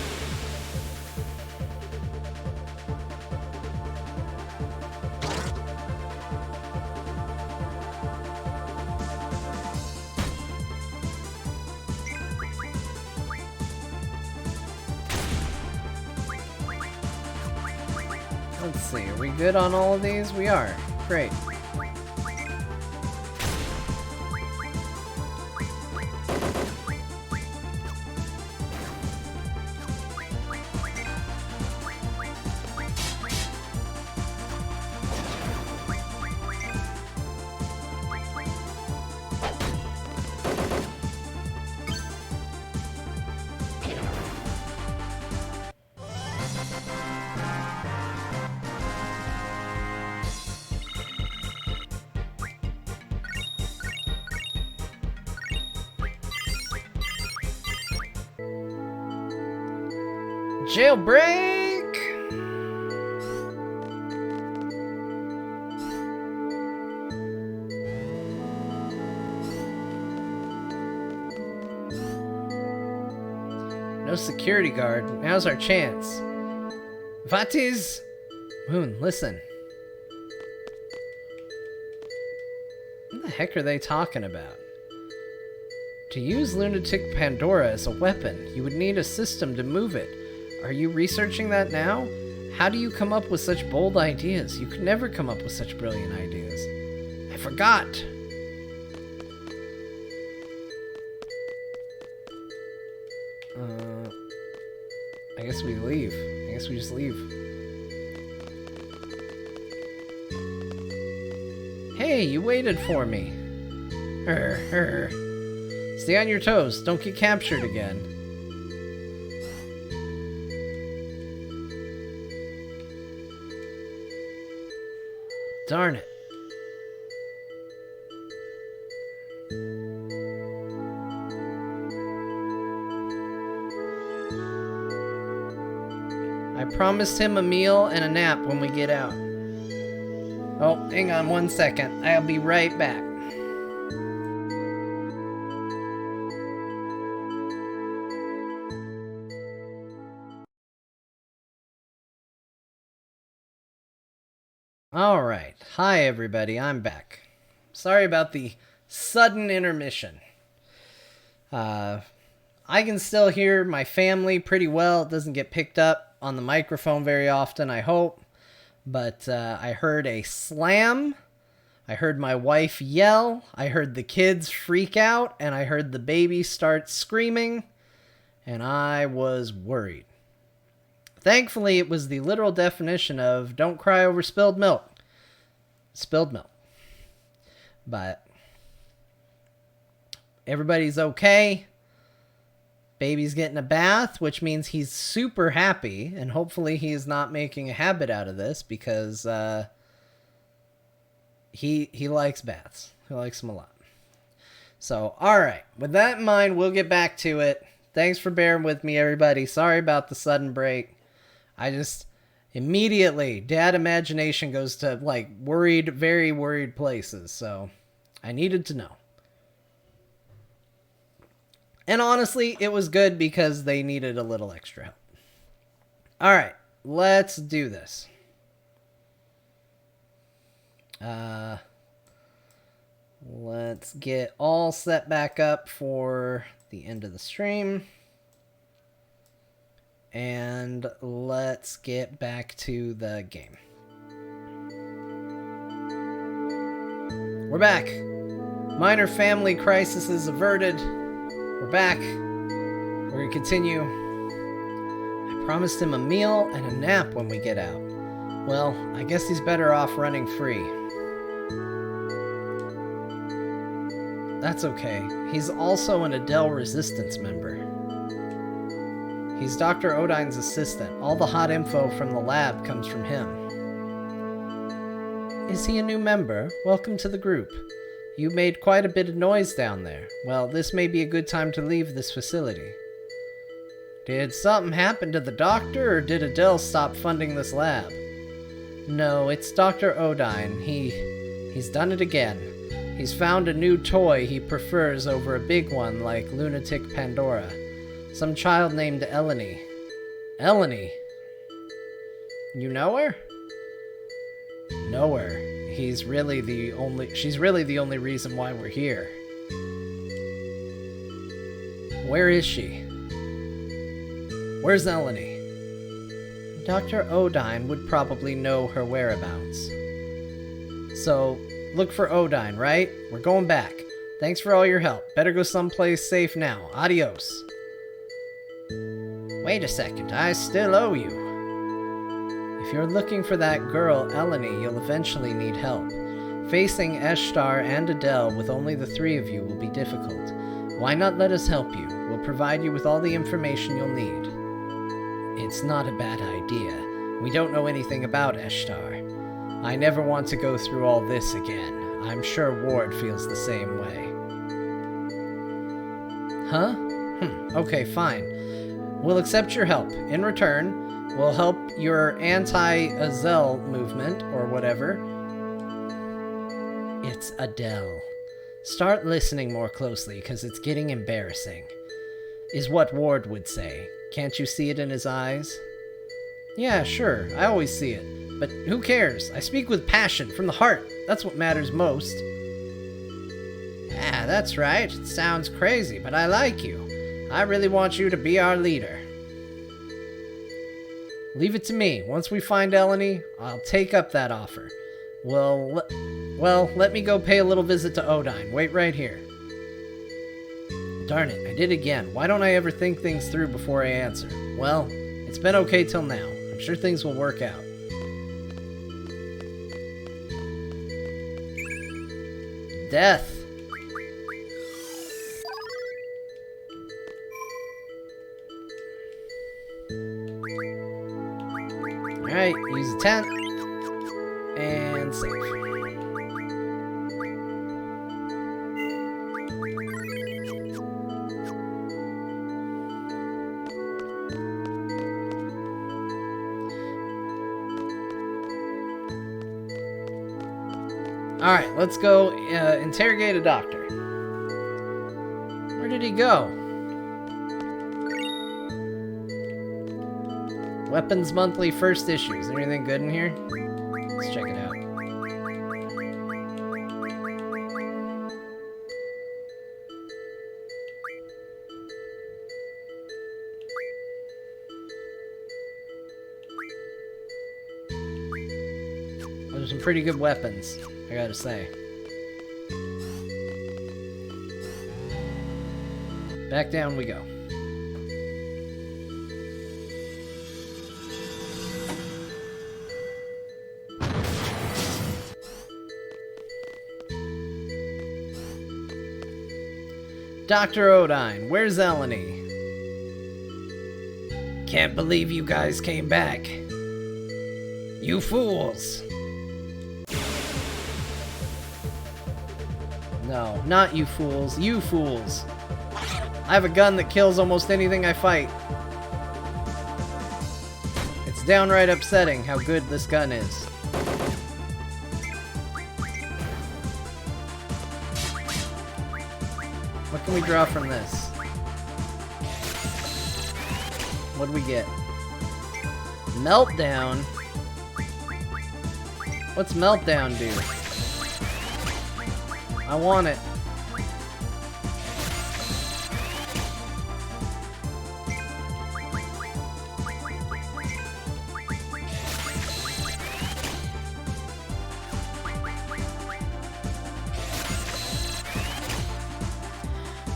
Let's see, are we good on all of these? We are. Great. Jailbreak! No security guard. Now's our chance. What is... Moon, listen. What the heck are they talking about? To use Lunatic Pandora as a weapon, you would need a system to move it. Are you researching that now? How do you come up with such bold ideas? You could never come up with such brilliant ideas. I forgot! I guess we leave. I guess we just leave. Hey, you waited for me. Stay on your toes. Don't get captured again. Darn it. I promised him a meal and a nap when we get out. Oh, hang on 1 second. I'll be right back. Alright. Hi, everybody. I'm back. Sorry about the sudden intermission. I can still hear my family pretty well. It doesn't get picked up on the microphone very often, I hope. But I heard a slam. I heard my wife yell. I heard the kids freak out. And I heard the baby start screaming. And I was worried. Thankfully, it was the literal definition of don't cry over spilled milk. Spilled milk. But everybody's okay. Baby's getting a bath, which means he's super happy. And hopefully he's not making a habit out of this because he likes baths. He likes them a lot. So, alright. With that in mind, we'll get back to it. Thanks for bearing with me, everybody. Sorry about the sudden break. I just immediately, dad imagination goes to like worried, very worried places. So I needed to know. And honestly, it was good because they needed a little extra help. All right, let's do this. Let's get all set back up for the end of the stream. And let's get back to the game. We're back. Minor family crisis averted. We're back. We're going to continue. I promised him a meal and a nap when we get out. Well, I guess he's better off running free. That's okay. He's also an Adele Resistance member. He's Dr. Odine's assistant. All the hot info from the lab comes from him. Is he a new member? Welcome to the group. You made quite a bit of noise down there. Well, this may be a good time to leave this facility. Did something happen to the doctor, or did Adele stop funding this lab? No, it's Dr. Odine. He's done it again. He's found a new toy he prefers over a big one like Lunatic Pandora. Some child named Eleni. Eleni? You know her? Know her. She's really the only reason why we're here. Where is she? Where's Eleni? Dr. Odine would probably know her whereabouts. So, look for Odine, right? We're going back. Thanks for all your help. Better go someplace safe now. Adios. Wait a second, I still owe you. If you're looking for that girl, Eleni, you'll eventually need help. Facing Eshtar and Adele with only the three of you will be difficult. Why not let us help you? We'll provide you with all the information you'll need. It's not a bad idea. We don't know anything about Eshtar. I never want to go through all this again. I'm sure Ward feels the same way. Huh? Okay, fine. We'll accept your help. In return, we'll help your anti-Azel movement, or whatever. It's Adele. Start listening more closely, because it's getting embarrassing. Is what Ward would say. Can't you see it in his eyes? Yeah, sure. I always see it. But who cares? I speak with passion, from the heart. That's what matters most. Yeah, that's right. It sounds crazy, but I like you. I really want you to be our leader. Leave it to me. Once we find Eleni, I'll take up that offer. Well, let me go pay a little visit to Odine. Wait right here. Darn it, I did again. Why don't I ever think things through before I answer? Well, it's been okay till now. I'm sure things will work out. Death. Alright, use the tent. And save. Alright, let's go interrogate a doctor. Where did he go? Weapons Monthly first issue. Is there anything good in here? Let's check it out. There's some pretty good weapons, I gotta say. Back down we go. Dr. Odine, where's Eleni? Can't believe you guys came back. You fools. No, not you fools. You fools. I have a gun that kills almost anything I fight. It's downright upsetting how good this gun is. What can we draw from this? What do we get? Meltdown? What's Meltdown do? I want it.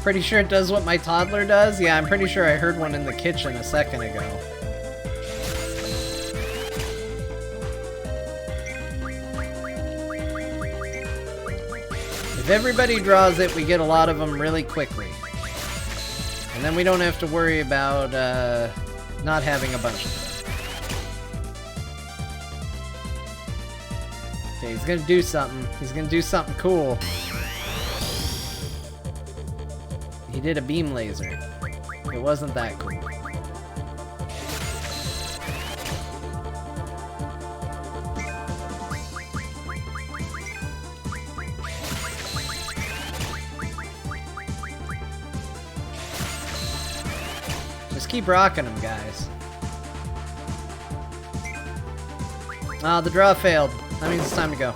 Pretty sure it does what my toddler does? Yeah, I'm pretty sure I heard one in the kitchen a second ago. If everybody draws it, we get a lot of them really quickly. And then we don't have to worry about not having a bunch of them. Okay, he's gonna do something. He's gonna do something cool. He did a beam laser. It wasn't that cool. Just keep rocking them, guys. Ah, the draw failed. That means it's time to go.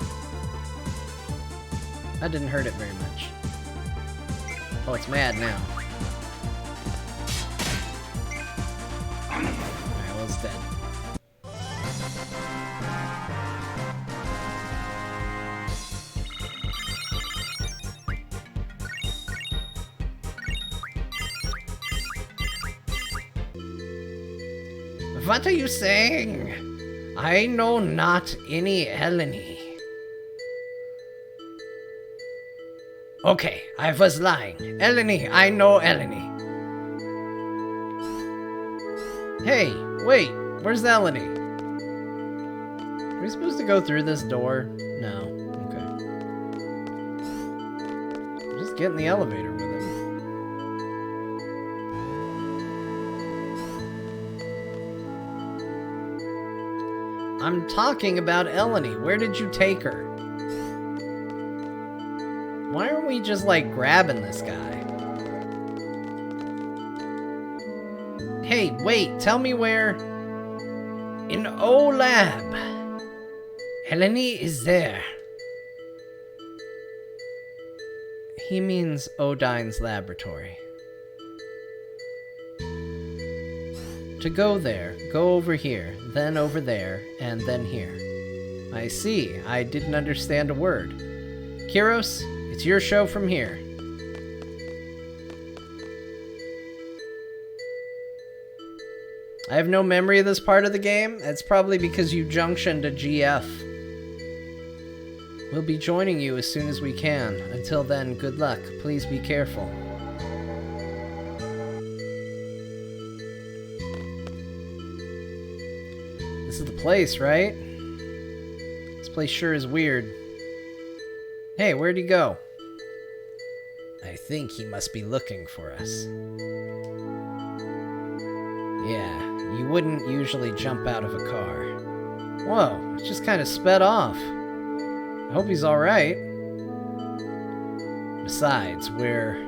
That didn't hurt it very much. Oh, it's mad now. Alright, well, it's dead. What are you saying? I know not any Eleni. Okay, I was lying. Eleni, I know Eleni. Hey, wait, where's Eleni? Are we supposed to go through this door? No, okay. Just get in the elevator with him. I'm talking about Eleni. Where did you take her? Why aren't we just, like, grabbing this guy? Hey, wait, tell me where... In O Lab. Eleni is there. He means Odine's laboratory. To go there, go over here, then over there, and then here. I see. I didn't understand a word. Kiros, it's your show from here. I have no memory of this part of the game. It's probably because you junctioned to GF. We'll be joining you as soon as we can. Until then, good luck. Please be careful. This is the place, right? This place sure is weird. Hey, where'd he go? I think he must be looking for us. Yeah, you wouldn't usually jump out of a car. Whoa, it just kind of sped off. I hope he's alright. Besides, we're...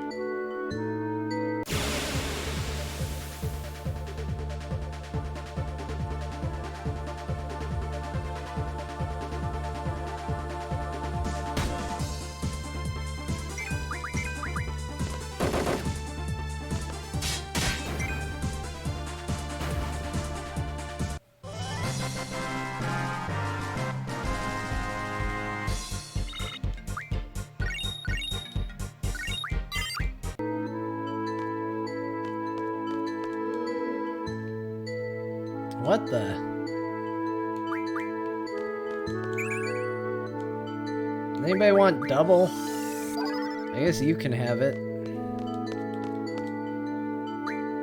What the? Anybody want double? I guess you can have it.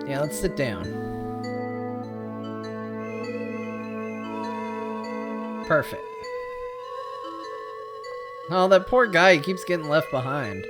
Yeah, let's sit down. Perfect. Oh, that poor guy, he keeps getting left behind.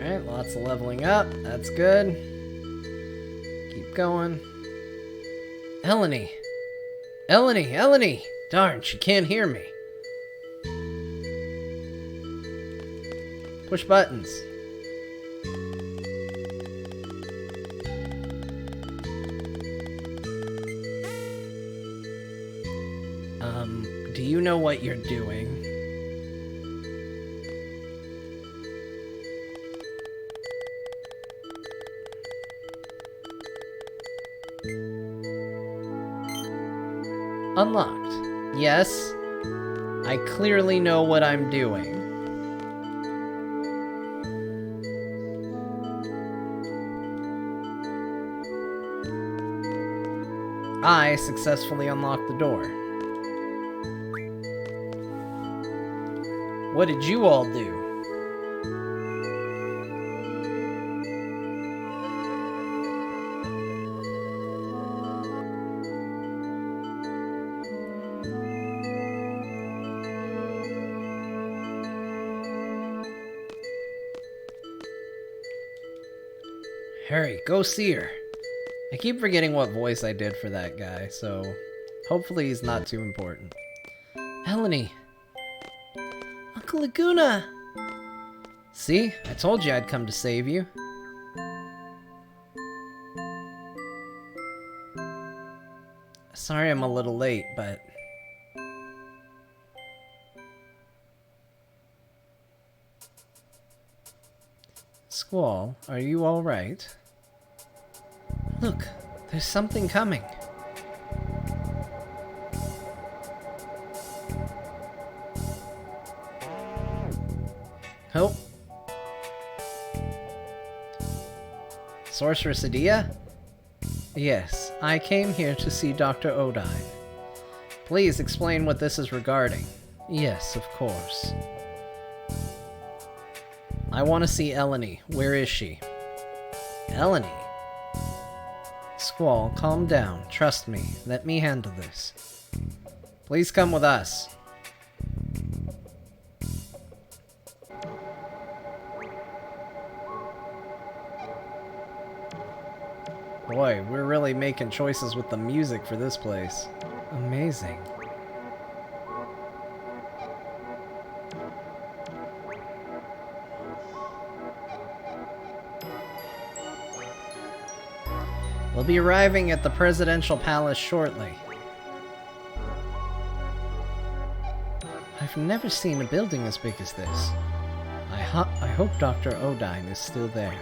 Alright, lots of leveling up. That's good. Keep going. Eleni! Eleni! Eleni! Darn, she can't hear me. Push buttons. Do you know what you're doing? Unlocked. Yes. I clearly know what I'm doing. I successfully unlocked the door. What did you all do? Hurry, go see her. I keep forgetting what voice I did for that guy, so hopefully he's not too important. Eleni! Uncle Laguna! See? I told you I'd come to save you. Sorry I'm a little late, but... Squall, are you alright? Look, there's something coming. Oh. Sorceress Adia? Yes, I came here to see Dr. Odine. Please explain what this is regarding. Yes, of course. I want to see Eleni. Where is she? Eleni? Squall, calm down. Trust me. Let me handle this. Please come with us. Boy, we're really making choices with the music for this place. Amazing. We'll be arriving at the presidential palace shortly. I've never seen a building as big as this. I hope Dr. Odine is still there.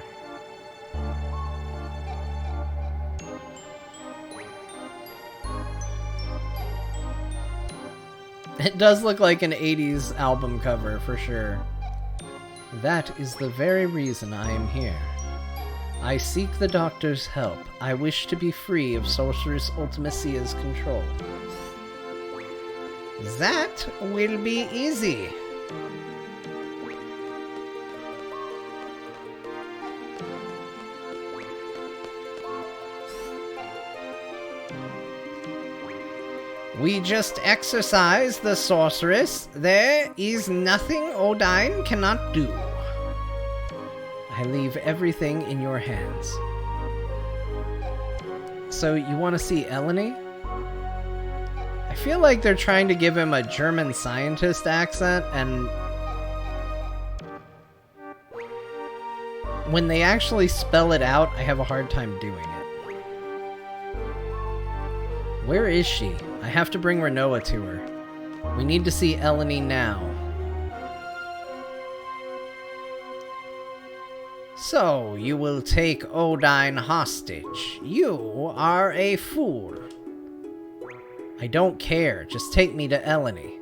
It does look like an 80s album cover, for sure. That is the very reason I am here. I seek the Doctor's help. I wish to be free of Sorceress Ultimacia's control. That will be easy. We just exorcise the sorceress. There is nothing Odine cannot do. I leave everything in your hands. So you want to see Eleni? I feel like they're trying to give him a German scientist accent, and when they actually spell it out, I have a hard time doing it. Where is she? I have to bring Renoa to her. We need to see Eleni now. So, you will take Odine hostage. You are a fool. I don't care. Just take me to Eleni.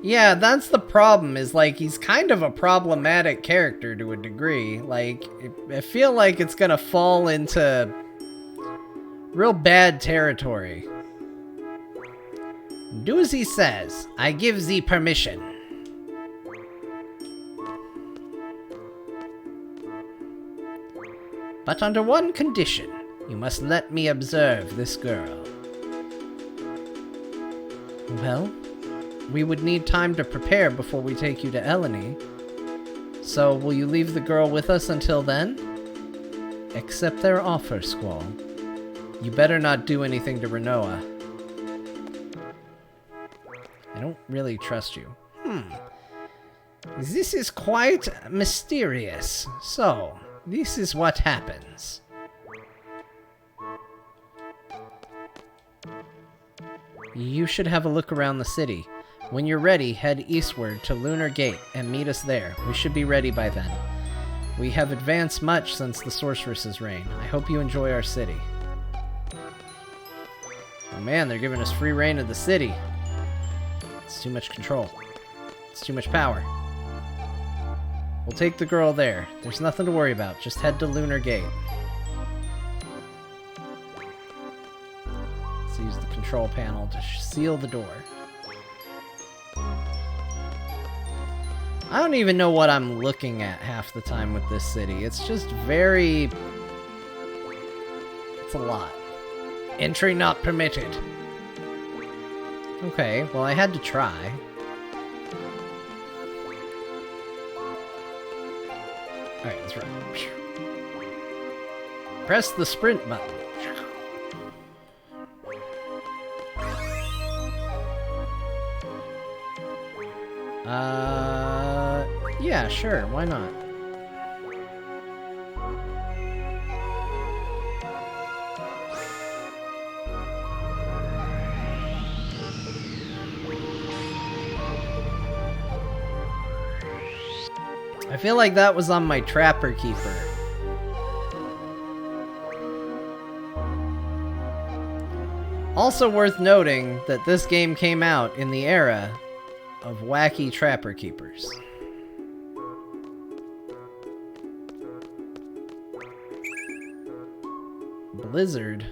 Yeah, that's the problem, is like, he's kind of a problematic character to a degree. Like, I feel like it's gonna fall into real bad territory. Do as he says. I give thee permission. But under one condition. You must let me observe this girl. Well, we would need time to prepare before we take you to Eleni. So, will you leave the girl with us until then? Accept their offer, Squall. You better not do anything to Renoa. I don't really trust you. This is quite mysterious. So, this is what happens. You should have a look around the city. When you're ready, head eastward to Lunar Gate and meet us there. We should be ready by then. We have advanced much since the Sorceress's reign. I hope you enjoy our city. Oh man, they're giving us free reign of the city. It's too much control. It's too much power. We'll take the girl there. There's nothing to worry about. Just head to Lunar Gate. Let's use the control panel to seal the door. I don't even know what I'm looking at half the time with this city. It's just very... It's a lot. Entry not permitted. Okay, well I had to try. Alright, let's run. Press the sprint button. Yeah, sure, why not? I feel like that was on my Trapper Keeper. Also worth noting that this game came out in the era of wacky trapper keepers. Blizzard.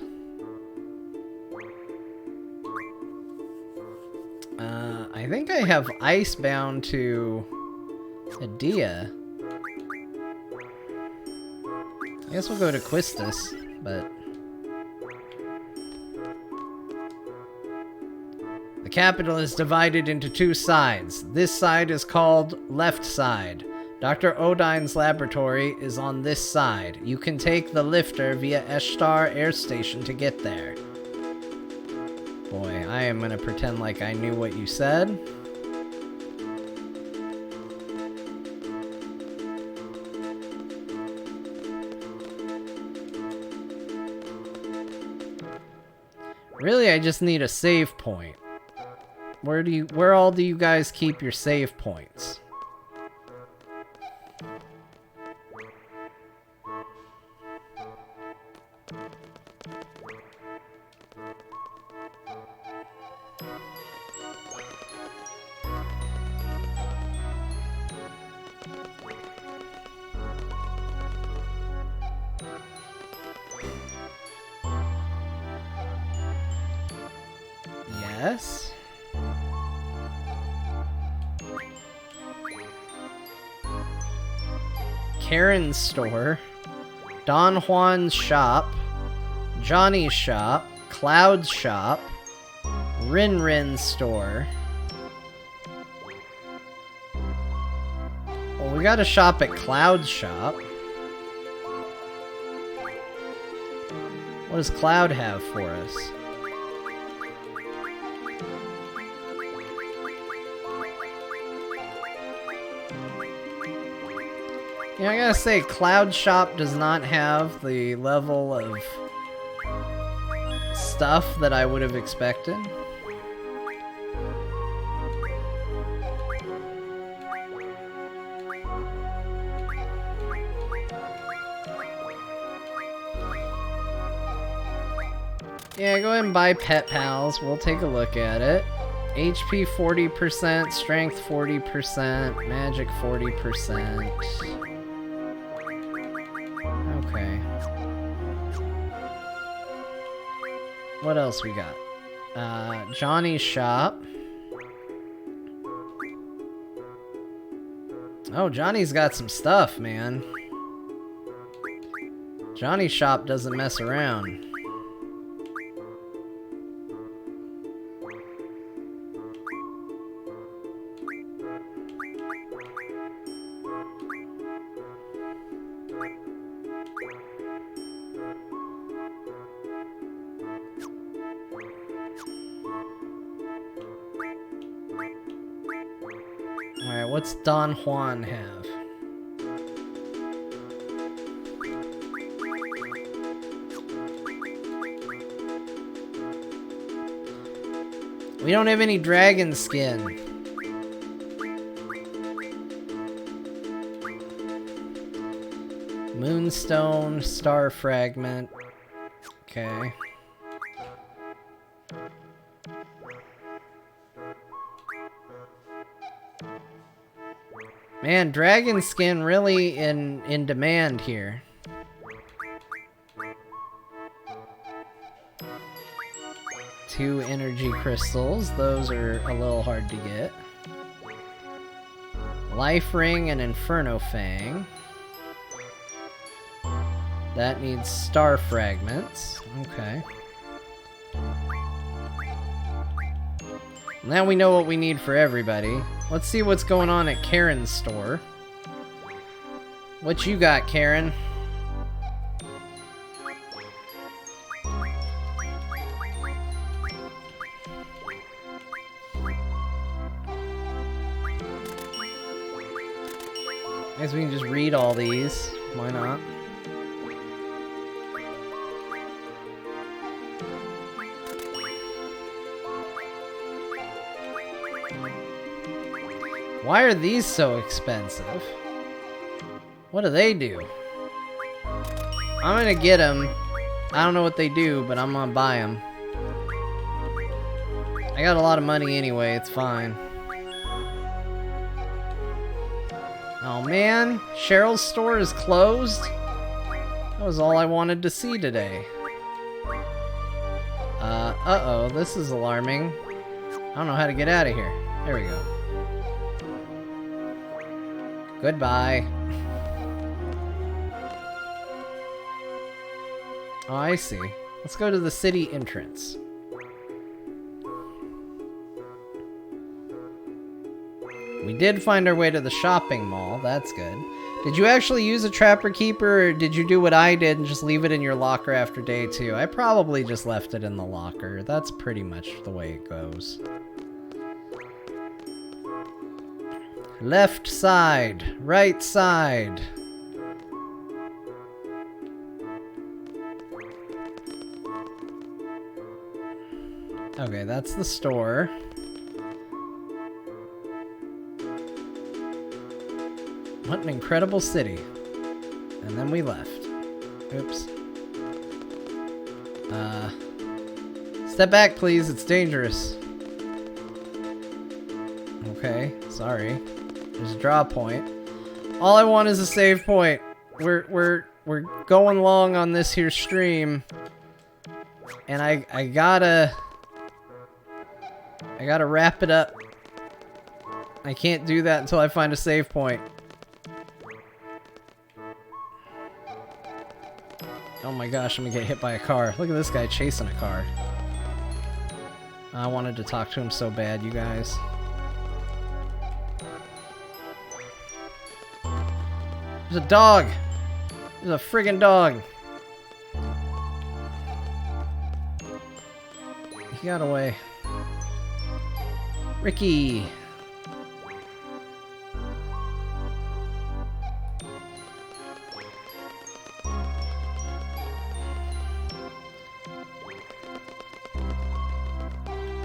I think I have Icebound to Adia. I guess we'll go to Quistis, but... The capital is divided into two sides. This side is called Left Side. Dr. Odine's laboratory is on this side. You can take the lifter via Eshtar Air Station to get there. Boy, I am gonna pretend like I knew what you said. Really, I just need a save point. Where all do you guys keep your save points? Yes. Karen's store, Don Juan's shop, Johnny's shop, Cloud's shop, Rin's store. Well, we got a shop at Cloud's shop. What does Cloud have for us? Yeah, I gotta say, Cloud Shop does not have the level of stuff that I would have expected. Yeah, go ahead and buy Pet Pals. We'll take a look at it. HP 40%, Strength 40%, Magic 40%. Okay. What else we got? Johnny's shop. Oh, Johnny's got some stuff, man. Johnny's shop doesn't mess around. Alright, what's Don Juan have? We don't have any dragon skin. Moonstone, Star Fragment. Okay. Man, dragon skin really in demand here. Two energy crystals. Those are a little hard to get. Life Ring and Inferno Fang. That needs star fragments. Okay. Now we know what we need for everybody. Let's see what's going on at Karen's store. What you got, Karen? I guess we can just read all these. Why not? Why are these so expensive? What do they do? I'm gonna get them. I don't know what they do, but I'm gonna buy them. I got a lot of money anyway, it's fine. Oh man, Cheryl's store is closed? That was all I wanted to see today. Uh-oh, this is alarming. I don't know how to get out of here. There we go. Goodbye. Oh, I see. Let's go to the city entrance. We did find our way to the shopping mall. That's good. Did you actually use a Trapper Keeper, or did you do what I did and just leave it in your locker after day 2? I probably just left it in the locker. That's pretty much the way it goes. Left side, right side. Okay, that's the store. What an incredible city. And then we left. Oops. Step back, please. It's dangerous. Okay, sorry. There's a draw point. All I want is a save point. We're going long on this here stream. And I gotta wrap it up. I can't do that until I find a save point. Oh my gosh, I'm gonna get hit by a car. Look at this guy chasing a car. I wanted to talk to him so bad, you guys. There's a dog! There's a friggin' dog! He got away. Ricky!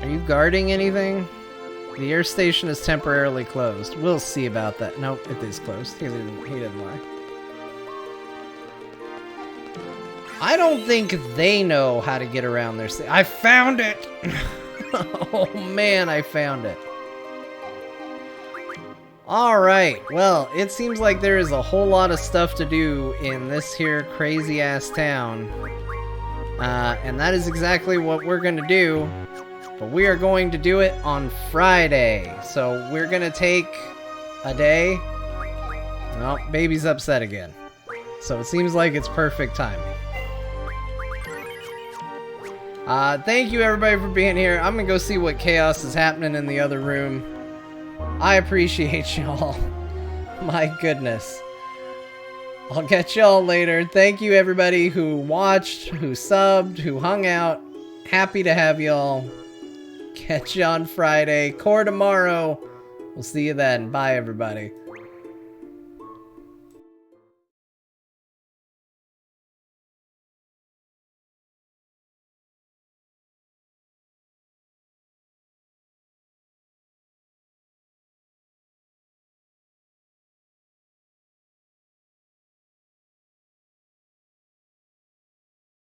Are you guarding anything? The air station is temporarily closed. We'll see about that. Nope, it is closed. He didn't lie. I don't think they know how to get around their I found it! Oh man, I found it. Alright, well, it seems like there is a whole lot of stuff to do in this here crazy ass town. And that is exactly what we're gonna do. But we are going to do it on Friday. So we're gonna take a day. Well, baby's upset again. So it seems like it's perfect timing. Thank you everybody for being here. I'm gonna go see what chaos is happening in the other room. I appreciate y'all. My goodness. I'll catch y'all later. Thank you everybody who watched, who subbed, who hung out. Happy to have y'all. Catch you on Friday. Core tomorrow. We'll see you then. Bye everybody.